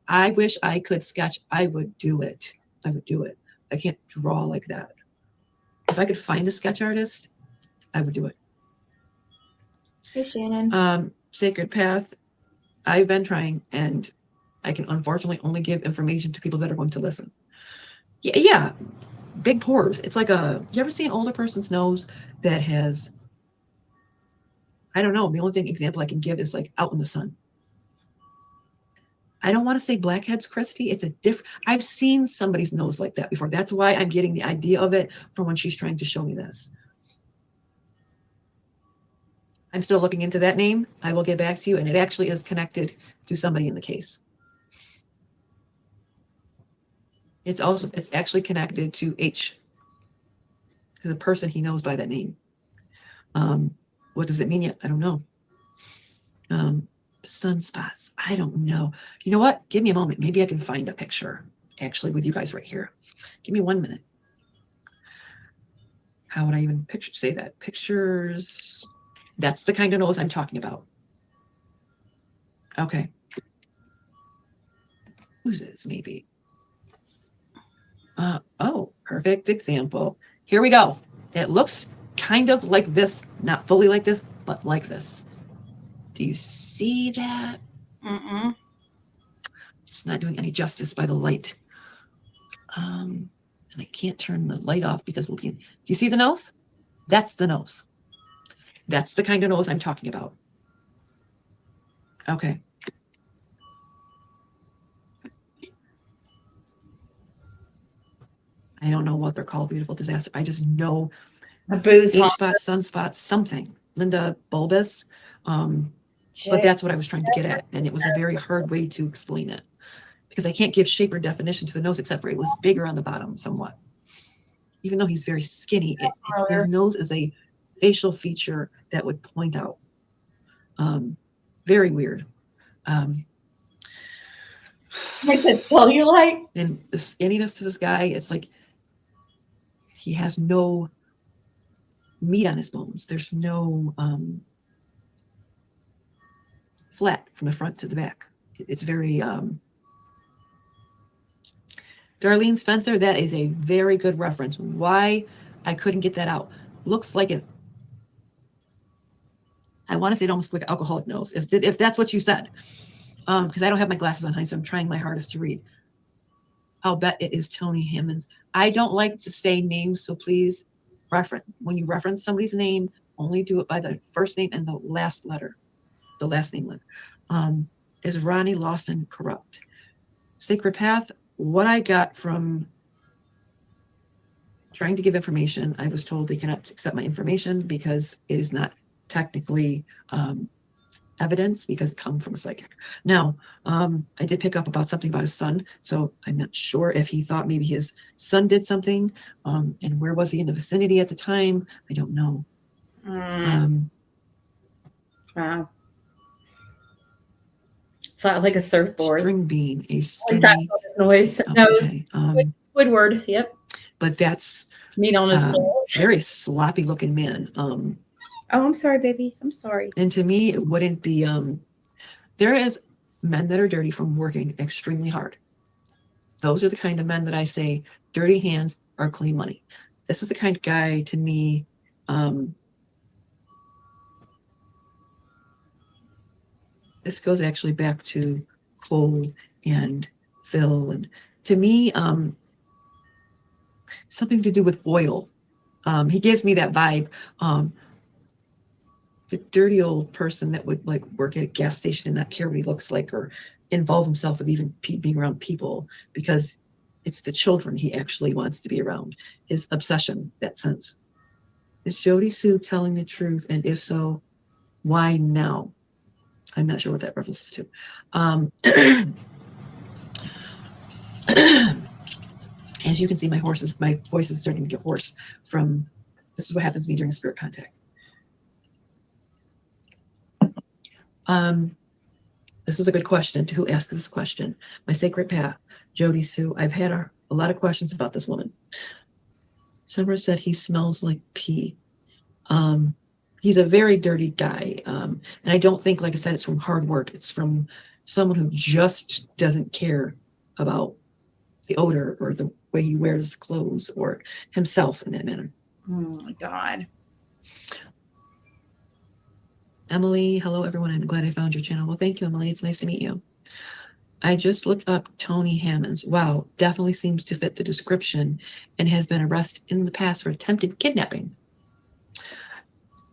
Speaker 4: I wish I could sketch. I would do it. I would do it. I can't draw like that. If I could find a sketch artist, I would do it.
Speaker 3: Hey, Shannon.
Speaker 4: Sacred Path. I've been trying, and I can unfortunately only give information to people that are going to listen. Yeah. Big pores. It's like you ever see an older person's nose that has, I don't know. The only example I can give is like out in the sun. I don't want to say blackheads, Christy. It's a different, I've seen somebody's nose like that before. That's why I'm getting the idea of it from when she's trying to show me this. I'm still looking into that name. I will get back to you. And it actually is connected to somebody in the case. It's actually connected to H. To the person he knows by that name. What does it mean yet? I don't know. Sunspots. I don't know. You know what? Give me a moment. Maybe I can find a picture actually with you guys right here. Give me 1 minute. How would I even say that? Pictures. That's the kind of nose I'm talking about. Okay. Who's this? Maybe. Oh, perfect example. Here we go. It looks kind of like this, not fully like this, but like this. Do you see that?
Speaker 3: Mm-mm.
Speaker 4: It's not doing any justice by the light. And I can't turn the light off because we'll be. Do you see the nose? That's the nose. That's the kind of nose I'm talking about. Okay. I don't know what they're called, beautiful disaster. I just know
Speaker 3: A booze
Speaker 4: age
Speaker 3: haunt.
Speaker 4: spots, sunspots, something. Linda Bulbous. But that's what I was trying to get at. And it was a very hard way to explain it because I can't give shape or definition to the nose except for it was bigger on the bottom somewhat. Even though he's very skinny, his nose is a facial feature that would point out. Very weird.
Speaker 3: Makes it cellulite.
Speaker 4: And the skinniness to this guy, it's like he has no meat on his bones. There's no flat from the front to the back. It's very Darlene Spencer, that is a very good reference. Why I couldn't get that out. Looks like it. I want to say it almost like alcoholic nose, if that's what you said. Because I don't have my glasses on, honey, so I'm trying my hardest to read. I'll bet it is Tony Hammonds. I don't like to say names, so please reference. When you reference somebody's name, only do it by the first name and the last letter. The last name letter. Is Ronnie Lawson corrupt? Sacred Path, what I got from trying to give information, I was told they cannot accept my information because it is not technically evidence because it comes from a psychic. Now, I did pick up about something about his son, so I'm not sure if he thought maybe his son did something, and where was he in the vicinity at the time? I don't know.
Speaker 3: Wow. It's not like a surfboard.
Speaker 4: String bean, a
Speaker 3: Like
Speaker 4: skinny.
Speaker 3: that's what his noise. Nose.
Speaker 4: Okay,
Speaker 3: Squidward. Yep.
Speaker 4: but that's
Speaker 3: Meat on his balls.
Speaker 4: very sloppy looking man.
Speaker 3: Oh, I'm sorry, baby. I'm sorry.
Speaker 4: And to me, it wouldn't be. There is men that are dirty from working extremely hard. Those are the kind of men that I say dirty hands are clean money. This is the kind of guy to me. This goes actually back to Cole and Phil, and to me, something to do with oil. He gives me that vibe. A dirty old person that would like work at a gas station and not care what he looks like or involve himself with even being around people because it's the children he actually wants to be around. His obsession, that sense. Is Jody Sue telling the truth? And if so, why now? I'm not sure what that references to. As you can see, my voice is starting to get hoarse from, this is what happens to me during spirit contact. This is a good question. To who asked this question? My Sacred Path, Jody Sue. I've had a lot of questions about this woman. Summer said he smells like pee. He's a very dirty guy. And I don't think, like I said, it's from hard work. It's from someone who just doesn't care about the odor or the way he wears clothes or himself in that manner.
Speaker 3: Oh my God.
Speaker 4: Emily, hello everyone. I'm glad I found your channel. Well, thank you, Emily. It's nice to meet you. I just looked up Tony Hammonds. Wow, definitely seems to fit the description and has been arrested in the past for attempted kidnapping.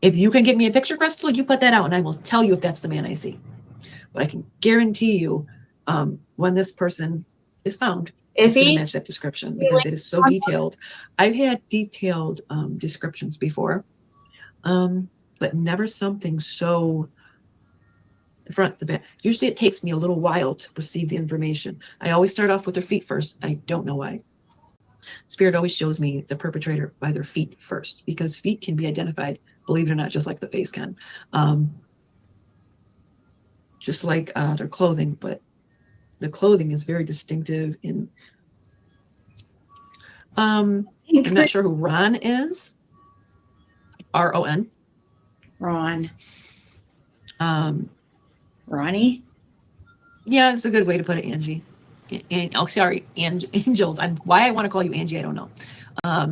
Speaker 4: If you can get me a picture, Crystal, you put that out and I will tell you if that's the man I see. But I can guarantee you when this person is found.
Speaker 3: Is
Speaker 4: It's gonna
Speaker 3: he?
Speaker 4: match that description because it is so detailed. I've had detailed descriptions before, but never something so front the back. Usually it takes me a little while to receive the information. I always start off with their feet first. I don't know why. Spirit always shows me the perpetrator by their feet first, because feet can be identified, believe it or not, just like the face can. Just like their clothing, but the clothing is very distinctive. I'm not sure who Ron is. R-O-N.
Speaker 3: Ron.
Speaker 4: Ronnie? Yeah, it's a good way to put it, Angie. Angels. Why I want to call you Angie, I don't know. A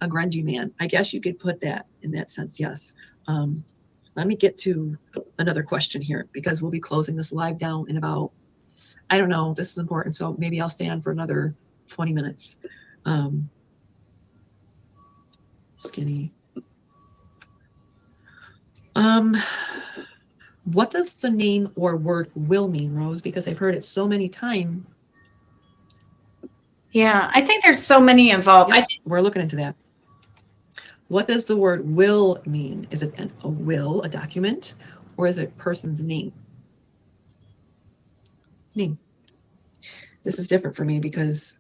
Speaker 4: grungy man. I guess you could put that in that sense, yes. Let me get to another question here, because we'll be closing this live down in about, I don't know, this is important, so maybe I'll stay on for another 20 minutes. Skinny. What does the name or word will mean, Rose? Because I've heard it so many times.
Speaker 3: Yeah, I think there's so many involved.
Speaker 4: Yep, we're looking into that. What does the word will mean? Is it a will, a document, or is it a person's name? Name. This is different for me because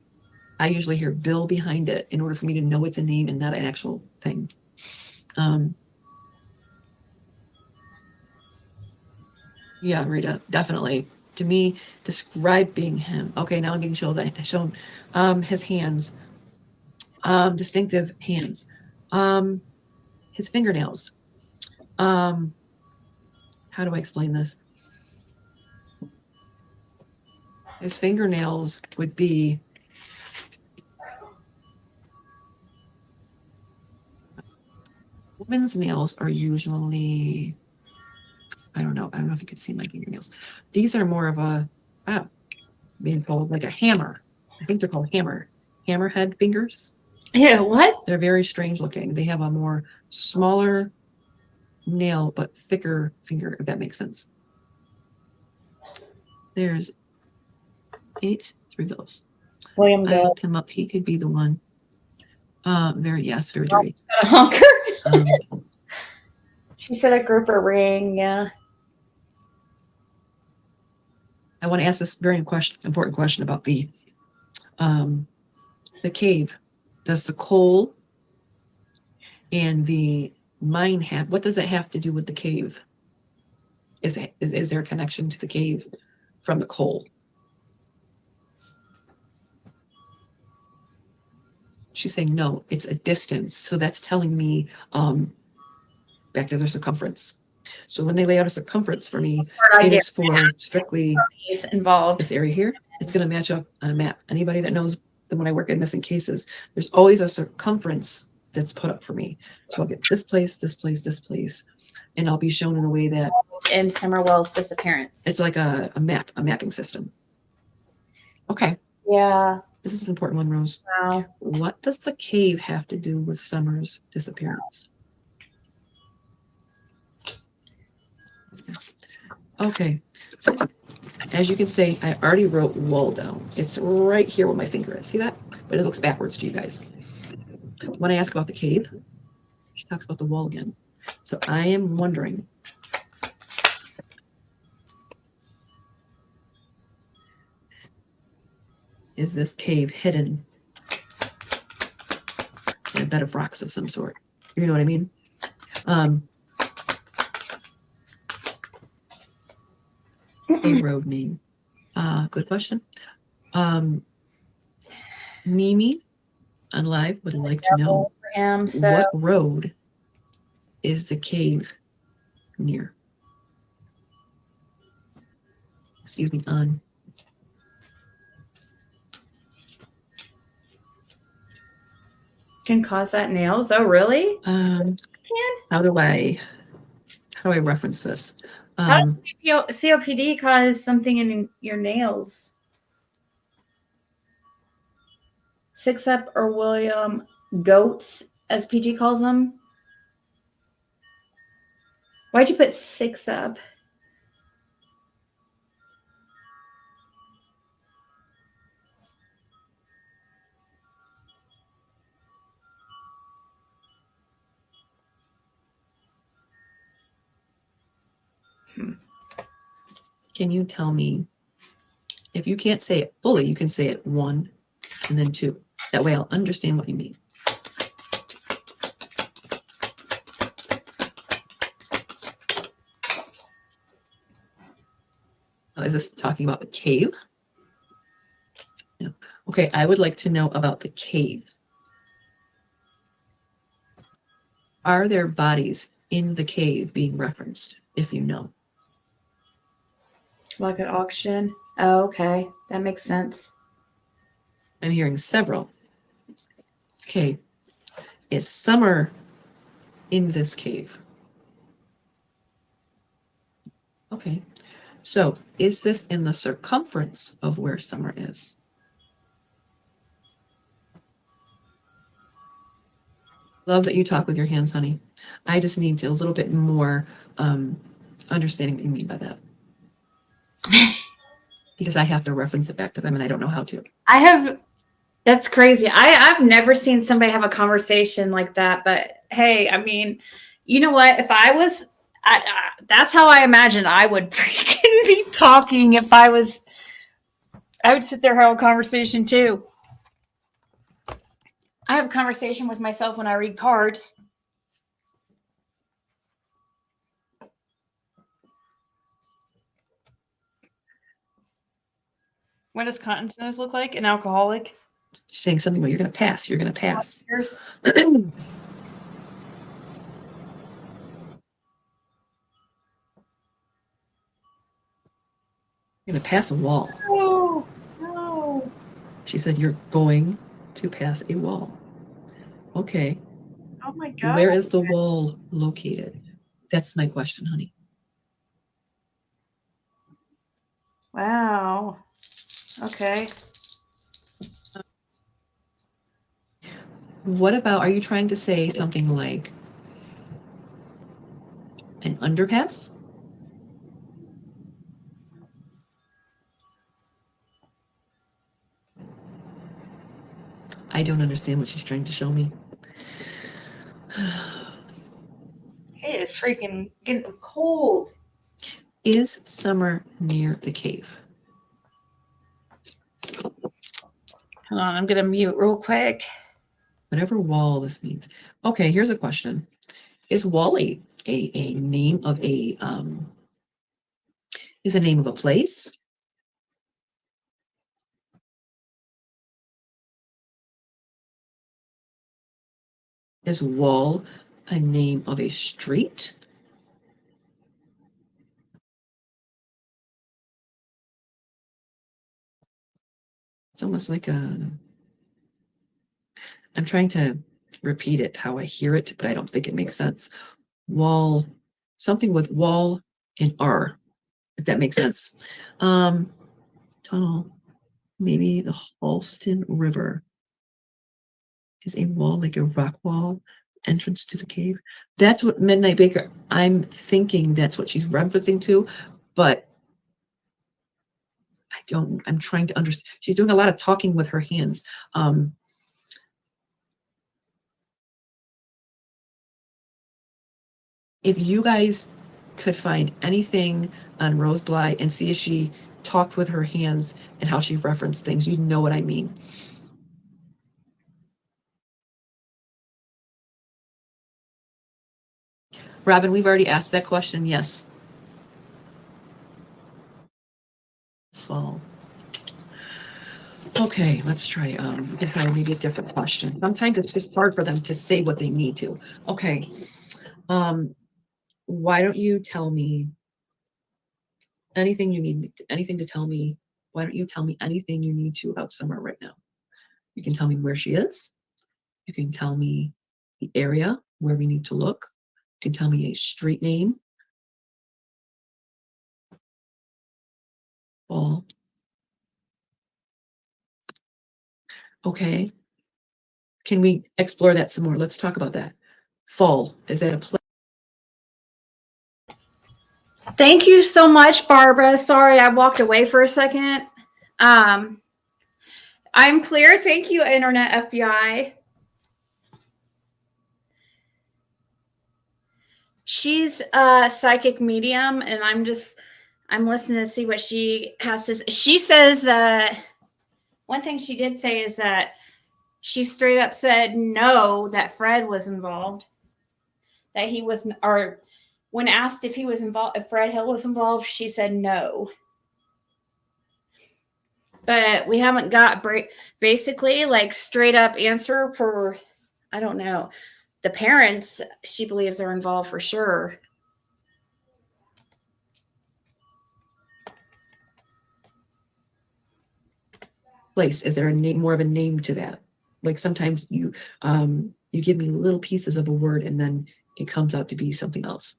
Speaker 4: I usually hear bill behind it in order for me to know it's a name and not an actual thing. Yeah, Rita, definitely. To me, describing him. Okay, now I'm being shown his hands, distinctive hands, his fingernails. How do I explain this? His fingernails would be women's nails are usually, I don't know if you can see my fingernails. These are more of a, being called like a hammer. I think they're called hammerhead fingers.
Speaker 3: Yeah, what?
Speaker 4: They're very strange looking. They have a more smaller nail, but thicker finger, if that makes sense. There's 3 bills.
Speaker 3: William
Speaker 4: I looked him up. He could be the one. Very dirty.
Speaker 3: Honker. She said a group of ring. Yeah.
Speaker 4: I want to ask this very important question about the cave. Does the coal and the mine have, what does it have to do with the cave? Is there a connection to the cave from the coal? She's saying no, it's a distance. So that's telling me back to their circumference. So when they lay out a circumference for me, it is for strictly
Speaker 3: involved.
Speaker 4: This area here. It's going to match up on a map. Anybody that knows that when I work in missing cases, there's always a circumference that's put up for me. So I'll get this place, this place, this place, and I'll be shown in a way that
Speaker 3: in Summerwell's disappearance.
Speaker 4: It's like a mapping system. Okay.
Speaker 3: Yeah.
Speaker 4: This is an important one, Rose.
Speaker 3: Wow.
Speaker 4: What does the cave have to do with Summer's disappearance? Okay. So as you can see, I already wrote wall down. It's right here where my finger is. See that? But it looks backwards to you guys. When I ask about the cave, she talks about the wall again. So I am wondering, is this cave hidden in a bed of rocks of some sort? You know what I mean? A road name. Good question. Mimi on live would like to know what road is the cave near? Excuse me, on.
Speaker 3: Can cause that nails. Oh, really?
Speaker 4: How do I reference this?
Speaker 3: How does COPD cause something in your nails? 6up or William Goats, as PG calls them. Why'd you put 6up?
Speaker 4: Can you tell me, if you can't say it fully, you can say it 1 and then 2. That way I'll understand what you mean. Is this talking about the cave? No. Okay, I would like to know about the cave. Are there bodies in the cave being referenced, if you know?
Speaker 3: Like an auction? Oh, okay. That makes sense.
Speaker 4: I'm hearing several. Okay. Is Summer in this cave? Okay. So is this in the circumference of where Summer is? Love that you talk with your hands, honey. I just need a little bit more understanding what you mean by that. Because I have to reference it back to them and I don't know how to.
Speaker 3: That's crazy. I've never seen somebody have a conversation like that, but hey, I mean, you know what? If I was, that's how I imagine I would freaking be talking if I would sit there and have a conversation too. I have a conversation with myself when I read cards. What does Cotton's nose look like? An alcoholic?
Speaker 4: She's saying something where you're going to pass. You're going to pass. You're going to pass a wall.
Speaker 3: No, no.
Speaker 4: She said you're going to pass a wall. Okay.
Speaker 3: Oh my God.
Speaker 4: Where is the wall located? That's my question, honey.
Speaker 3: Wow. Okay.
Speaker 4: What about, are you trying to say something like an underpass? I don't understand what she's trying to show me.
Speaker 3: It is freaking getting cold.
Speaker 4: Is Summer near the cave?
Speaker 3: Hold on, I'm going to mute real quick.
Speaker 4: Whatever wall this means. Okay, here's a question. Is Wally a name of a is a name of a place? Is Wall a name of a street? It's almost like I'm trying to repeat it how I hear it, but I don't think it makes sense. Wall, something with wall and R, if that makes sense. Tunnel, maybe the Halston River is a wall, like a rock wall, entrance to the cave. That's what Midnight Baker, I'm thinking that's what she's referencing to, but I'm trying to understand. She's doing a lot of talking with her hands. If you guys could find anything on Rose Bly and see if she talked with her hands and how she referenced things, you'd know what I mean. Robin, we've already asked that question. Yes. Fall. Okay, let's try maybe a different question. Sometimes it's just hard for them to say what they need to. Okay. Why don't you tell me anything you need, anything to tell me? Why don't you tell me anything you need to about Summer right now? You can tell me where she is. You can tell me the area where we need to look. You can tell me a street name. Fall. Okay. Can we explore that some more? Let's talk about that. Fall. Is that a place?
Speaker 3: Thank you so much, Barbara. Sorry, I walked away for a second. I'm clear. Thank you, Internet FBI. She's a psychic medium, and I'm listening to see what she has to say. She says one thing she did say is that she straight up said no, that Fred was involved. That he was, or when asked if he was involved, if Fred Hill was involved, she said no. But we haven't got basically like straight up answer for, I don't know. The parents, she believes, are involved for sure.
Speaker 4: Place, is there a name, more of a name to that? Like sometimes you give me little pieces of a word and then it comes out to be something else.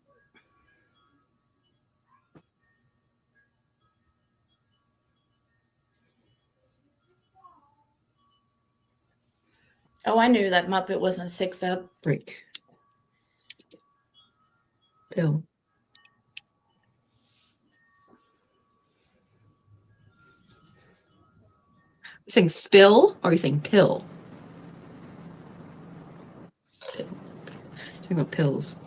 Speaker 3: Oh, I knew that Muppet wasn't 6-up.
Speaker 4: Break. Pill. You saying spill or are you saying pill? Talking about pills.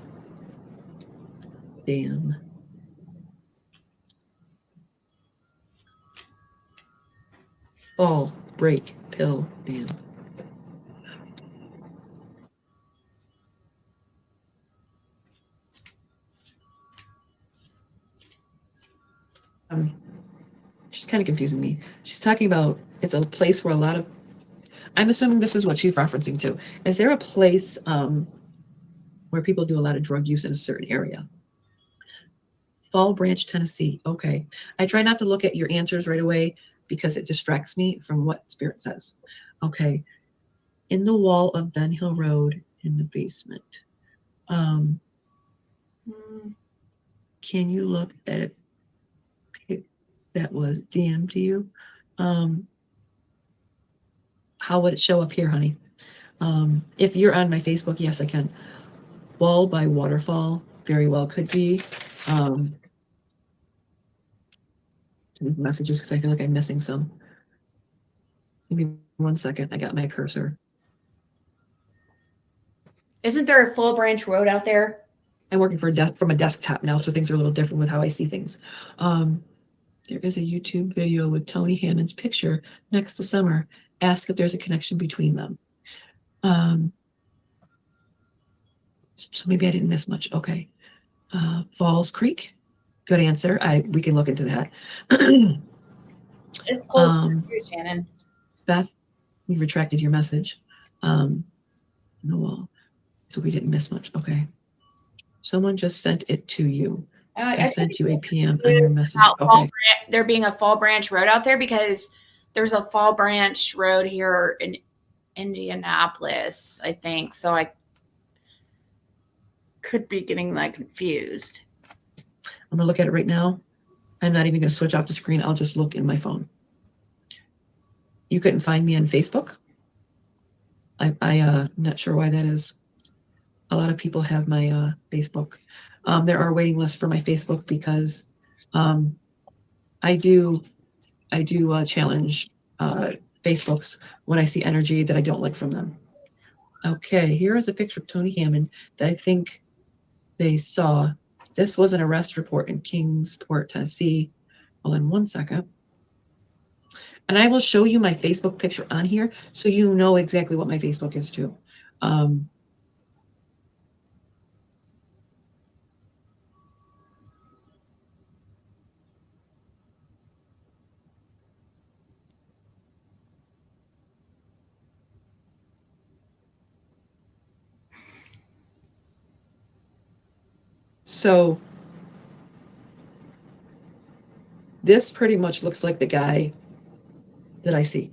Speaker 4: Damn. Fall, break, pill, damn. She's kind of confusing me. She's talking about it's a place where a lot of, I'm assuming this is what she's referencing to. Is there a place where people do a lot of drug use in a certain area? Fall Branch, Tennessee. Okay. I try not to look at your answers right away because it distracts me from what Spirit says. Okay. In the wall of Ben Hill Road in the basement. Can you look at it? That was DM'd to you. How would it show up here, honey? If you're on my Facebook, yes, I can. Wall by Waterfall, very well could be. Messages, because I feel like I'm missing some. Give me 1 second. I got my cursor.
Speaker 3: Isn't there a Full Branch Road out there?
Speaker 4: I'm working from a desktop now, so things are a little different with how I see things. There is a YouTube video with Tony Hammond's picture next to Summer. Ask if there's a connection between them. So maybe I didn't miss much. Okay. Falls Creek. Good answer. We can look into that.
Speaker 3: It's close to you, Shannon.
Speaker 4: Beth, you've retracted your message. No wall. So we didn't miss much. Okay. Someone just sent it to you. I sent you a PM on your message. Okay.
Speaker 3: There being a Fall Branch Road out there because there's a Fall Branch Road here in Indianapolis, I think. So I could be getting like confused.
Speaker 4: I'm gonna look at it right now. I'm not even gonna switch off the screen. I'll just look in my phone. You couldn't find me on Facebook? I'm not sure why that is. A lot of people have my Facebook. There are waiting lists for my Facebook because I do challenge Facebooks when I see energy that I don't like from them. Okay, here is a picture of Tony Hammond that I think they saw. This was an arrest report in Kingsport, Tennessee. Hold on 1 second. And I will show you my Facebook picture on here so you know exactly what my Facebook is too. So this pretty much looks like the guy that I see.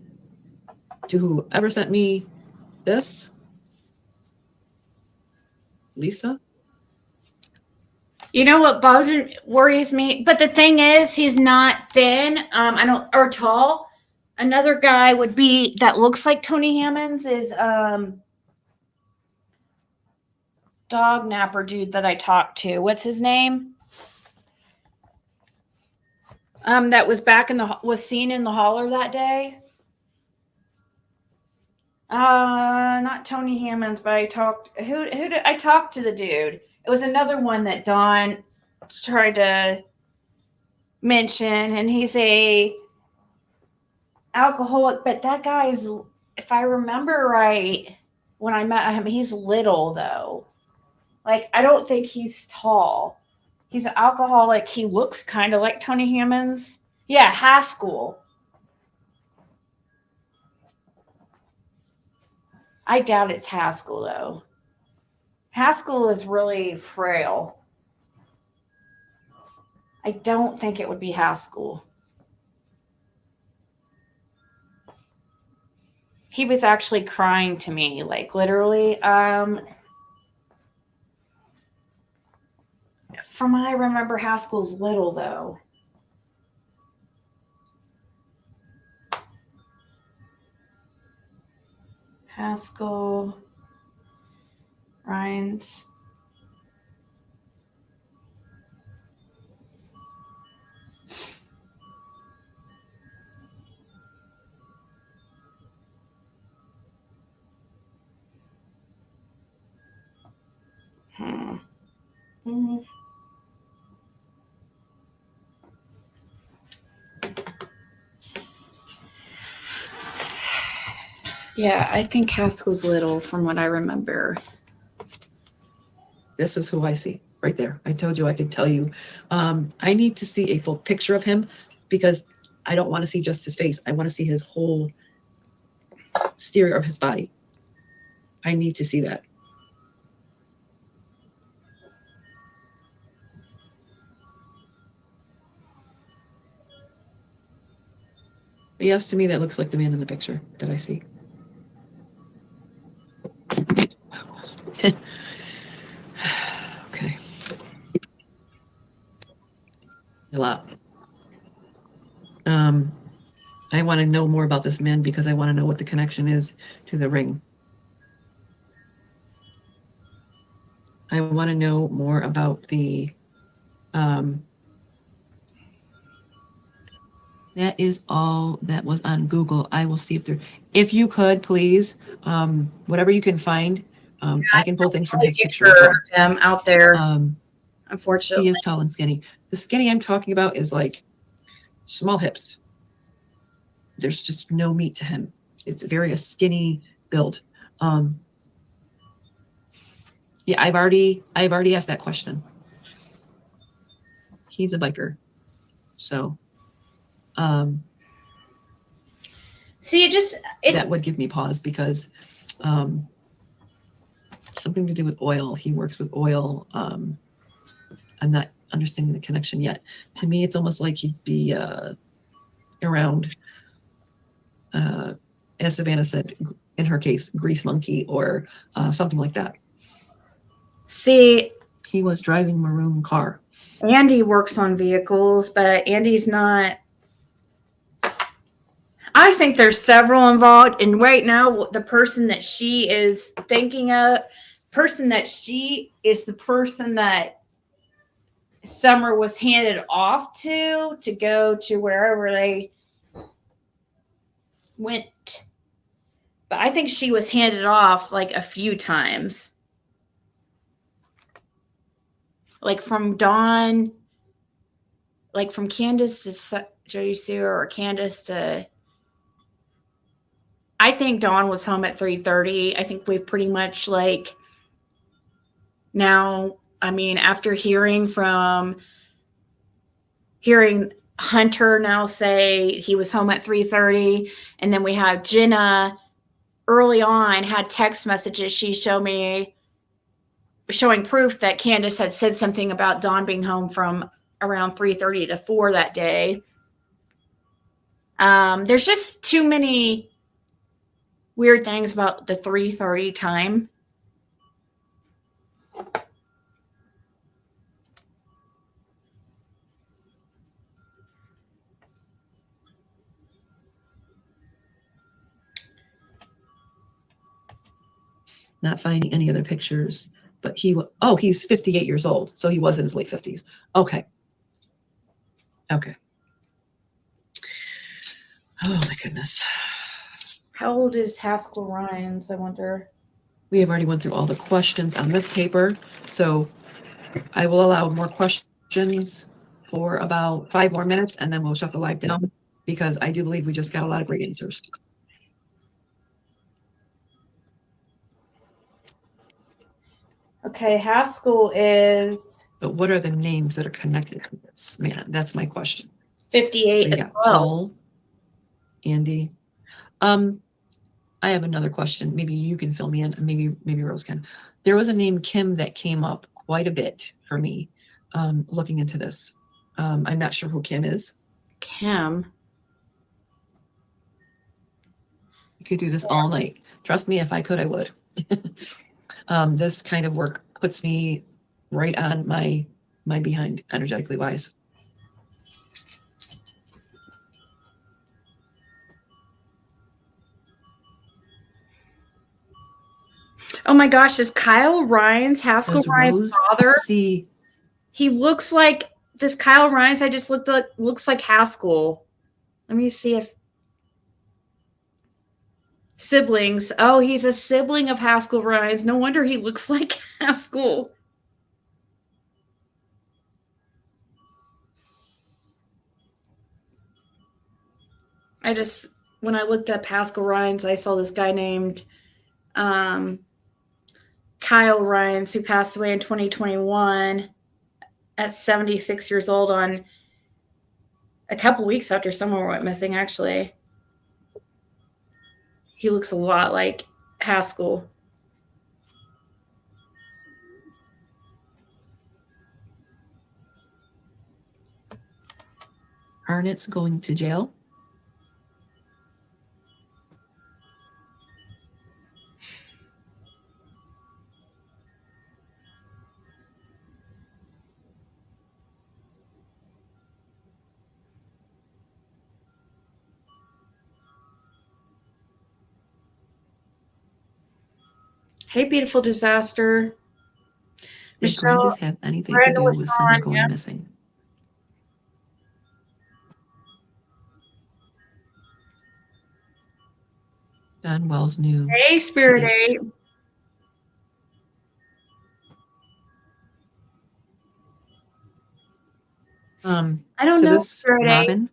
Speaker 4: To whoever sent me this, Lisa.
Speaker 3: You know what worries me? But the thing is, he's not thin. Or tall. Another guy would be that looks like Tony Hammond's is dog napper dude that I talked to. What's his name? That was was seen in the holler that day. Not Tony Hammond's, but I talked to the dude. It was another one that Don tried to mention, and he's a alcoholic, but that guy's, if I remember right, when I met him, he's little though. Like, I don't think he's tall. He's an alcoholic. He looks kind of like Tony Hammonds. Yeah, Haskell. I doubt it's Haskell though. Haskell is really frail. I don't think it would be Haskell. He was actually crying to me, like literally. From what I remember, Haskell's little though. Haskell, Rhines. Yeah, I think Haskell's little from what I remember.
Speaker 4: This is who I see right there. I told you I could tell you. I need to see a full picture of him because I don't want to see just his face. I want to see his whole exterior of his body. I need to see that. But yes, to me, that looks like the man in the picture that I see. Okay. A lot. I want to know more about this man because I want to know what the connection is to the ring. I want to know more about the that is all that was on Google. I will see if you could please, whatever you can find. I can pull things from his picture.
Speaker 3: Him out there. Unfortunately,
Speaker 4: he is tall and skinny. The skinny I'm talking about is like small hips. There's just no meat to him. It's very a skinny build. Yeah, I've already asked that question. He's a biker, so
Speaker 3: see,
Speaker 4: that would give me pause because something to do with oil. He works with oil. I'm not understanding the connection yet. To me, it's almost like he'd be around, as Savannah said, in her case, Grease Monkey or something like that.
Speaker 3: See,
Speaker 4: he was driving a maroon car.
Speaker 3: Andy works on vehicles, but Andy's not. I think there's several involved, and right now, the person that she is thinking of, is the person that Summer was handed off to go to wherever they went. But I think she was handed off like a few times. Like from Dawn, like from Candace to Jody Sue or Candace to, I think Dawn was home at 3:30. I think we've pretty much like now, I mean, after hearing Hunter now say he was home at 3:30, and then we have Jenna early on had text messages she showed me showing proof that Candace had said something about Dawn being home from around 3:30 to 4 that day. There's just too many weird things about the 3:30 time.
Speaker 4: Not finding any other pictures, but he's 58 years old, so he was in his late 50s. Okay. Oh my goodness.
Speaker 3: How old is Haskell Rhines, I wonder?
Speaker 4: We have already went through all the questions on this paper, so I will allow more questions for about 5 more minutes, and then we'll shut the live down because I do believe we just got a lot of great answers.
Speaker 3: Okay, Haskell is
Speaker 4: But what are the names that are connected to this man? That's my question.
Speaker 3: 58
Speaker 4: So you
Speaker 3: as
Speaker 4: got
Speaker 3: well.
Speaker 4: Paul, Andy. I have another question. Maybe you can fill me in, and maybe Rose can. There was a name Kim that came up quite a bit for me, looking into this. I'm not sure who Kim is.
Speaker 3: Kim.
Speaker 4: You could do this all night. Trust me, if I could, I would. This kind of work puts me right on my behind, energetically wise.
Speaker 3: Oh my gosh, is Kyle Ryan's Haskell
Speaker 4: Does
Speaker 3: Ryan's
Speaker 4: Rose
Speaker 3: father?
Speaker 4: see?
Speaker 3: He looks like this Kyle Ryan's I just looked like looks like Haskell. Let me see if siblings. Oh, he's a sibling of Haskell Ryan's. No wonder he looks like Haskell. When I looked up Haskell Ryan's, I saw this guy named Kyle Ryan's who passed away in 2021 at 76 years old on a couple weeks after someone went missing, actually. He looks a lot like Haskell.
Speaker 4: Arnett's going to jail.
Speaker 3: Hey, beautiful disaster.
Speaker 4: Did
Speaker 3: Michelle,
Speaker 4: Grandis have anything to
Speaker 3: Brenda
Speaker 4: do
Speaker 3: was
Speaker 4: with Summer
Speaker 3: on,
Speaker 4: going
Speaker 3: yeah.
Speaker 4: missing? Don Wells knew.
Speaker 3: Hey, Spirit
Speaker 4: TH.
Speaker 3: 8. I don't
Speaker 4: to
Speaker 3: know,
Speaker 4: this
Speaker 3: Spirit 8.
Speaker 4: Robin.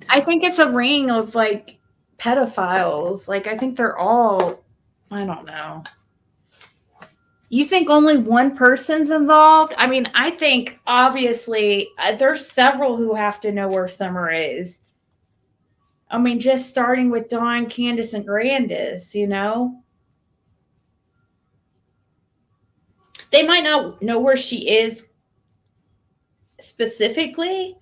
Speaker 3: I think it's a ring of like pedophiles. Like, I think they're all, I don't know. You think only one person's involved? I mean, I think obviously there's several who have to know where Summer is. I mean, just starting with Dawn, Candace, and Grandis, you know? They might not know where she is specifically,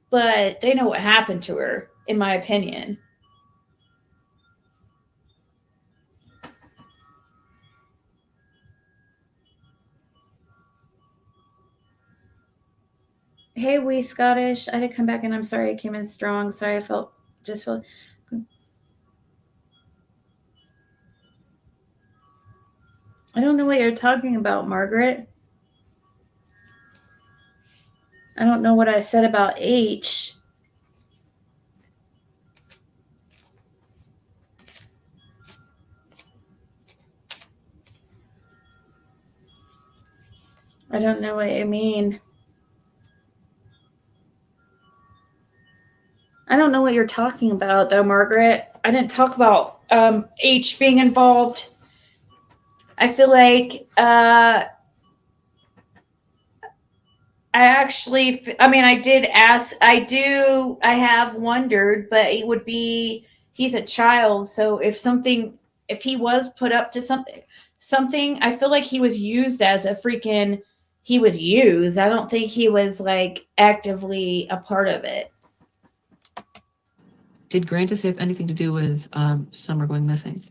Speaker 3: but they know what happened to her, in my opinion. Hey, we Scottish. I had to come back and I'm sorry I came in strong. Sorry, I felt. I don't know what you're talking about, Margaret. I don't know what I said about H. I don't know what you mean. I don't know what you're talking about, though, Margaret. I didn't talk about H being involved. I feel like I did ask. I have wondered, but it would be, he's a child. So if he was put up to something, I feel like he was used as he was used. I don't think he was like actively a part of it.
Speaker 4: Did Grandis have anything to do with Summer going missing?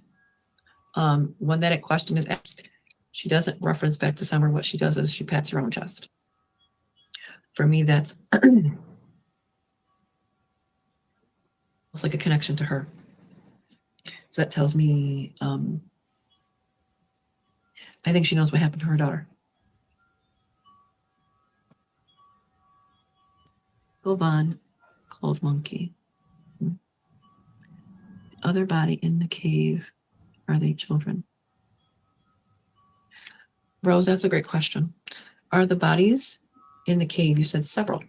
Speaker 4: When that question is asked, she doesn't reference back to Summer. What she does is she pats her own chest. For me, that's it's like a connection to her. So that tells me, I think she knows what happened to her daughter. Govan, Cold Monkey. The other body in the cave, are they children? Rose, that's a great question. Are the bodies in the cave, you said several,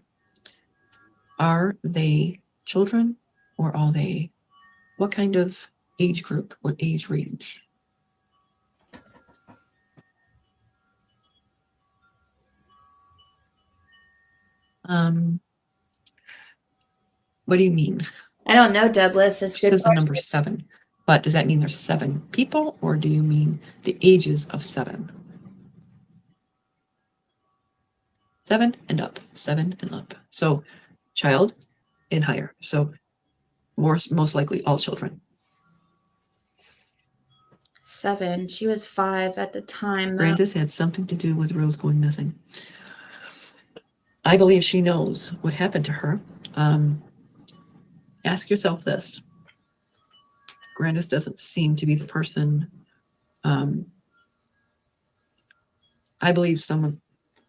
Speaker 4: are they children or are they, what kind of age group, what age range? What do you mean?
Speaker 3: I don't know, Douglas. It's
Speaker 4: She
Speaker 3: good.
Speaker 4: says the number 7, but does that mean there's 7 people or do you mean the ages of 7? 7 and up, 7 and up. So child and higher. So most likely all children.
Speaker 3: 7. She was 5 at the time. Though.
Speaker 4: Grandis had something to do with Rose going missing. I believe she knows what happened to her. Ask yourself this. Grandis doesn't seem to be the person. I believe someone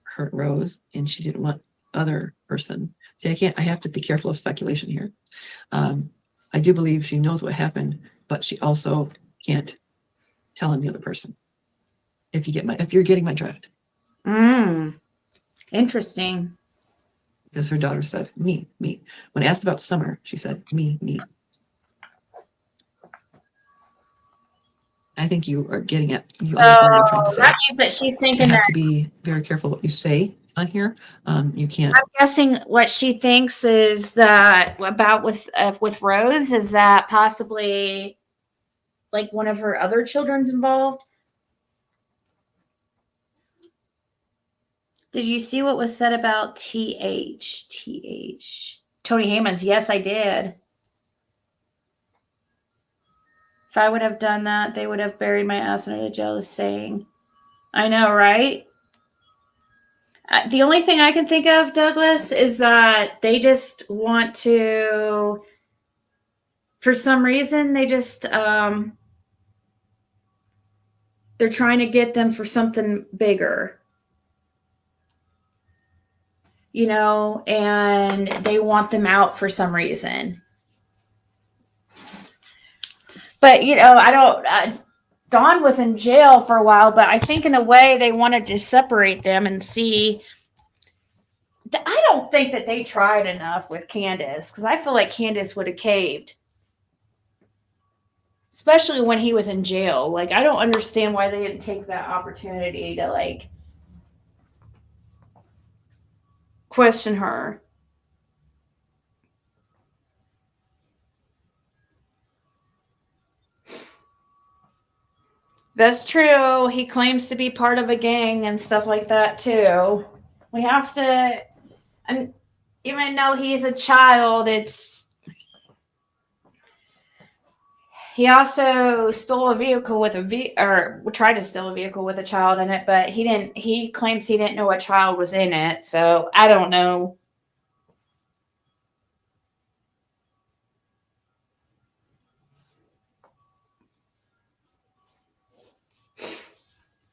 Speaker 4: hurt Rose and she didn't want other person. See, I have to be careful of speculation here. I do believe she knows what happened, but she also can't tell on the other person. If you're getting my drift.
Speaker 3: Interesting.
Speaker 4: Because her daughter said, me. When asked about Summer, she said, me. I think you are getting at. You understand what I'm trying to say.
Speaker 3: That means that she's thinking
Speaker 4: You have
Speaker 3: that.
Speaker 4: to be very careful what you say on here. You can't.
Speaker 3: I'm guessing what she thinks is that about with Rose is that possibly like one of her other children's involved. Did you see what was said about TH? Tony Hayman's? Yes, I did. If I would have done that, they would have buried my ass under the jealous saying. I know, right? The only thing I can think of, Douglas, is that they just want to, for some reason, they just, they're trying to get them for something bigger. You know, and they want them out for some reason. But, you know, I don't, Dawn was in jail for a while, but I think in a way they wanted to separate them and see. I don't think that they tried enough with Candace because I feel like Candace would have caved. Especially when he was in jail. Like, I don't understand why they didn't take that opportunity to, like, question her. That's true. He claims to be part of a gang and stuff like that too. We have to, and even though he's a child, he also stole a vehicle with or tried to steal a vehicle with a child in it, but he claims he didn't know what child was in it. So I don't know.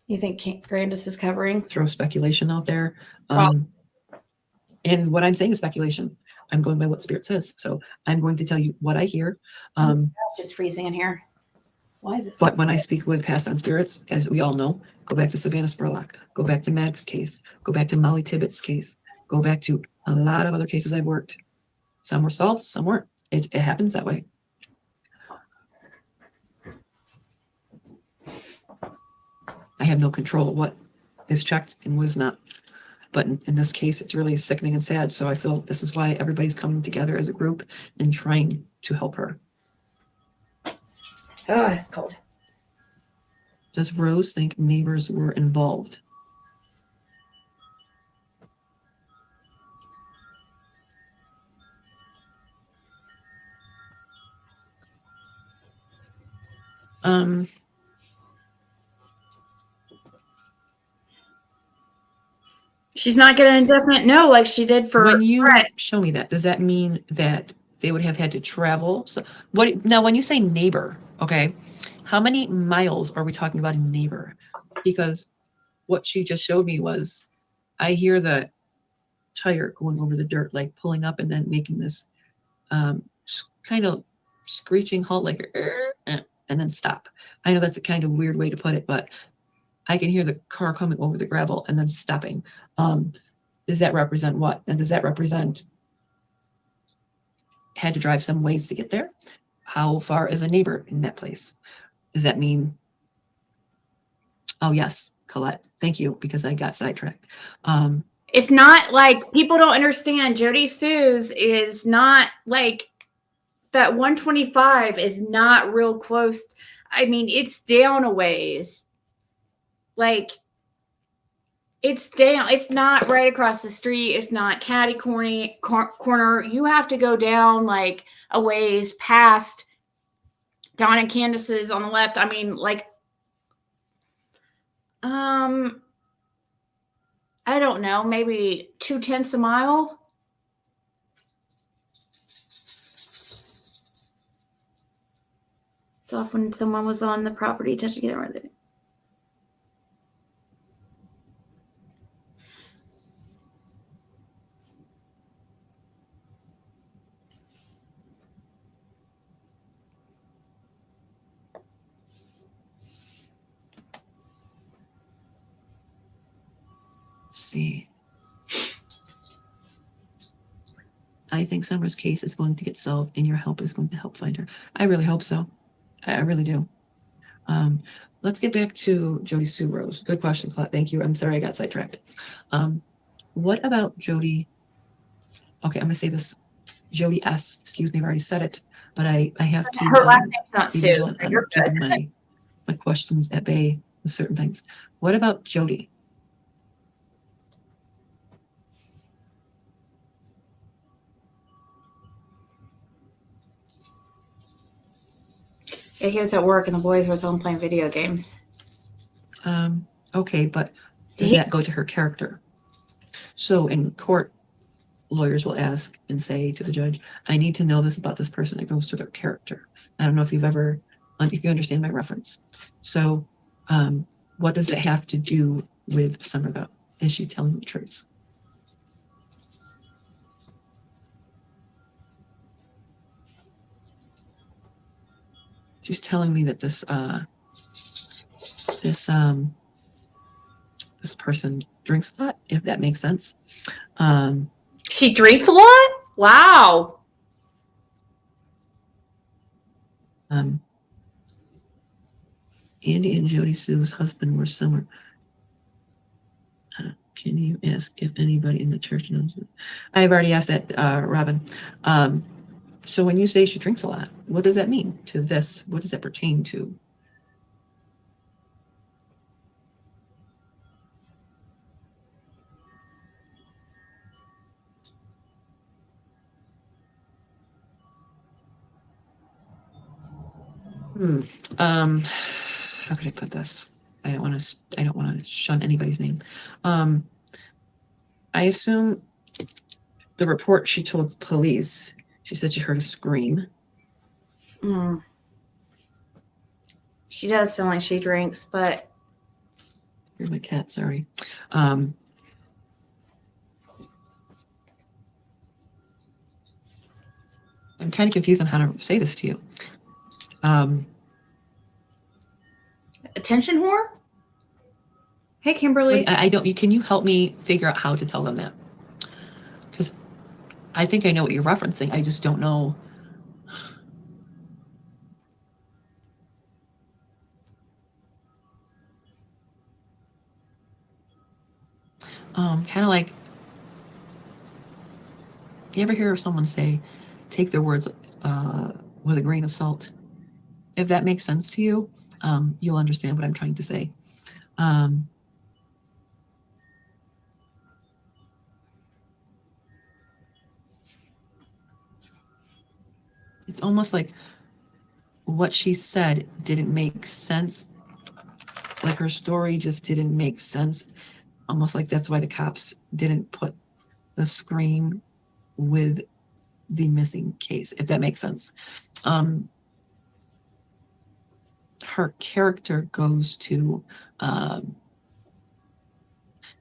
Speaker 3: You think Grandis is covering?
Speaker 4: Throw speculation out there. And what I'm saying is speculation. I'm going by what Spirit says. So I'm going to tell you what I hear.
Speaker 3: It's just freezing in here. Why is it so
Speaker 4: But when I speak with Passed on Spirits, as we all know, go back to Savannah Spurlock, go back to Maddox's case, go back to Molly Tibbetts' case, go back to a lot of other cases I've worked. Some were solved, some weren't. It happens that way. I have no control of what is checked and what is not. But in this case, it's really sickening and sad. So I feel this is why everybody's coming together as a group and trying to help her.
Speaker 3: Oh, it's cold.
Speaker 4: Does Rose think neighbors were involved?
Speaker 3: She's not getting an indefinite no like she did for
Speaker 4: when you
Speaker 3: Brett.
Speaker 4: show me that, does that mean that they would have had to travel? So what now when you say neighbor, okay, how many miles are we talking about in neighbor? Because what she just showed me was I hear the tire going over the dirt, like pulling up and then making this kind of screeching halt, like and then stop. I know that's a kind of weird way to put it, but I can hear the car coming over the gravel and then stopping. Does that represent what? And does that represent had to drive some ways to get there? How far is a neighbor in that place? Does that mean, oh yes, Colette, thank you, because I got sidetracked.
Speaker 3: It's not like people don't understand. Jody Sue's is not like that 125 is not real close. I mean, it's down a ways. Like, it's down. It's not right across the street. It's not catty corner. You have to go down like a ways past Don and Candace's on the left. I mean, like, I don't know, maybe 0.2 miles. It's off when someone was on the property touching it with it.
Speaker 4: See. I think Summer's case is going to get solved and your help is going to help find her. I really hope so. I really do. Let's get back to Jody Sue Rose. Good question, Claude. Thank you. I'm sorry I got sidetracked. What about Jody? Okay, I'm going to say this. Jody S. Excuse me, I've already said it, but I have to.
Speaker 3: Her last name's not
Speaker 4: be
Speaker 3: Sue.
Speaker 4: vigilant on
Speaker 3: You're good.
Speaker 4: keeping my questions at bay with certain things. What about Jody?
Speaker 3: Yeah, he was at work and the boys were home playing video games.
Speaker 4: Okay, but does that go to her character? So in court, lawyers will ask and say to the judge, I need to know this about this person. It goes to their character. I don't know if if you understand my reference. So what does it have to do with Somerville? Is she telling the truth? She's telling me that this person drinks a lot, if that makes sense.
Speaker 3: She drinks a lot? Wow.
Speaker 4: Andy and Jody Sue's husband were Summer. Can you ask if anybody in the church knows it? I've already asked that, Robin. So when you say she drinks a lot, what does that mean to this? What does that pertain to? How could I put this? I don't want to shun anybody's name. I assume the report she told police, she said she heard a scream.
Speaker 3: She does sound like she drinks, but
Speaker 4: Here's my cat, sorry. I'm kind of confused on how to say this to you.
Speaker 3: attention whore? Hey, Kimberly.
Speaker 4: I don't. Can you help me figure out how to tell them that? Because I think I know what you're referencing. I just don't know. Kind of like, you ever hear of someone say, take their words with a grain of salt? If that makes sense to you, you'll understand what I'm trying to say. It's almost like what she said didn't make sense. Like her story just didn't make sense. Almost like that's why the cops didn't put the scream with the missing case, if that makes sense. Her character goes to,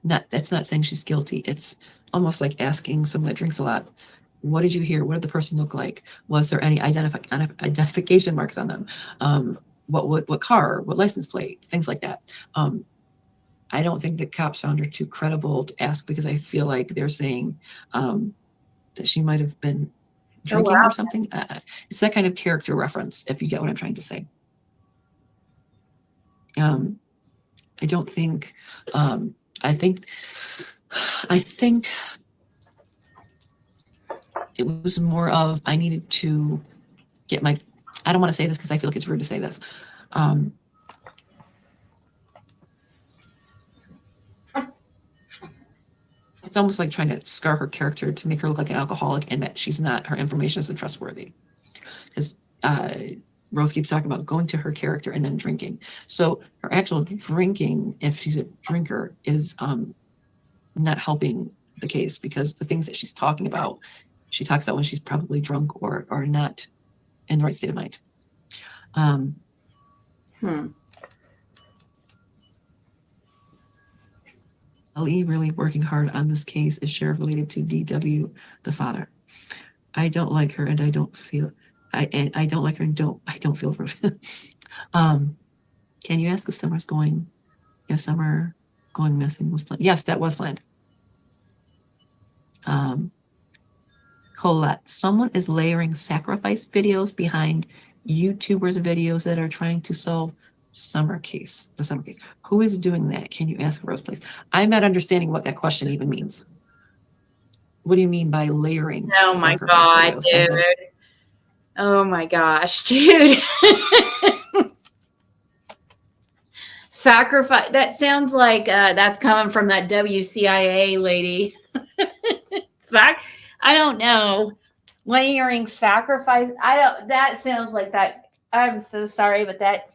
Speaker 4: that's not saying she's guilty. It's almost like asking someone that drinks a lot, what did you hear? What did the person look like? Was there any identification marks on them? What car? What license plate? Things like that. I don't think that cops found her too credible to ask, because I feel like they're saying that she might have been drinking or something. It's that kind of character reference, if you get what I'm trying to say. I don't think, I think it was more of, I needed to get my, I don't want to say this because I feel like it's rude to say this. It's almost like trying to scar her character to make her look like an alcoholic, and that she's not, her information isn't trustworthy. Because Rose keeps talking about going to her character and then drinking. So her actual drinking, if she's a drinker, is not helping the case, because the things that she's talking about, she talks about when she's probably drunk or not in the right state of mind. Ali really working hard on this case. Is sheriff related to DW, the father? I don't like her, and I don't feel, I don't like her, and I don't feel for her. Can you ask if Summer's going, if Summer going missing was planned? Yes, that was planned. Colette, someone is layering sacrifice videos behind YouTubers' videos that are trying to solve the Summer case. Who is doing that? Can you ask Rose, please? I'm not understanding what that question even means. What do you mean by layering?
Speaker 3: Oh my God, dude. Oh my gosh, dude. Sacrifice. That sounds like that's coming from that WCIA lady. I don't know. Layering sacrifice. That sounds like that. I'm so sorry, but that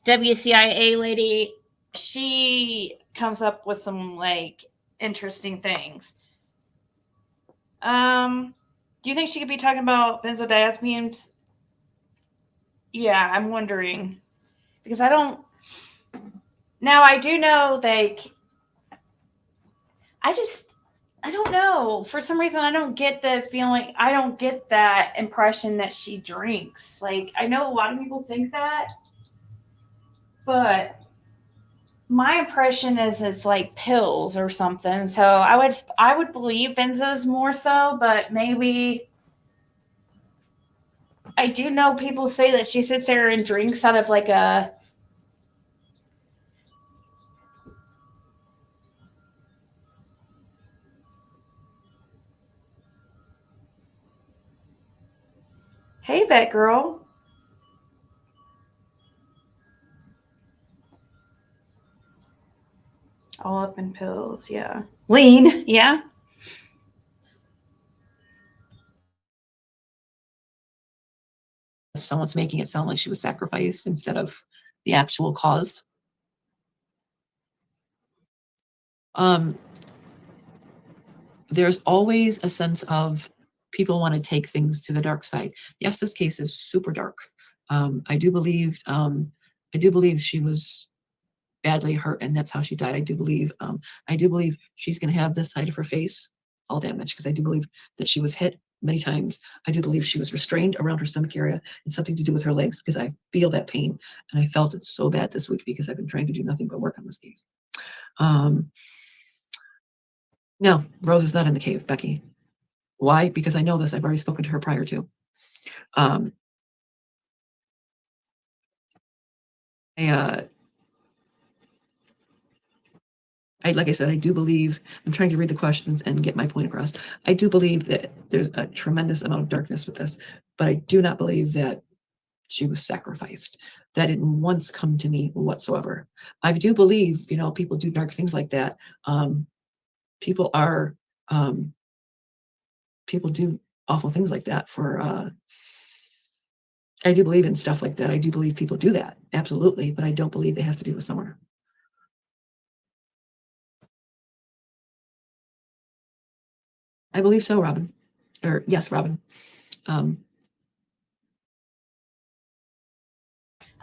Speaker 3: WCIA lady, she comes up with some like interesting things. Do you think she could be talking about benzodiazepines? Yeah, I'm wondering. Because I don't. Now, I do know, like, I don't know. For some reason, I don't get the feeling, I don't get that impression that she drinks. Like, I know a lot of people think that, but my impression is it's like pills or something. So I would believe benzos more so, but maybe. I do know people say that she sits there and drinks out of like a. Hey, vet girl. All up in pills, yeah. Lean, yeah.
Speaker 4: If someone's making it sound like she was sacrificed instead of the actual cause. There's always a sense of people want to take things to the dark side. Yes, this case is super dark. I do believe she was badly hurt, and that's how she died. I do believe she's going to have this side of her face all damaged, because I do believe that she was hit many times. I do believe she was restrained around her stomach area. It's something to do with her legs, because I feel that pain, and I felt it so bad this week because I've been trying to do nothing but work on this case. No, Rose is not in the cave, Becky. Why? Because I know this. I've already spoken to her prior to. Like I said, I do believe, I'm trying to read the questions and get my point across. I do believe that there's a tremendous amount of darkness with this, but I do not believe that she was sacrificed. That didn't once come to me whatsoever. I do believe, people do dark things like that. People do awful things like that for, I do believe in stuff like that. I do believe people do that. Absolutely. But I don't believe it has to do with Summer. I believe so, Robin. Or yes, Robin.
Speaker 3: I'm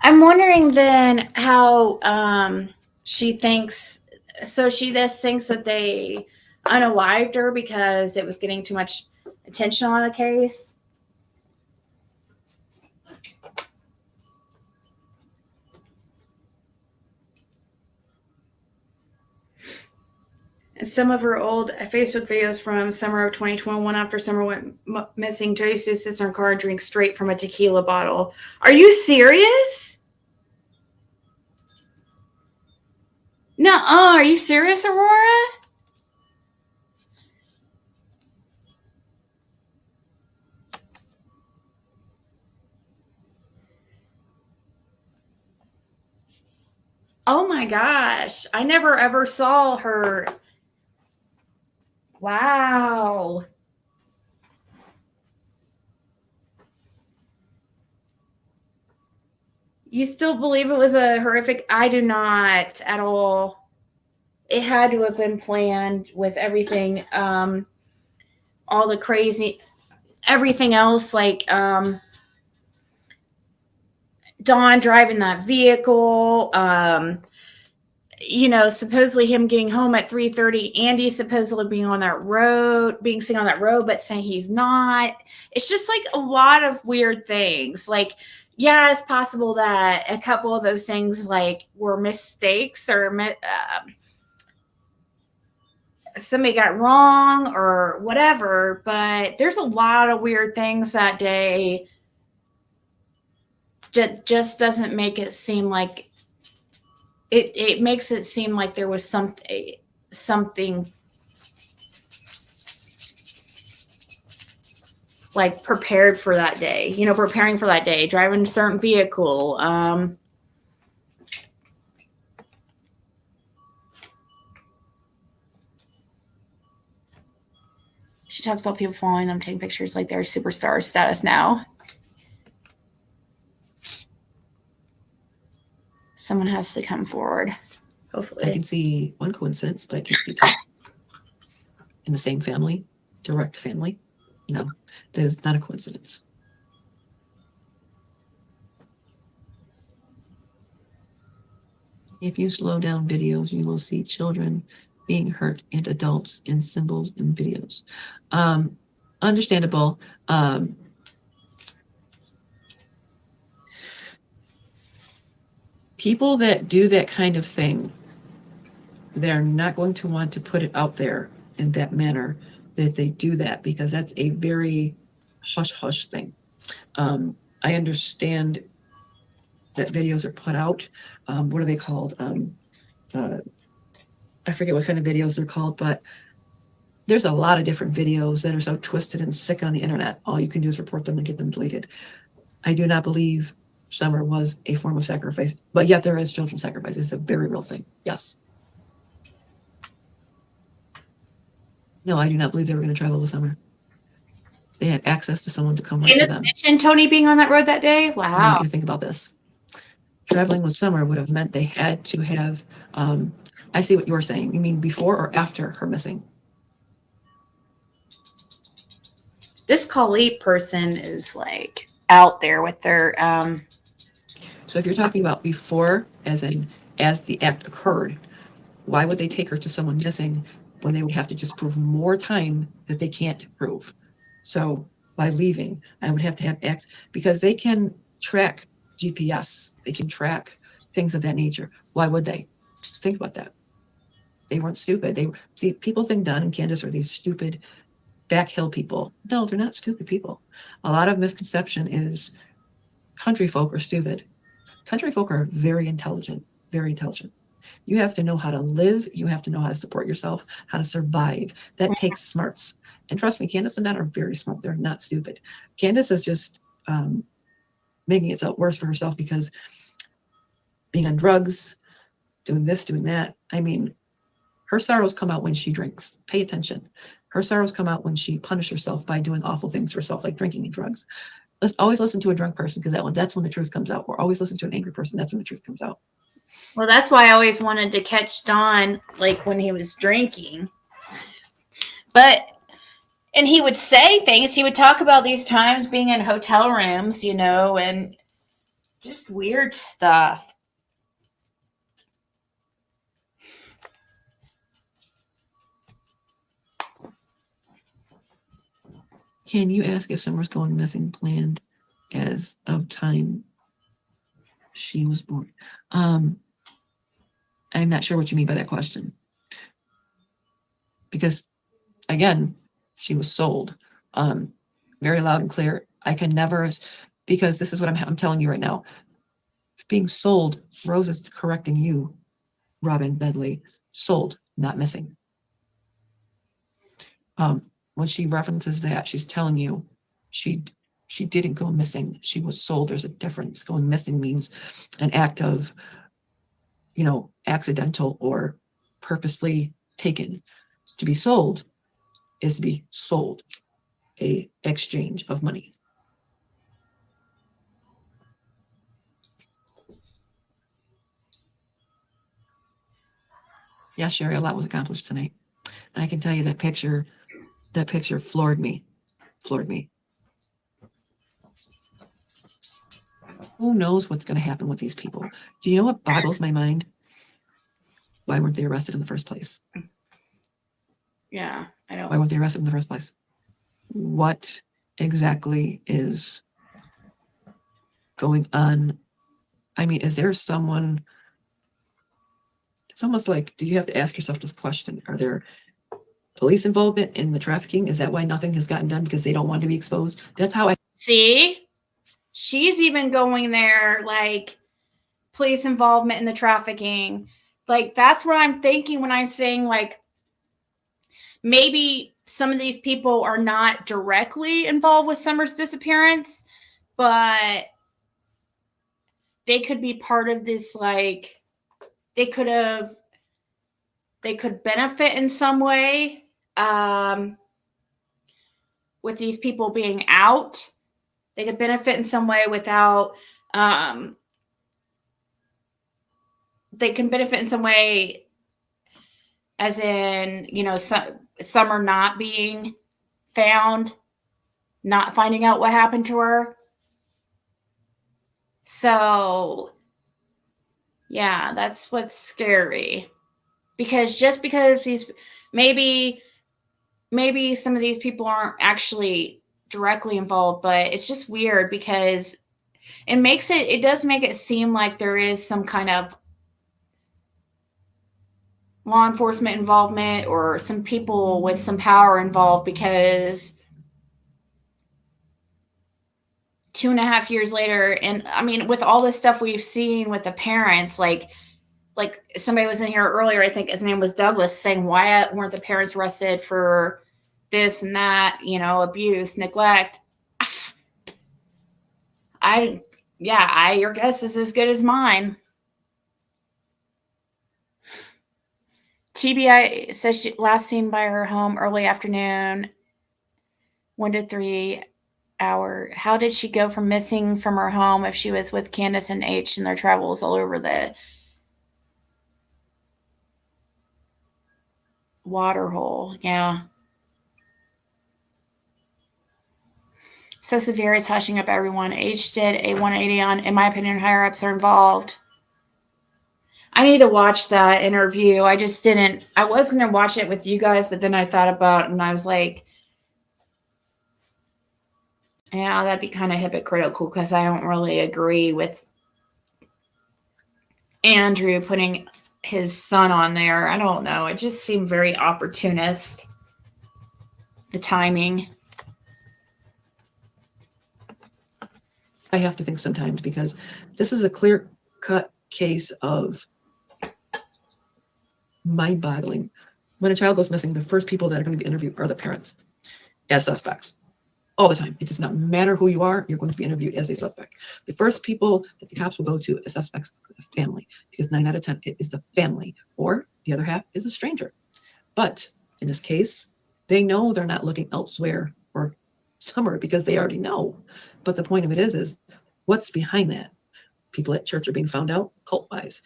Speaker 3: wondering then how she thinks. So she just thinks that they unalived her because it was getting too much attention on the case. Some of her old Facebook videos from summer of 2021 after Summer went missing. Jody Sue sits in her car and drinks straight from a tequila bottle. Are you serious? No, are you serious, Aurora? Oh my gosh. I never ever saw her. Wow. You still believe it was a horrific? I do not at all. It had to have been planned with everything, all the crazy, everything else, like Dawn driving that vehicle, you know, supposedly him getting home at 3:30, Andy supposedly being on that road, being seen on that road, but saying he's not. It's just like a lot of weird things. Like, yeah, it's possible that a couple of those things like were mistakes or somebody got wrong or whatever, but there's a lot of weird things that day. Just doesn't make it seem like it makes it seem like there was something like prepared for that day, you know, preparing for that day, driving a certain vehicle. She talks about people following them, taking pictures like they're superstar status now. Someone has to come forward, hopefully.
Speaker 4: I can see one coincidence, but I can see two. In the same family, direct family. No, there's not a coincidence. If you slow down videos, you will see children being hurt and adults in symbols in videos. Understandable. People that do that kind of thing, they're not going to want to put it out there in that manner that they do that, because that's a very hush-hush thing. I understand that videos are put out. What are they called? I forget what kind of videos they're called, but there's a lot of different videos that are so twisted and sick on the internet. All you can do is report them and get them deleted. I do not believe Summer was a form of sacrifice, but yet there is children sacrifice. It's a very real thing. Yes. No, I do not believe they were going to travel with Summer. They had access to someone to come right to them.
Speaker 3: And Tony being on that road that day?
Speaker 4: I
Speaker 3: Wow.
Speaker 4: want you to think about this. Traveling with Summer would have meant they had to have, I see what you're saying. You mean before or after her missing?
Speaker 3: This Khalid person is like out there with their
Speaker 4: So if you're talking about before, as in as the act occurred, why would they take her to someone missing when they would have to just prove more time that they can't prove? So by leaving, I would have to have X, because they can track GPS. They can track things of that nature. Why would they? Think about that. They weren't stupid. They see, people think Don and Candace are these stupid backhill people. No, they're not stupid people. A lot of misconception is country folk are stupid. Country folk are very intelligent, very intelligent. You have to know how to live. You have to know how to support yourself, how to survive. That takes smarts. And trust me, Candace and Don are very smart. They're not stupid. Candace is just making it worse for herself, because being on drugs, doing this, doing that. I mean, her sorrows come out when she drinks. Pay attention. Her sorrows come out when she punishes herself by doing awful things for herself, like drinking and drugs. Let's always listen to a drunk person, because that's when the truth comes out. Or always listen to an angry person. That's when the truth comes out.
Speaker 3: well, that's why I always wanted to catch Don like when he was drinking. And he would say things. He would talk about these times being in hotel rooms, you know, and just weird stuff.
Speaker 4: Can you ask if Summer's going missing planned as of time she was born? I'm not sure what you mean by that question. because again, she was sold. Very loud and clear. I can never, because this is what I'm telling you right now. Being sold, Rose is correcting you, Robin Bedley. Sold, not missing. When she references that, she's telling you she didn't go missing. She was sold. There's a difference. Going missing means an act of, accidental or purposely taken. To be sold is to be sold, a exchange of money. Yeah, Sherry, a lot was accomplished tonight. And I can tell you that picture floored me. Who knows what's going to happen with these people? Do you know what boggles my mind? Why weren't they arrested in the first place?
Speaker 3: Yeah, I don't.
Speaker 4: Why weren't they arrested in the first place? What exactly is going on? I mean, is there someone? It's almost like, do you have to ask yourself this question? Are there police involvement in the trafficking? Is that why nothing has gotten done? Because they don't want to be exposed? That's how I
Speaker 3: See? She's even going there, like, police involvement in the trafficking. Like, that's what I'm thinking when I'm saying, like, maybe some of these people are not directly involved with Summer's disappearance, but they could be part of this, like, they could benefit in some way with these people being out. They could benefit in some way without, they can benefit in some way as in, Summer not being found, not finding out what happened to her. So, yeah, that's what's scary. Because just because maybe some of these people aren't actually directly involved, but it's just weird because it does make it seem like there is some kind of law enforcement involvement or some people with some power involved, because 2.5 years later, and I mean, with all this stuff we've seen with the parents, like somebody was in here earlier, I think his name was Douglas, saying, why weren't the parents arrested for this and that, abuse, neglect? Your guess is as good as mine. TBI says she last seen by her home early afternoon, 1 to 3 hour. How did she go from missing from her home if she was with Candace and H in their travels all over the water hole? Yeah. So Severe is hushing up everyone. H did a 180 on, in my opinion, higher ups are involved. I need to watch that interview. I was going to watch it with you guys, but then I thought about it and I was like, yeah, that'd be kind of hypocritical because I don't really agree with Andrew putting his son on there. I don't know. It just seemed very opportunist. The timing.
Speaker 4: I have to think sometimes, because this is a clear-cut case of mind-boggling. When a child goes missing, the first people that are going to be interviewed are the parents as suspects. All the time. It does not matter who you are, you're going to be interviewed as a suspect. The first people that the cops will go to as suspects are the family, because 9 out of 10 it is the family, or the other half is a stranger. But in this case, they know they're not looking elsewhere for Summer because they already know. But the point of it is what's behind that? People at church are being found out cult-wise.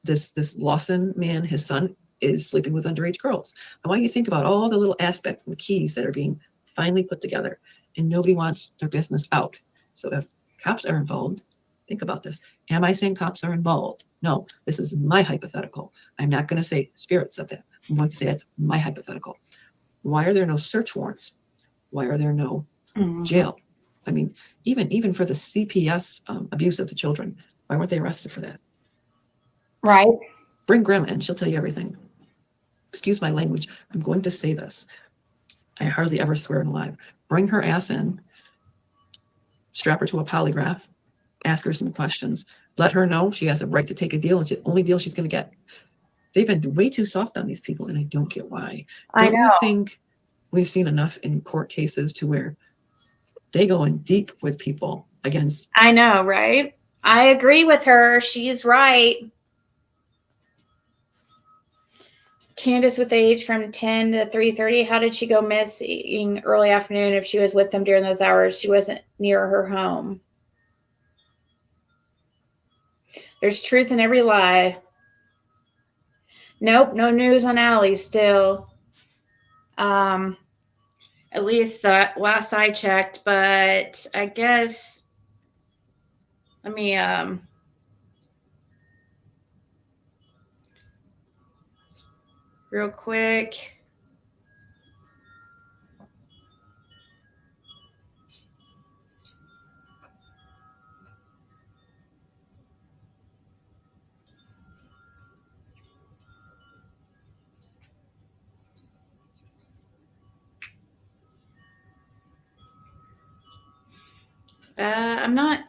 Speaker 4: This Lawson man, his son, is sleeping with underage girls. I want you to think about all the little aspects and the keys that are being finally put together, and nobody wants their business out. So if cops are involved, think about this. Am I saying cops are involved? No, this is my hypothetical. I'm not going to say Spirit said that. I'm going to say that's my hypothetical. Why are there no search warrants? Why are there no jail? I mean, even for the CPS abuse of the children, why weren't they arrested for that?
Speaker 3: Right.
Speaker 4: Bring Grandma in, she'll tell you everything. excuse my language, I'm going to say this. I hardly ever swear in live. Bring her ass in, strap her to a polygraph, ask her some questions, let her know she has a right to take a deal. It's the only deal she's going to get. They've been way too soft on these people, and I don't get why. Don't you think we've seen enough in court cases to where they go in deep with people against?
Speaker 3: I know, right? I agree with her. She's right. Candace with age from 10 to 3:30. How did she go missing early afternoon if she was with them during those hours? She wasn't near her home. There's truth in every lie. Nope, no news on Allie still. At least last I checked, but I guess let me real quick. I'm not.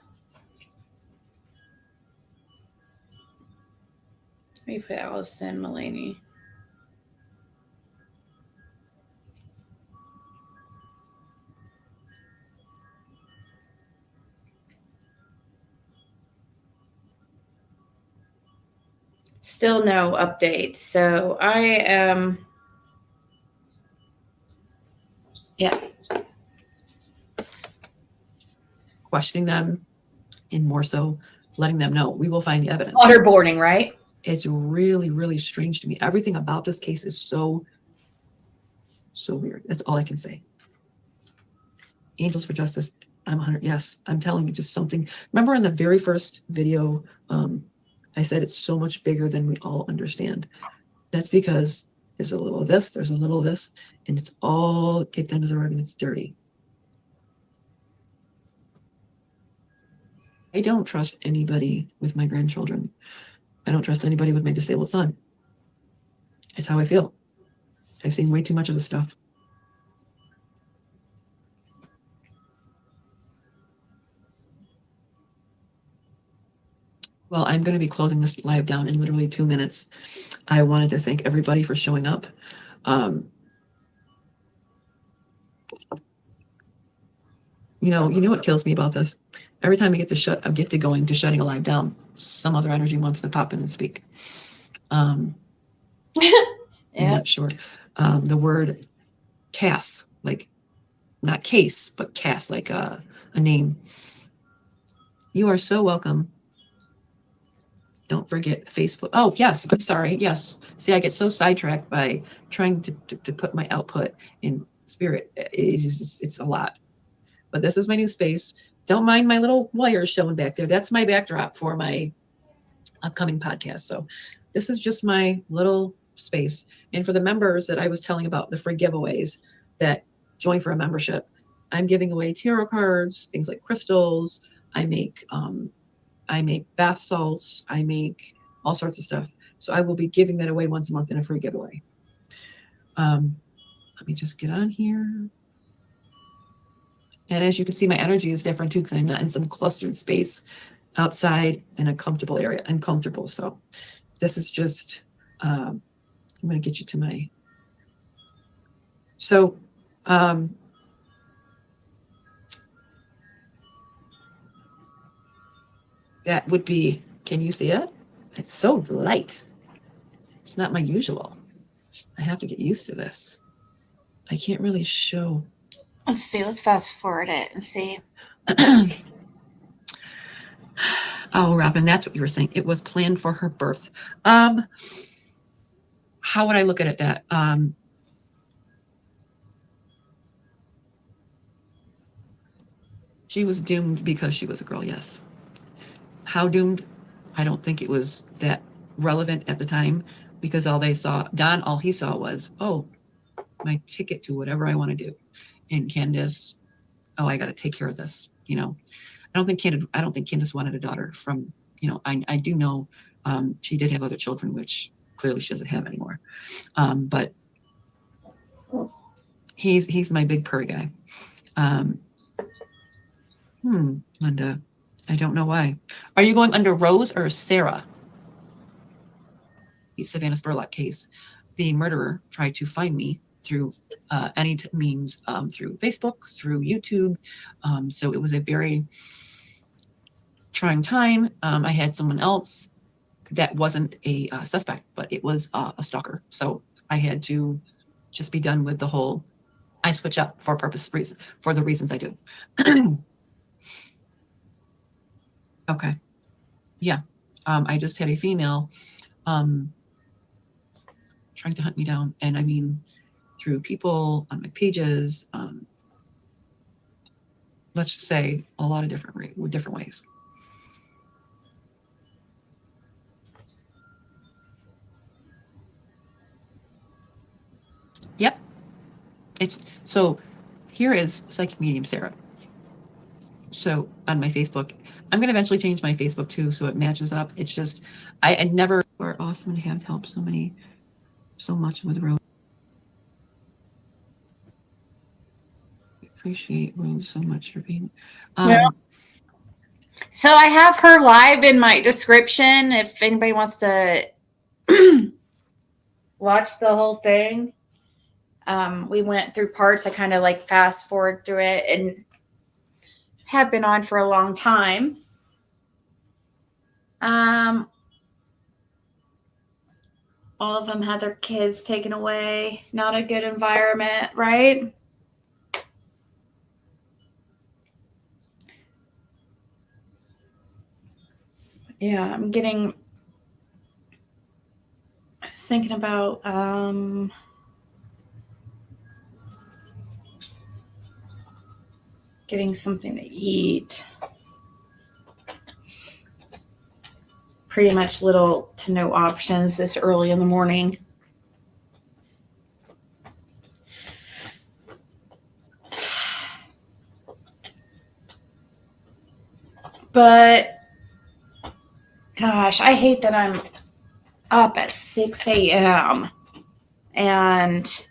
Speaker 3: Let me put Allison Mulaney. Still no updates. So I am. Yeah.
Speaker 4: Questioning them and more so letting them know we will find the evidence.
Speaker 3: Waterboarding, right?
Speaker 4: It's really, really strange to me. Everything about this case is so weird. That's all I can say. Angels for Justice. I'm 100. Yes, I'm telling you, just something. Remember in the very first video, I said it's so much bigger than we all understand. That's because there's a little of this, there's a little of this, and it's all kicked under the rug and it's dirty. I don't trust anybody with my grandchildren. I don't trust anybody with my disabled son. It's how I feel. I've seen way too much of this stuff. Well, I'm going to be closing this live down in literally 2 minutes. I wanted to thank everybody for showing up. You know what kills me about this? Every time I get to going to shutting a live down, some other energy wants to pop in and speak. I'm not sure. The word Cass, like not case, but Cass, like a name. You are so welcome. Don't forget Facebook. Oh, yes. I'm sorry. Yes. See, I get so sidetracked by trying to put my output in spirit. It's a lot. But this is my new space. Don't mind my little wires showing back there. That's my backdrop for my upcoming podcast. So this is just my little space. And for the members that I was telling about, the free giveaways that join for a membership, I'm giving away tarot cards, things like crystals. I make bath salts. I make all sorts of stuff. So I will be giving that away once a month in a free giveaway. Let me just get on here. And as you can see, my energy is different too, because I'm not in some clustered space outside in a comfortable area. I'm comfortable. So this is just, I'm going to get you to my, so, that would be, can you see it? It's so light. It's not my usual. I have to get used to this. I can't really show.
Speaker 3: Let's see. Let's fast forward it and see.
Speaker 4: Oh, Robin, that's what you were saying. It was planned for her birth. How would I look at it that? She was doomed because she was a girl, yes. How doomed? I don't think it was that relevant at the time, because all he saw was, oh, my ticket to whatever I want to do. And Candace, oh, I got to take care of this. You know, I don't think Candace wanted a daughter from, you know, I do know she did have other children, which clearly she doesn't have anymore. But he's my big purr guy. Linda, I don't know why. Are you going under Rose or Sarah? The Savannah Spurlock case. The murderer tried to find me through any means, through Facebook, through YouTube. So it was a very trying time. I had someone else that wasn't a suspect, but it was a stalker. So I had to just be done with the whole, I switch up for the reasons I do. Okay. Yeah. I just had a female trying to hunt me down. And I mean, through people on my pages, let's just say a lot of different ways. Yep. So here is Psychic Medium Sarah. So on my Facebook, I'm going to eventually change my Facebook too, so it matches up. It's just, I never were awesome to have helped so much with Rose. Appreciate Rose so much for being.
Speaker 3: Yeah. So I have her live in my description if anybody wants to watch the whole thing. We went through parts. I kind of like fast forward through it and have been on for a long time. All of them had their kids taken away. Not a good environment, right? Yeah, I was thinking about getting something to eat. Pretty much little to no options this early in the morning. But gosh, I hate that I'm up at 6 a.m. and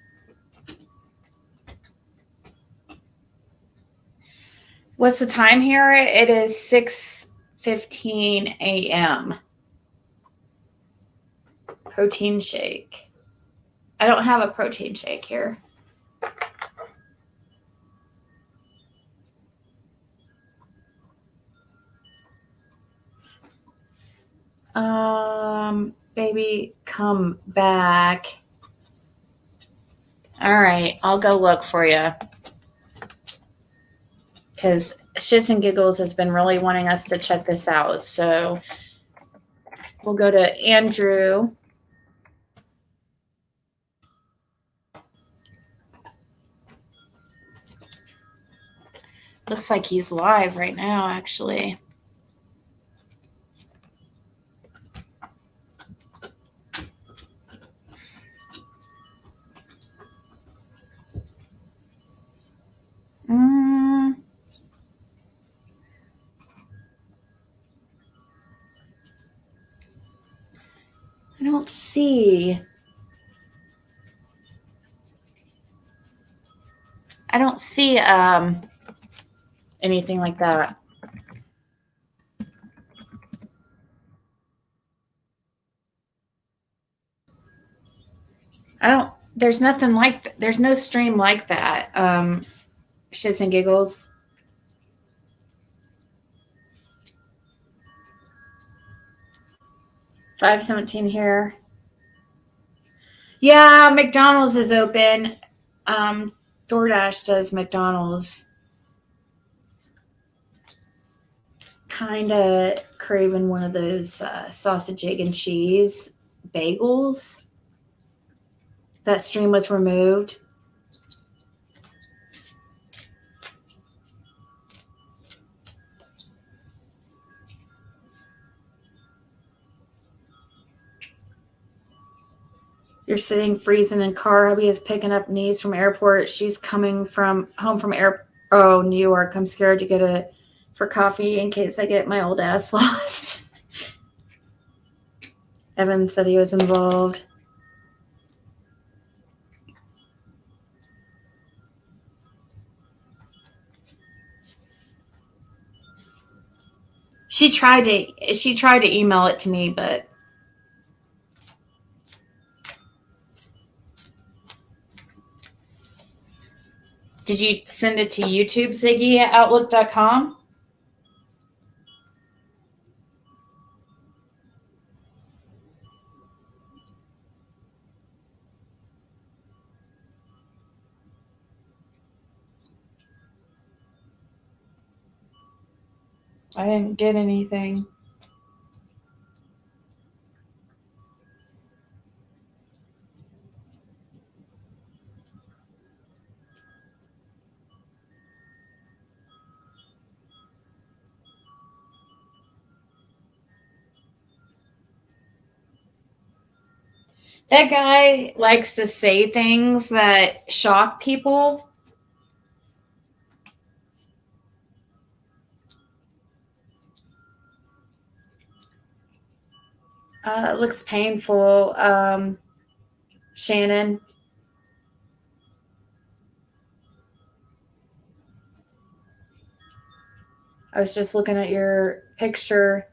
Speaker 3: what's the time here? It is 6:15 a.m. Protein shake. I don't have a protein shake here. Baby, come back. All right, I'll go look for you. Because Shits and Giggles has been really wanting us to check this out. So we'll go to Andrew. Looks like he's live right now, actually. I don't see. Anything like that. There's nothing like, there's no stream like that. Shits and Giggles. $5.17 here. Yeah, McDonald's is open. DoorDash does McDonald's. Kind of craving one of those sausage, egg, and cheese bagels. That stream was removed. You're sitting freezing in car. Hubby is picking up niece from airport. She's coming home from New York. I'm scared to get it for coffee in case I get my old ass lost. Evan said he was involved. She tried to email it to me, but did you send it to YouTube, Ziggy at Outlook.com? I didn't get anything. That guy likes to say things that shock people. It looks painful, Shannon. I was just looking at your picture.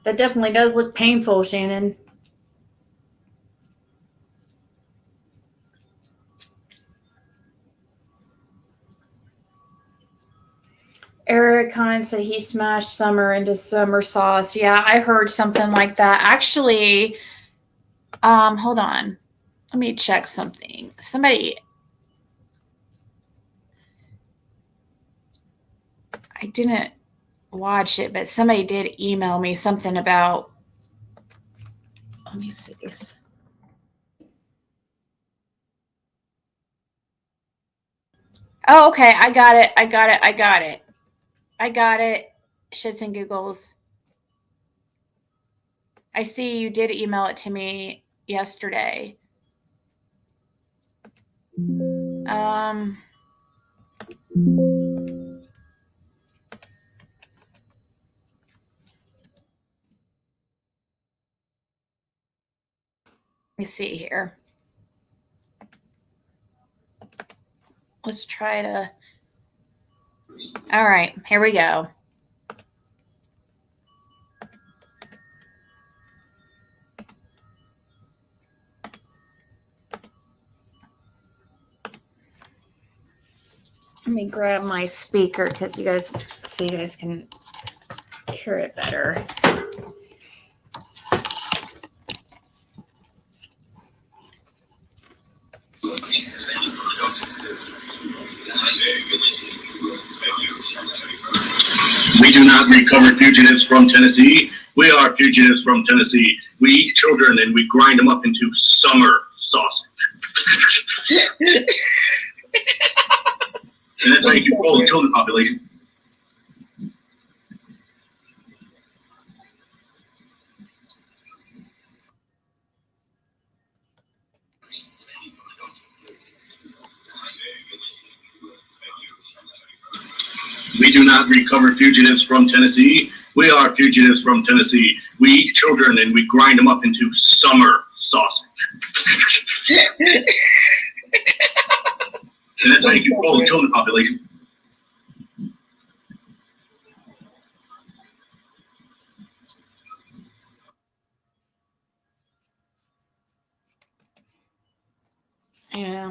Speaker 3: That definitely does look painful, Shannon. Eric Hines said he smashed Summer into summer sauce. Yeah, I heard something like that. Actually, hold on. Let me check something. Somebody, I didn't watch it, but somebody did email me something about, let me see this. Oh, okay. I got it. Shits and giggles. I see you did email it to me yesterday. Let me see here. Let's try to. All right, here we go. Let me grab my speaker because you guys, so you guys can hear it better.
Speaker 9: We do not recover fugitives from Tennessee. We are fugitives from Tennessee. We eat children and we grind them up into summer sausage. And that's how you control the children population. We do not recover fugitives from Tennessee. We are fugitives from Tennessee. We eat children and we grind them up into summer sausage. And that's how you control the children population.
Speaker 3: Yeah.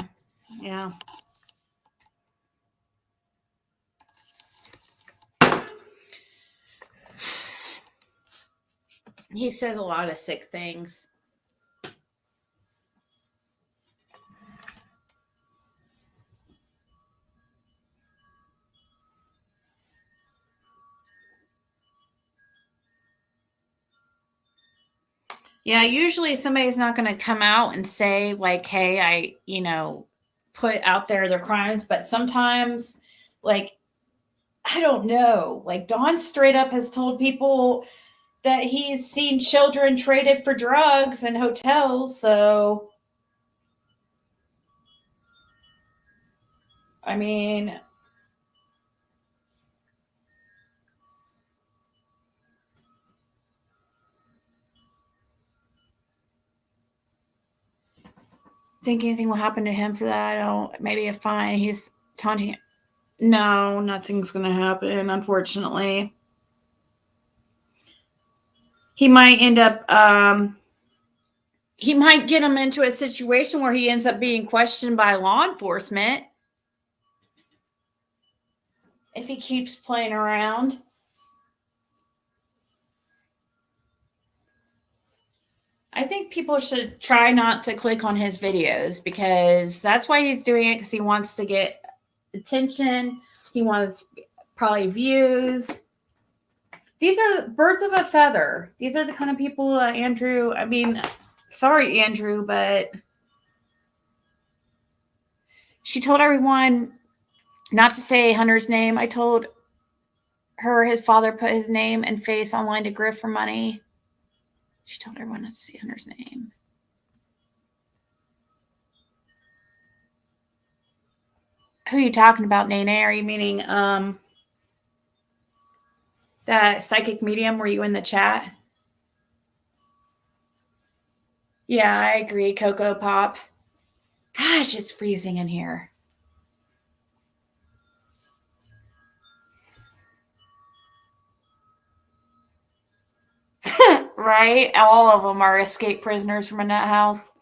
Speaker 3: He says a lot of sick things. Yeah, usually somebody's not going to come out and say like, hey, I, put out there their crimes, but sometimes like, I don't know, like Don straight up has told people that he's seen children traded for drugs in hotels. So, I mean, think anything will happen to him for that. Oh, maybe a fine. He's taunting. No, nothing's going to happen, unfortunately. He might end up, he might get him into a situation where he ends up being questioned by law enforcement if he keeps playing around. I think people should try not to click on his videos because that's why he's doing it, because he wants to get attention. He wants probably views. These are birds of a feather. These are the kind of people, Andrew. I mean, sorry, Andrew, but she told everyone not to say Hunter's name. I told her his father put his name and face online to grift for money. She told everyone not to say Hunter's name. Who are you talking about, Nene? Are you meaning that psychic medium? Were you in the chat? Yeah, I agree, Cocoa Pop. Gosh, it's freezing in here. Right? All of them are escaped prisoners from a nut house.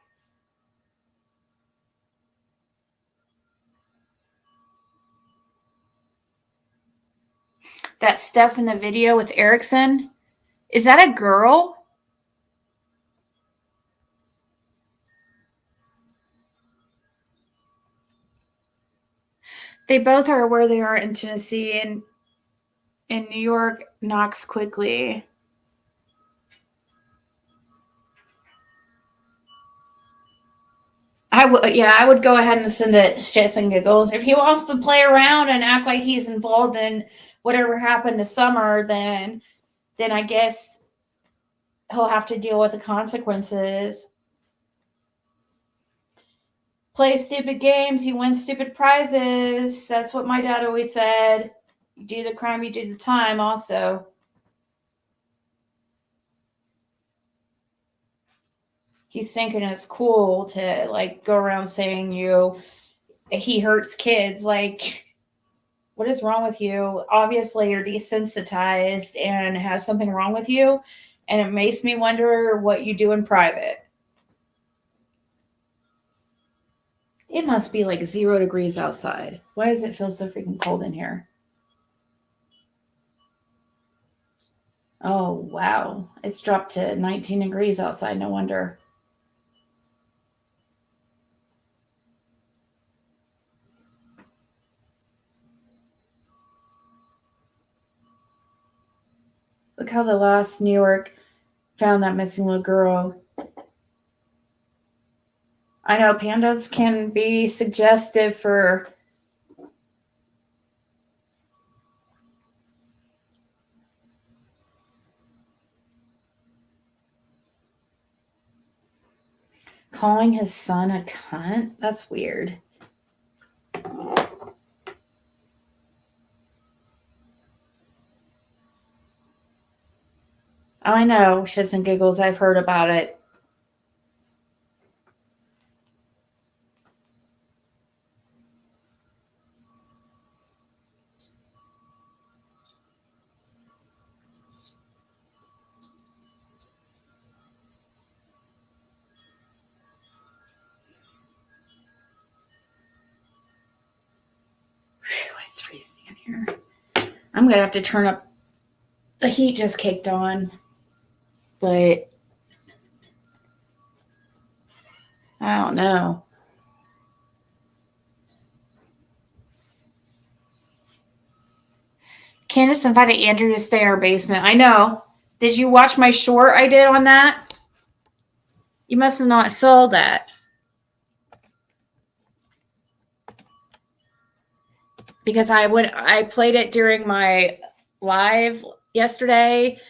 Speaker 3: That stuff in the video with Erickson, is that a girl? They both are where they are in Tennessee, and in New York, Knox quickly. I would go ahead and send it shits and giggles. If he wants to play around and act like he's involved in whatever happened to Summer, then I guess he'll have to deal with the consequences. Play stupid games, you win stupid prizes. That's what my dad always said. You do the crime, you do the time also. He's thinking it's cool to like go around saying he hurts kids. Like, what is wrong with you? Obviously, you're desensitized and has something wrong with you. And it makes me wonder what you do in private. It must be like 0 degrees outside. Why does it feel so freaking cold in here? Oh, wow. It's dropped to 19 degrees outside. No wonder. Look how the last New York found that missing little girl. I know pandas can be suggestive for calling his son a cunt. That's weird. Oh, I know, shits and giggles. I've heard about it. Whew, it's freezing in here. I'm going to have to turn up. The heat just kicked on. But I don't know. Candace invited Andrew to stay in her basement. I know. Did you watch my short I did on that? You must have not saw that. Because I played it during my live yesterday.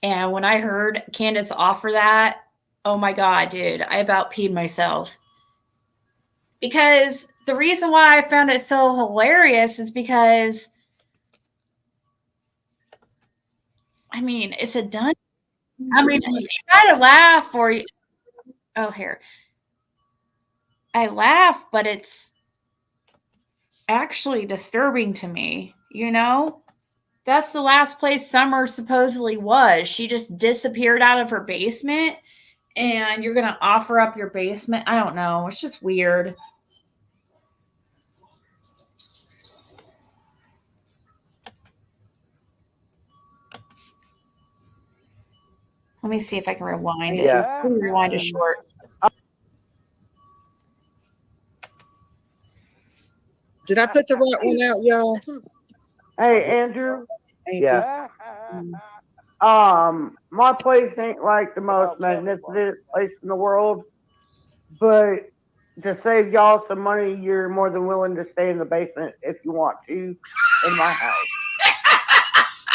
Speaker 3: And when I heard Candace offer that, oh my God, dude, I about peed myself. Because the reason why I found it so hilarious is because, I mean, it's a done. I mean, you gotta laugh or you. Oh, here. I laugh, but it's actually disturbing to me, you know? That's the last place Summer supposedly was. She just disappeared out of her basement, and you're going to offer up your basement? I don't know. It's just weird. Let me see if I can rewind it.
Speaker 10: Yeah.
Speaker 3: Rewind a short.
Speaker 10: Did I put the right one out, y'all? Hey, Andrew. Yeah. My place ain't like the most magnificent place in the world, but to save y'all some money, you're more than willing to stay in the basement if you want to in my house.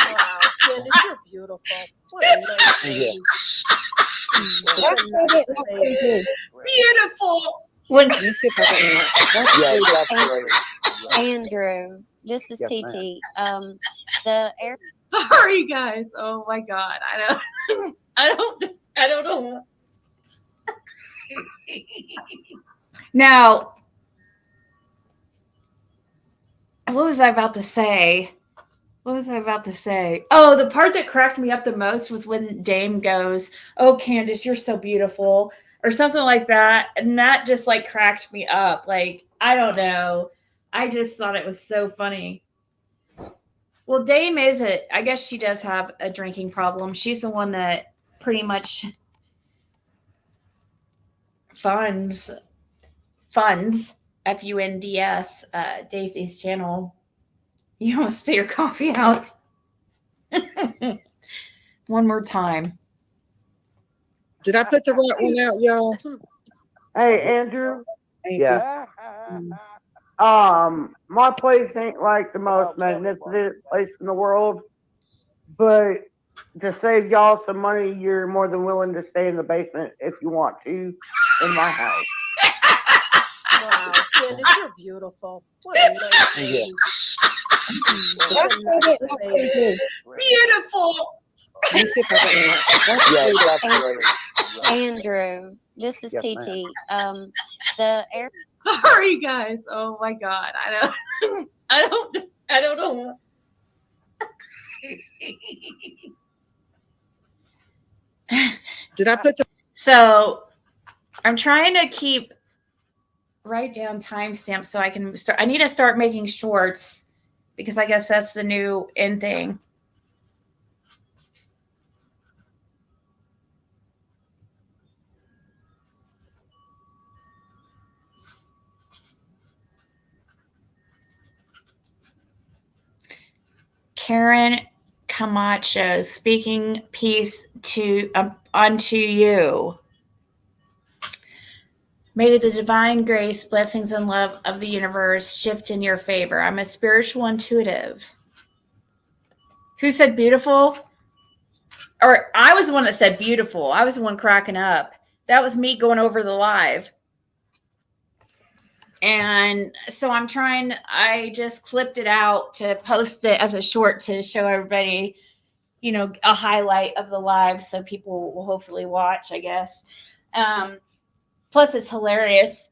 Speaker 11: Wow, Candace, you're beautiful. What a nice lady.
Speaker 3: Beautiful.
Speaker 12: Andrew, this is TT. The air.
Speaker 3: Sorry, guys. Oh my God. I don't know. Now, what was I about to say? Oh, the part that cracked me up the most was when Dame goes, "Oh, Candace, you're so beautiful," or something like that. And that just like cracked me up. Like, I don't know. I just thought it was so funny. Well, Dame I guess she does have a drinking problem. She's the one that pretty much funds FUNDS, Daisy's channel. You almost spit your coffee out. One more time.
Speaker 10: Did I put the right one out, y'all? Hey, Andrew. Yeah. My place ain't like the most magnificent place in the world, but to save y'all some money, you're more than willing to stay in the basement if you want to in my house.
Speaker 11: Wow, Candace, you're beautiful. What a nice lady.
Speaker 3: Beautiful.
Speaker 12: Andrew, this is TT. The air.
Speaker 3: Sorry, guys. Oh my God. I don't know.
Speaker 10: Did I put the?
Speaker 3: So I'm trying to write down timestamps so I can start. I need to start making shorts because I guess that's the new in thing. Karen Camacho speaking peace unto you. May the divine grace, blessings, and love of the universe shift in your favor. I'm a spiritual intuitive. Who said beautiful? Or I was the one that said beautiful. I was the one cracking up. That was me going over the live. And so I just clipped it out to post it as a short to show everybody, a highlight of the live so people will hopefully watch, I guess. Plus, it's hilarious.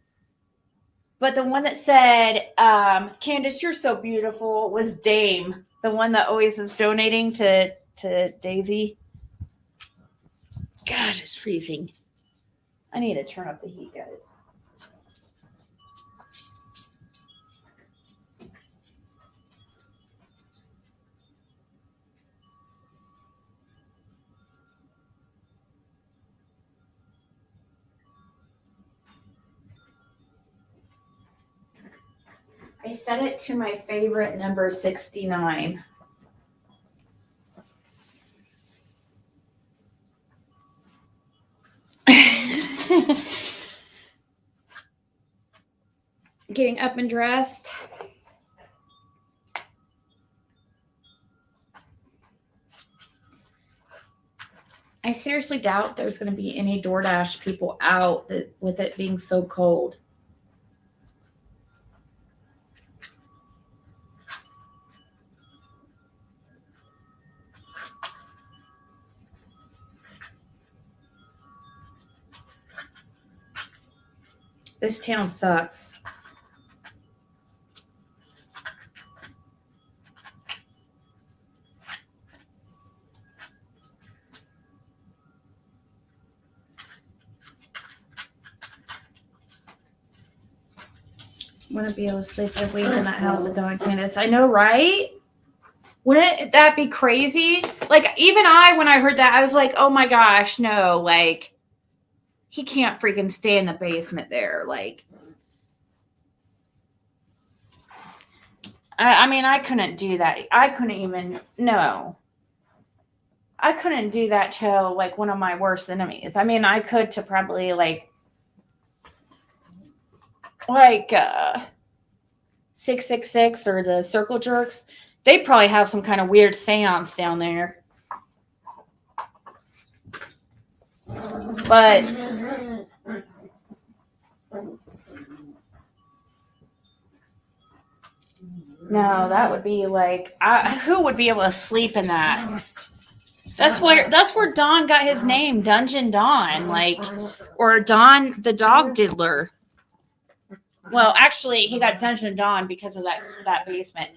Speaker 3: But the one that said, Candace, you're so beautiful, was Dame, the one that always is donating to Daisy. Gosh, it's freezing. I need to turn up the heat, guys. I set it to my favorite number 69. Getting up and dressed. I seriously doubt there's going to be any DoorDash people out with it being so cold. This town sucks. Wouldn't be able to sleep if we in that house with dog, Candace. I know, right? Wouldn't that be crazy? Like, even when I heard that, I was like, oh my gosh, no, like, he can't freaking stay in the basement there. Like, I mean, I couldn't do that. I couldn't even, no. I couldn't do that to, like, one of my worst enemies. I mean, I could to probably, like 666 or the Circle Jerks. They probably have some kind of weird seance down there. But no, that would be like, who would be able to sleep in that? That's where Don got his name, Dungeon Don, like, or Don the Dog Diddler. Well, actually, he got Dungeon Don because of that basement.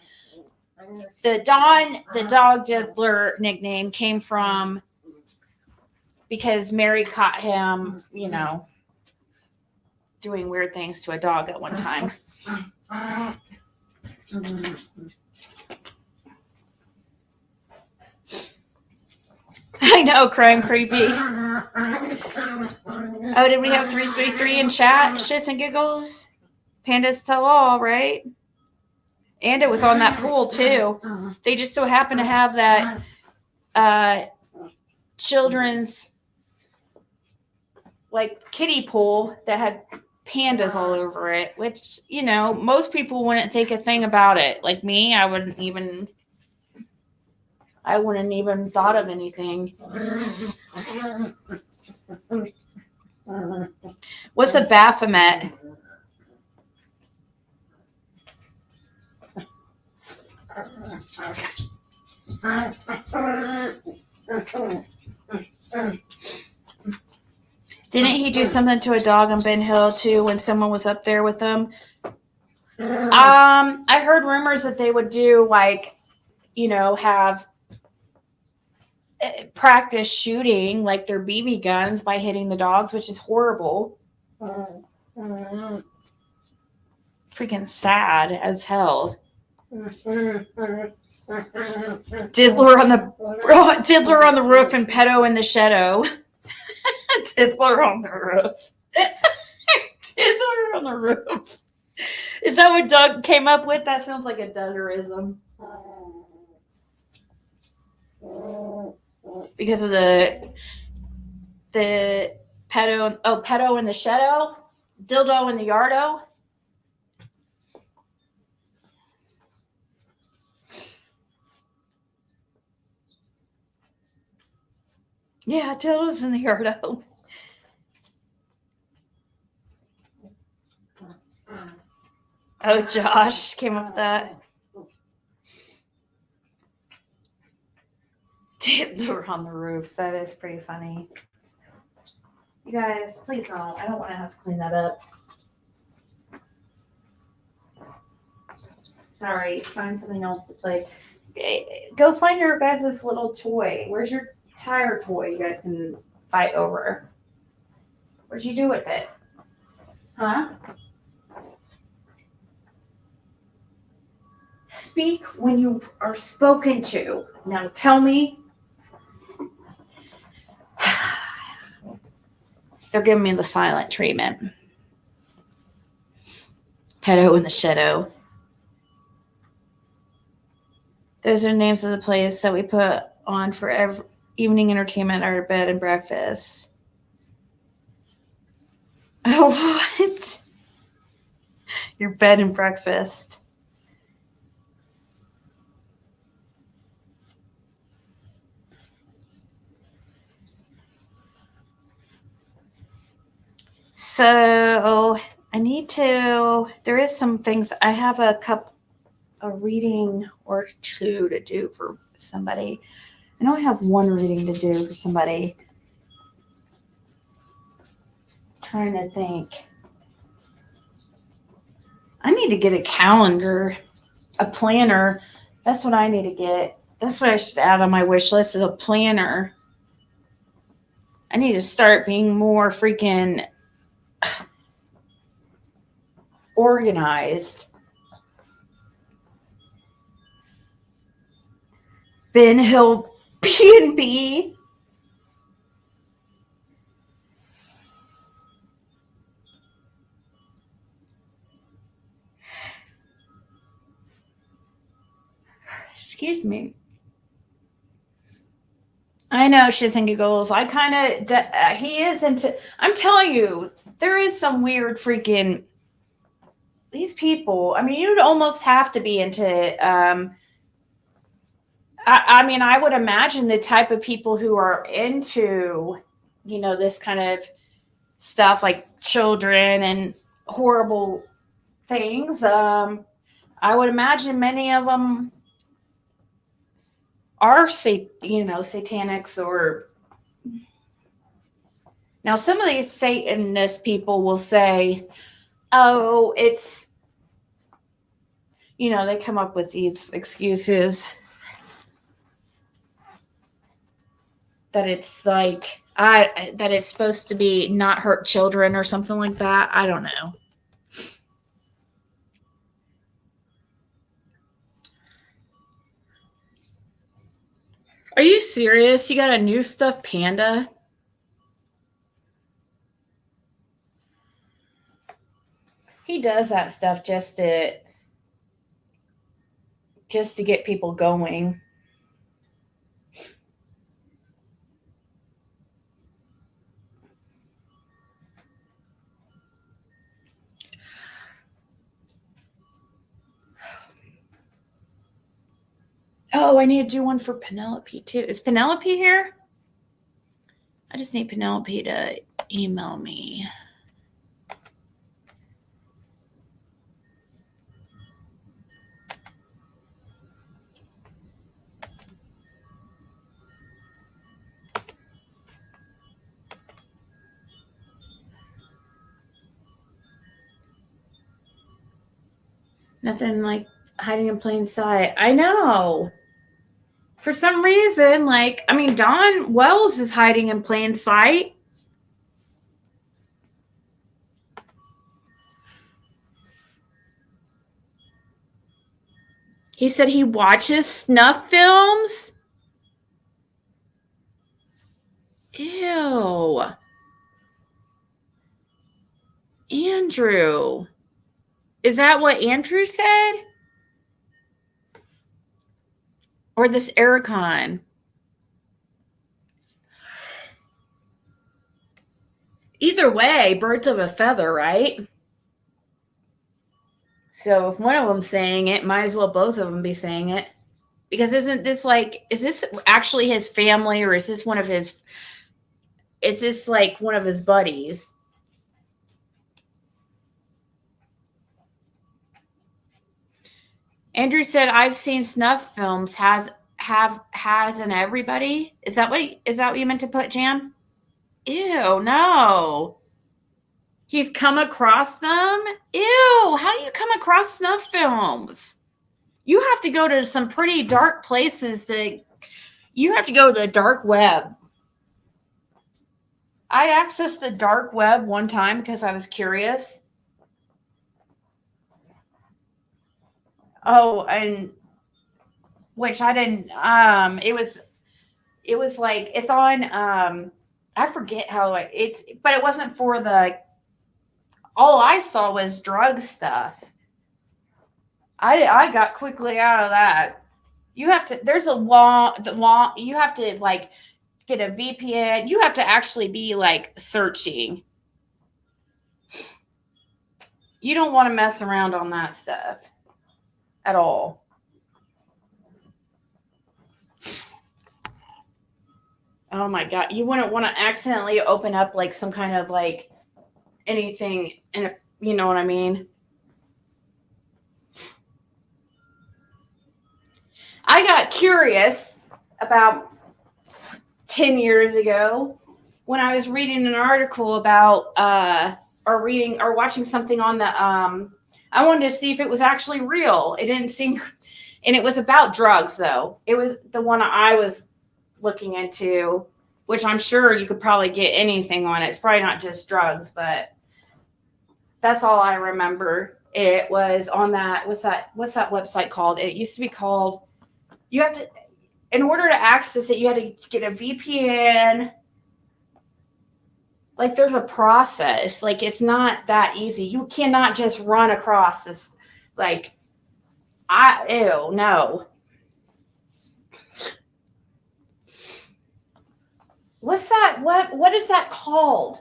Speaker 3: The Don the Dog Diddler nickname came from because Mary caught him, you know, doing weird things to a dog at one time. I know, Crime Creepy. Oh, did we have 333 in chat? Shits and giggles? Pandas tell all, right? And it was on that pool, too. They just so happen to have that children's, like, kiddie pool that had pandas all over it, which, you know, most people wouldn't think a thing about it. Like me, I wouldn't even thought of anything. What's a Baphomet? Didn't he do something to a dog on Ben Hill too when someone was up there with him? I heard rumors that they would do, like, you know, have practice shooting like their BB guns by hitting the dogs, which is horrible. Freaking sad as hell. Diddler on the roof and pedo in the shadow. Diddler on the roof. Diddler on the roof. Is that what Doug came up with? That sounds like a Douggerism. Because of the pedo in the shadow, dildo in the yardo. Yeah, dildos in the yardo. Oh, Josh came up with that. Diddler on the roof. That is pretty funny. You guys, please don't. I don't want to have to clean that up. Sorry, find something else to play. Go find your guys' little toy. Where's your tire toy you guys can fight over? What'd you do with it? Huh? Speak when you are spoken to. Now tell me. They're giving me the silent treatment. Pedo in the shadow. Those are names of the plays that we put on for every evening entertainment, our bed and breakfast. Oh, what? Your bed and breakfast. So I need to, there is some things, I have a reading or two to do for somebody. I know I have one reading to do for somebody. Trying to think. I need to get a calendar, a planner. That's what I need to get. That's what I should add on my wish list is a planner. I need to start being more freaking organized. Ben Hill B&B. Excuse me. I know shits and giggles. I kind of, he is into, I'm telling you, there is some weird freaking, these people, I mean, you'd almost have to be into, I mean, I would imagine the type of people who are into, you know, this kind of stuff like children and horrible things. I would imagine many of them are, you know, satanics or. Now, some of these Satanist people will say, oh, it's, you know, they come up with these excuses that it's like, that it's supposed to be not hurt children or something like that. I don't know. Are you serious? You got a new stuffed panda? He does that stuff just to get people going. Oh, I need to do one for Penelope too. Is Penelope here? I just need Penelope to email me. Nothing like hiding in plain sight. I know. For some reason, like, I mean, Don Wells is hiding in plain sight. He said he watches snuff films. Ew. Andrew. Is that what Andrew said? Or this Ericon? Either way, birds of a feather, right? So if one of them's saying it, might as well both of them be saying it. Because isn't this like, is this actually his family or is this one of his, is this like one of his buddies? Andrew said, I've seen snuff films. Hasn't everybody? Is that what you meant to put, Jam? Ew, no. He's come across them? Ew, how do you come across snuff films? You have to go to some pretty dark places you have to go to the dark web. I accessed the dark web one time because I was curious. Oh, and which I didn't, it was like, it's on, I forget how but it wasn't for all I saw was drug stuff. I got quickly out of that. You have to, there's a you have to like get a VPN. You have to actually be like searching. You don't want to mess around on that stuff at all. Oh my God. You wouldn't want to accidentally open up like some kind of like anything you know what I mean? I got curious about 10 years ago when I was reading an article about or watching something on the I wanted to see if it was actually real. It didn't seem, and it was about drugs though. It was the one I was looking into, which I'm sure you could probably get anything on it. It's probably not just drugs, but that's all I remember. It was on that, what's that website called? It used to be called, you have to, in order to access it, you had to get a VPN. Like there's a process. Like it's not that easy. You cannot just run across this. Like, no. What's that? What is that called?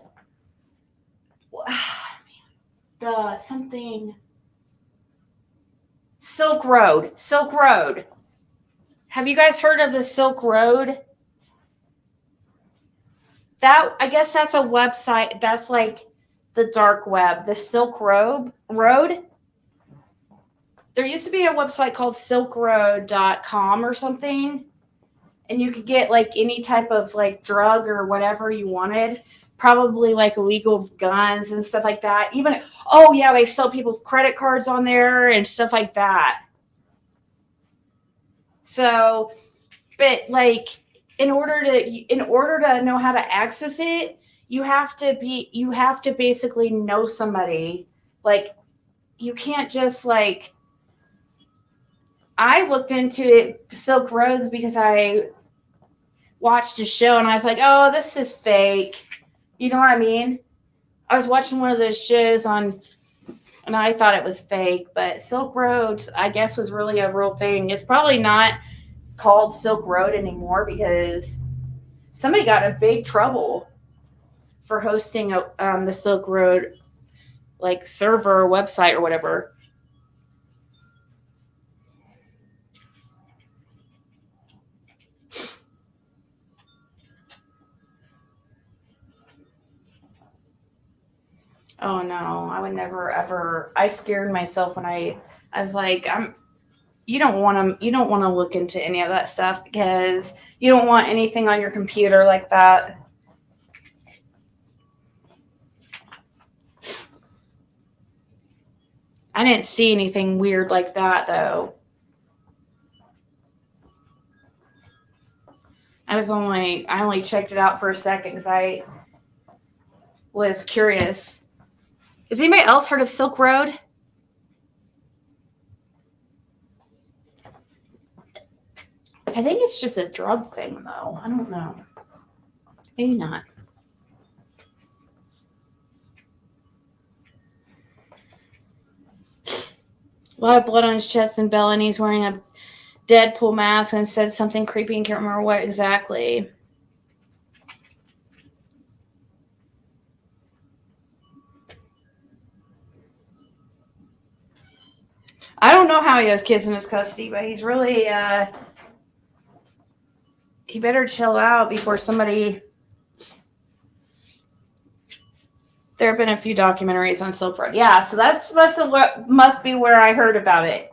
Speaker 3: The something. Silk Road. Silk Road. Have you guys heard of the Silk Road? That, I guess that's a website. That's like the dark web, the Silk Road. There used to be a website called silkroad.com or something. And you could get like any type of like drug or whatever you wanted. Probably like illegal guns and stuff like that. Even, oh yeah, they sell people's credit cards on there and stuff like that. So, but like, in order to know how to access it, you have to basically know somebody. Like, you can't just like, I looked into it, Silk Roads, because I watched a show and I was like, oh, this is fake. You know what I mean? I was watching one of those shows and I thought it was fake, but Silk Road, I guess, was really a real thing. It's probably not called Silk Road anymore because somebody got in big trouble for hosting the Silk Road like server or website or whatever. Oh no, I would never ever. I scared myself when I was like, you don't want to look into any of that stuff because you don't want anything on your computer like that. I didn't see anything weird like that though. I only checked it out for a second because I was curious. Has anybody else heard of Silk Road? I think it's just a drug thing, though. I don't know. Maybe not. A lot of blood on his chest and belly, and he's wearing a Deadpool mask and said something creepy and can't remember what exactly. I don't know how he has kids in his custody, but he's really, he better chill out before somebody. There have been a few documentaries on Silk Road. Yeah, so that's must be where I heard about it.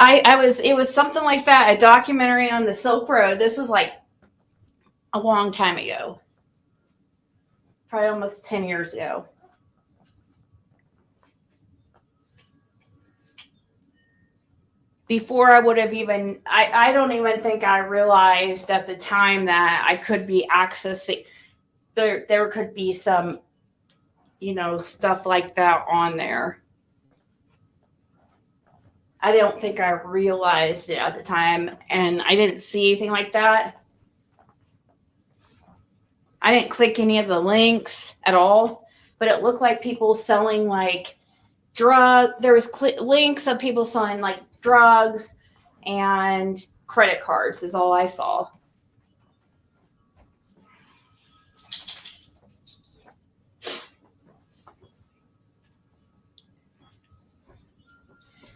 Speaker 3: It was something like that, a documentary on the Silk Road. This was like a long time ago. Probably almost 10 years ago. Before I would have even, I don't even think I realized at the time that I could be accessing, there could be some, stuff like that on there. I don't think I realized it at the time, and I didn't see anything like that. I didn't click any of the links at all, but it looked like people selling like there was links of people selling like drugs and credit cards is all I saw.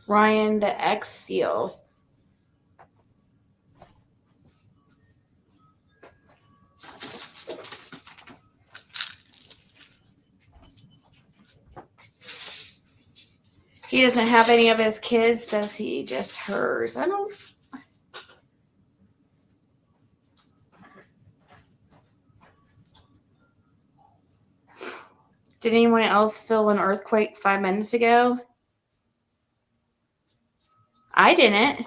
Speaker 3: Ryan the X-Seal. He doesn't have any of his kids, does he? Just hers. I don't. Did anyone else feel an earthquake 5 minutes ago? I didn't.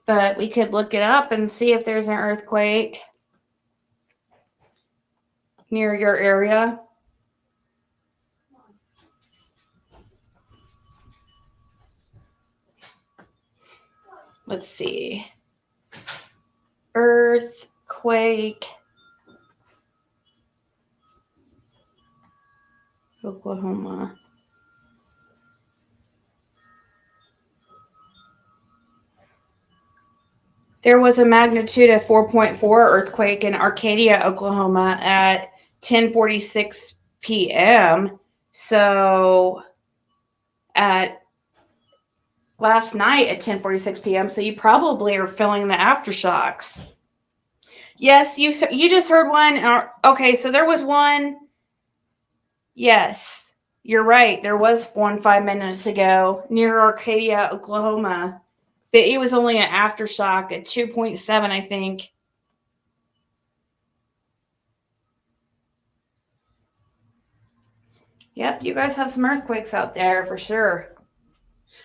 Speaker 3: But we could look it up and see if there's an earthquake near your area. Let's see. Earthquake. Oklahoma. There was a magnitude of 4.4 earthquake in Arcadia, Oklahoma at 10:46 p.m. So at last night at 10:46 p.m. So you probably are feeling the aftershocks. Yes, you just heard one. Okay, so there was one. Yes, you're right. There was one 5 minutes ago near Arcadia, Oklahoma. But it was only an aftershock at 2.7, I think. Yep, you guys have some earthquakes out there for sure.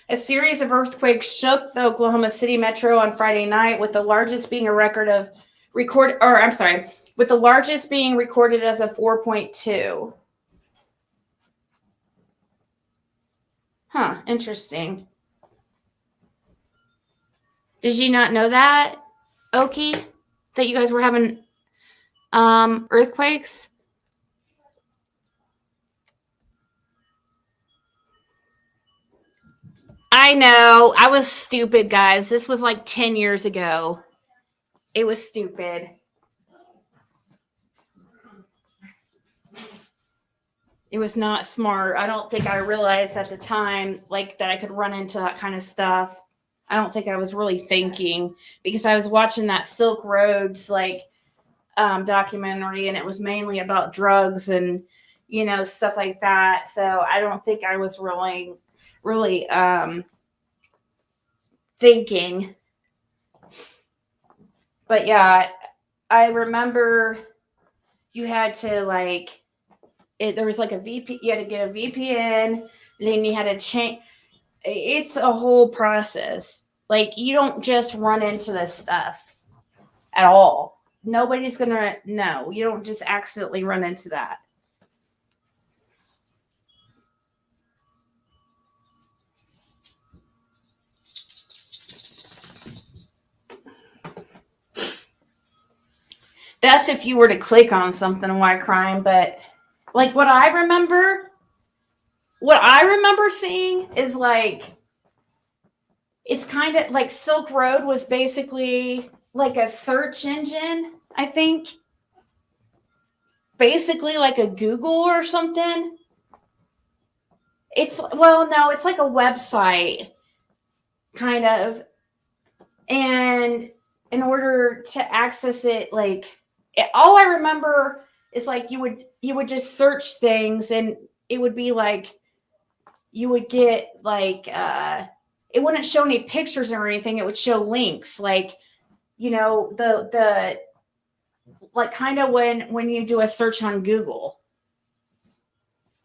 Speaker 3: A series of earthquakes shook the Oklahoma City metro on Friday night, with the largest being with the largest being recorded as a 4.2. Huh, interesting. Did you not know that, Oki? That you guys were having earthquakes? I know. I was stupid, guys. This was like 10 years ago. It was stupid. It was not smart. I don't think I realized at the time like that I could run into that kind of stuff. I don't think I was really thinking, because I was watching that Silk Roads documentary, and it was mainly about drugs and stuff like that. So I don't think I was really thinking. But yeah, I remember you had to there was like a VP. You had to get a VPN. Then you had to change. It's a whole process. Like, you don't just run into this stuff at all. Nobody's gonna know. You don't just accidentally run into that. That's if you were to click on something, why crime. But like what I remember seeing is like, it's kind of like Silk Road was basically like a search engine, I think. Basically like a Google or something. It's like a website, kind of. And in order to access it, all I remember is like you would just search things, and it would be like you would get it wouldn't show any pictures or anything. It would show links, the kind of when you do a search on Google,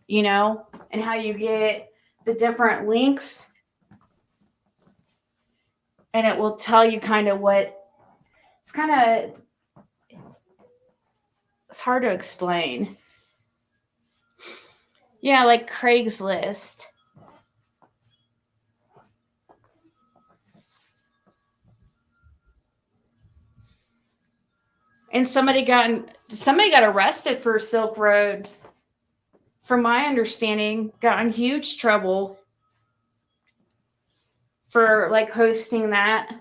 Speaker 3: and how you get the different links, and it will tell you kind of what it's hard to explain. Yeah, like Craigslist. And somebody got arrested for Silk Roads. From my understanding, got in huge trouble for hosting that.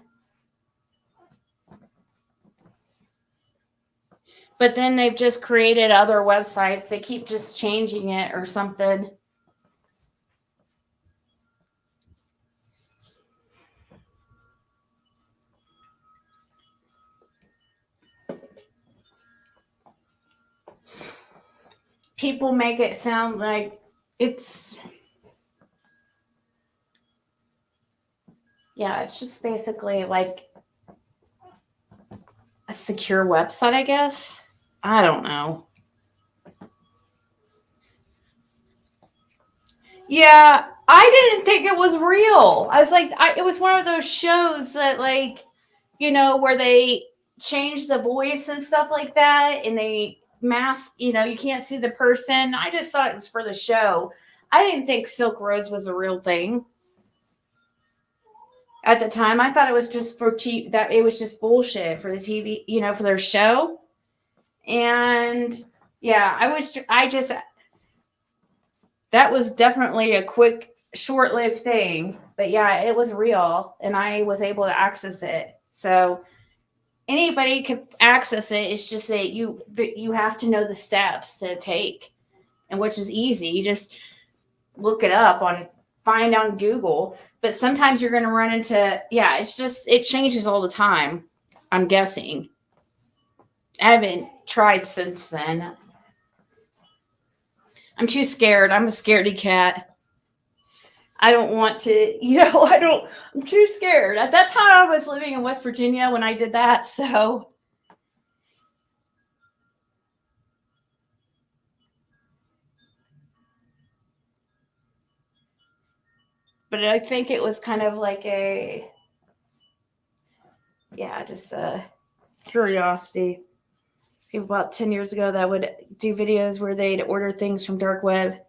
Speaker 3: But then they've just created other websites. They keep just changing it or something. People make it sound like it's just basically like a secure website, I guess. I don't know. Yeah, I didn't think it was real. I was like, it was one of those shows that, like, you know, where they change the voice and stuff like that, and they mask, you know, you can't see the person. I just thought it was for the show. I didn't think Silk Rose was a real thing. At the time, I thought it was just for that it was just bullshit for the TV, you know, for their show. And yeah, that was definitely a quick, short-lived thing. But yeah, it was real, and I was able to access it. So anybody could access it. It's just that you have to know the steps to take, and which is easy. You just look it up find on Google. But sometimes you're going to run into, yeah, it changes all the time, I'm guessing. I haven't tried since then. I'm too scared. I'm a scaredy cat. I don't want to, you know, I'm too scared. At that time, I was living in West Virginia when I did that, so. But I think it was kind of like just a curiosity. People about 10 years ago that would do videos where they'd order things from dark web.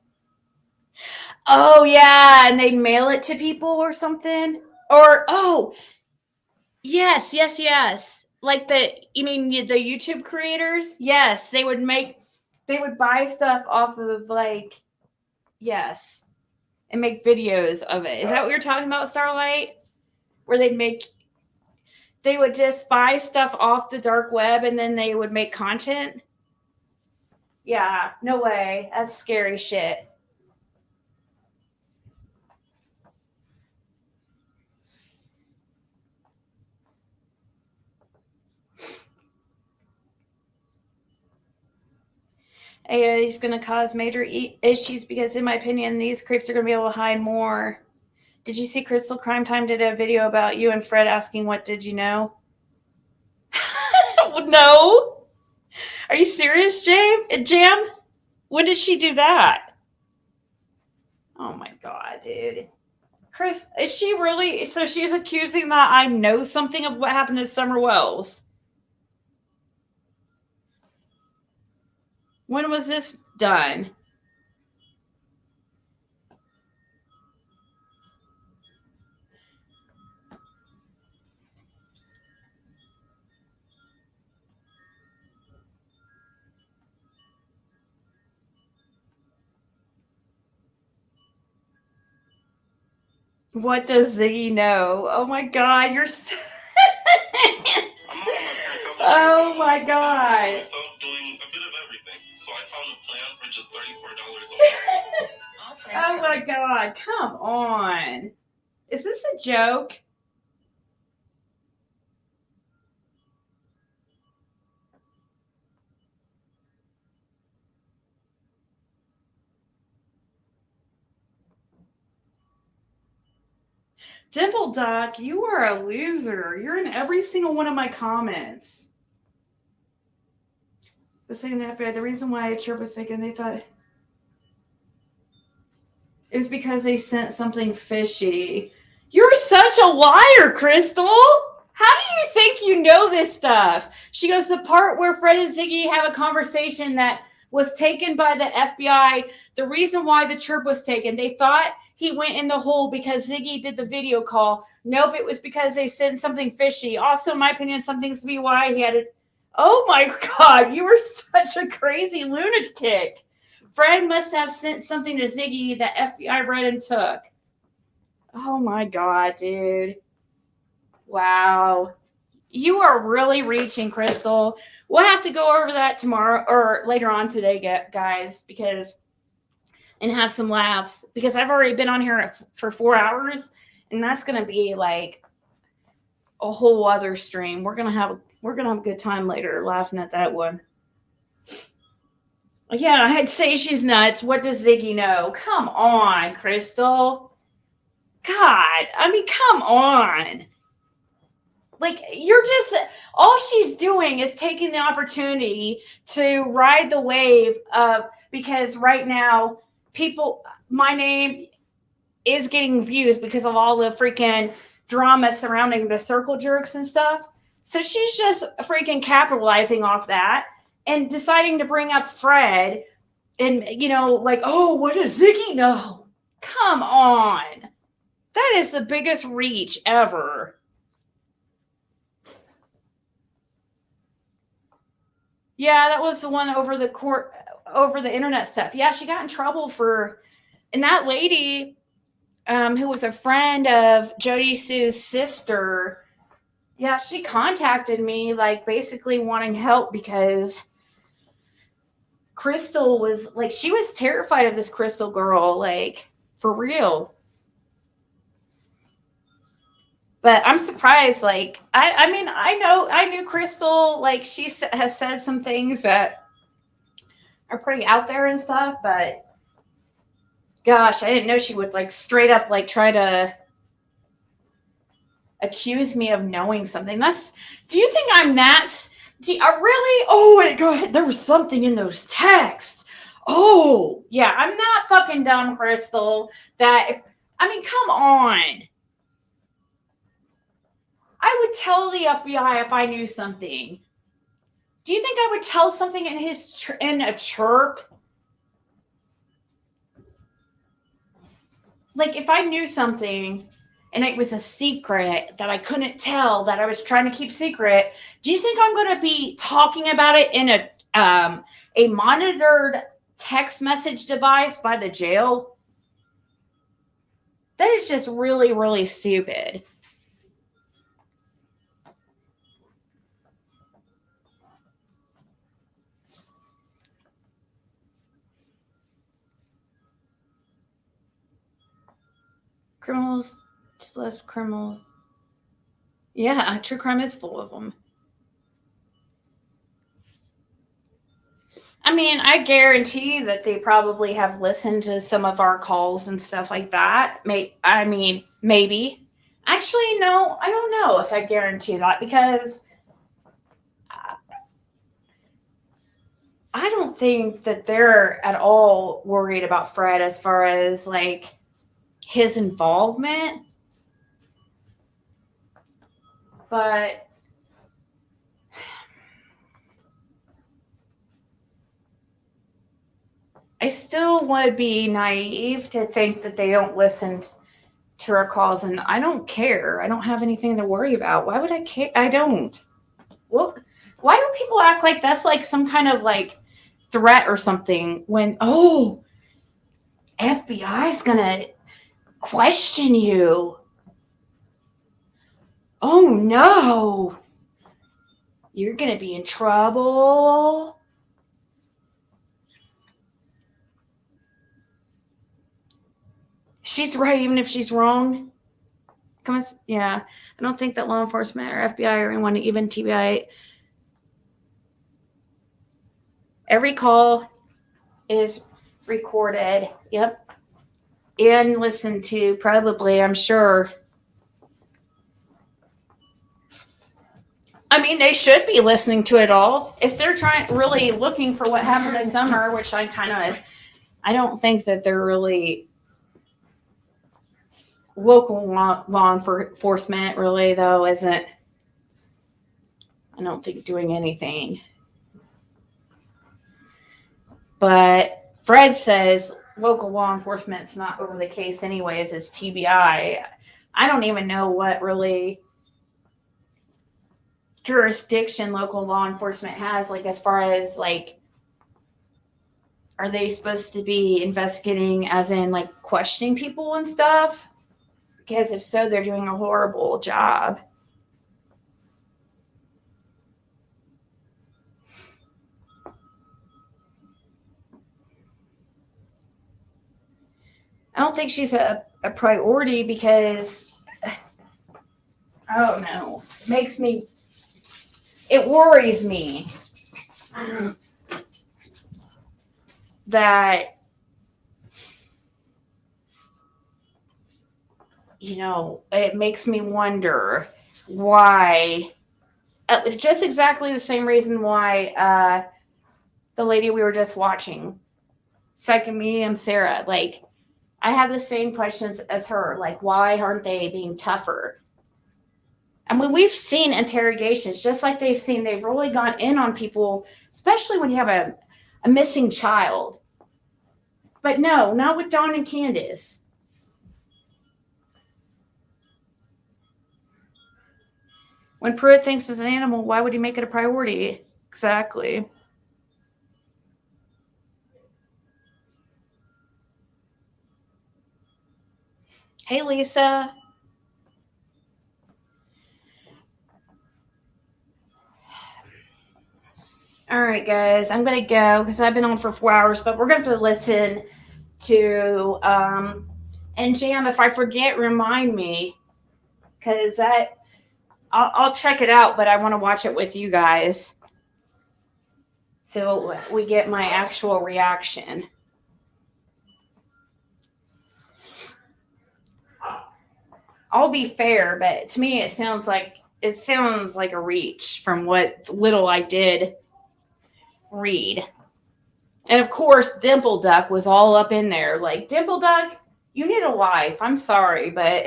Speaker 3: Oh, yeah, and they'd mail it to people or something. Or, oh, yes. Like you mean the YouTube creators? Yes, they would buy stuff off of, like, yes, and make videos of it. Is that what you're talking about, Starlight? Where they would just buy stuff off the dark web and then they would make content? Yeah, no way. That's scary shit. AI is going to cause major issues because, in my opinion, these creeps are going to be able to hide more. Did you see Crystal Crime Time did a video about you and Fred asking, what did you know? No. Are you serious, Jam? When did she do that? Oh, my God, dude. Chris, is she really? So she's accusing that I know something of what happened to Summer Wells. When was this done? What does Ziggy know? Oh my God, you're. Oh my God.
Speaker 13: So I found a plan for just $34 a month.
Speaker 3: Oh my God, come on. Is this a joke? Dimple Doc, you are a loser. You're in every single one of my comments. The saying that the reason why a chirp was taken, they thought it was because they sent something fishy. You're such a liar, Crystal. How do you think you know this stuff? She goes, the part where Fred and Ziggy have a conversation that was taken by the FBI. The reason why the chirp was taken, they thought he went in the hole because Ziggy did the video call. Nope, it was because they sent something fishy. Also, in my opinion, something's to be why he had it. Oh my God, you were such a crazy lunatic. Fred must have sent something to Ziggy that FBI read and took. Oh my God, dude. Wow. You are really reaching, Crystal. We'll have to go over that tomorrow or later on today, guys, and have some laughs, because I've already been on here for 4 hours, and that's going to be like a whole other stream. We're going to have a good time later laughing at that one. Yeah, I'd say she's nuts. What does Ziggy know? Come on, Crystal. God, I mean, come on. Like, you're just, all she's doing is taking the opportunity to ride the wave of, because right now, people, my name is getting views because of all the freaking drama surrounding the circle jerks and stuff. So she's just freaking capitalizing off that and deciding to bring up Fred and, you know, like, oh, what does Ziggy know? Come on. That is the biggest reach ever. Yeah, that was the one over the internet stuff. Yeah, she got in trouble for, and that lady who was a friend of Jody Sue's sister, yeah, she contacted me, like, basically wanting help because Crystal was, like, she was terrified of this Crystal girl, like, for real. But I'm surprised, like, I mean, I knew Crystal, like, she has said some things that are pretty out there and stuff, but gosh, I didn't know she would, like, straight up, like, try to accuse me of knowing something. Do you think I'm that, really? Oh, wait, go ahead. There was something in those texts. Oh, yeah, I'm not fucking dumb, Crystal. I mean, come on. I would tell the FBI if I knew something. Do you think I would tell something in a chirp? Like, if I knew something and it was a secret that I couldn't tell, that I was trying to keep secret, do you think I'm going to be talking about it in a monitored text message device by the jail? That is just really, really stupid. Criminals left criminals. Yeah, true crime is full of them. I mean, I guarantee that they probably have listened to some of our calls and stuff like that. Maybe. Actually, no, I don't know if I guarantee that because I don't think that they're at all worried about Fred as far as, like, his involvement. But I still would be naive to think that they don't listen to our calls, and I don't care. I don't have anything to worry about. Why would I care? I don't. Well, why do people act like that's like some kind of like threat or something when, oh, FBI's gonna question you? Oh no, you're gonna be in trouble. She's right, even if she's wrong. Come on, yeah. I don't think that law enforcement or FBI or anyone, even TBI, every call is recorded. Yep. And listened to, probably, I'm sure. I mean, they should be listening to it all. If they're really looking for what happened this summer, which I don't think that they're really local law enforcement really, though, isn't, I don't think, doing anything. But Fred says local law enforcement's not over the case anyways, it's TBI. I don't even know what really jurisdiction local law enforcement has, like, as far as, like, are they supposed to be investigating as in, like, questioning people and stuff? Because if so, they're doing a horrible job. I don't think she's a priority because, I don't know, it worries me that, you know, it makes me wonder why, just exactly the same reason why the lady we were just watching, Second Medium Sarah, like, I have the same questions as her. Like, why aren't they being tougher? I mean, we've seen interrogations, just like they've really gone in on people, especially when you have a missing child. But no, not with Dawn and Candace. When Pruitt thinks it's an animal, why would he make it a priority? Exactly. Hey, Lisa. All right, guys, I'm going to go because I've been on for 4 hours, but we're going to listen to, and Jam, if I forget, remind me, because I'll check it out, but I want to watch it with you guys so we get my actual reaction. I'll be fair, but to me it sounds like a reach from what little I did read. And of course, Dimple Duck was all up in there. Like, Dimple Duck, you need a life. I'm sorry, but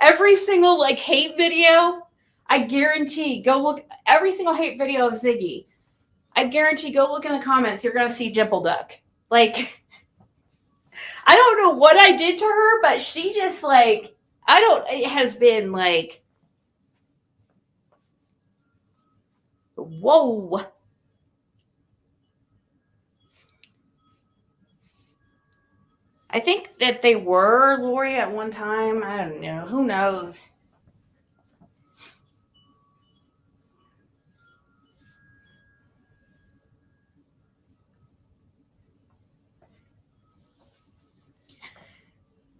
Speaker 3: every single like hate video, I guarantee, go look every single hate video of Ziggy. I guarantee, go look in the comments. You're gonna see Dimple Duck. Like, I don't know what I did to her, but she just like, it has been like, whoa. I think that they were Lori at one time. I don't know. Who knows?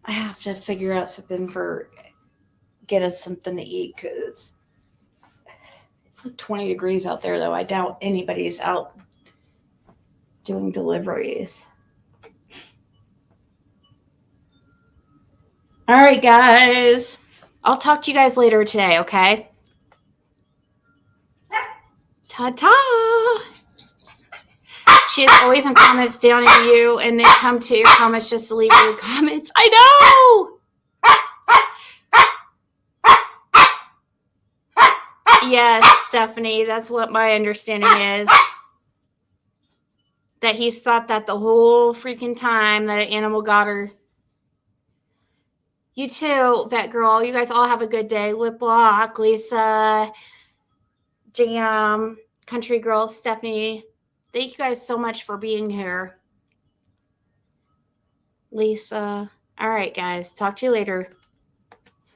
Speaker 3: I have to figure out something get us something to eat because it's like 20 degrees out there, though. I doubt anybody's out doing deliveries. All right, guys. I'll talk to you guys later today, okay? Ta-ta! She is always in comments down at you and then come to your comments just to leave your comments. I know! Yes, Stephanie, that's what my understanding is. That he's thought that the whole freaking time that an animal got her. You too, Vet Girl. You guys all have a good day. Lip Block, Lisa, Jam, Country Girl, Stephanie. Thank you guys so much for being here. Lisa. All right, guys. Talk to you later.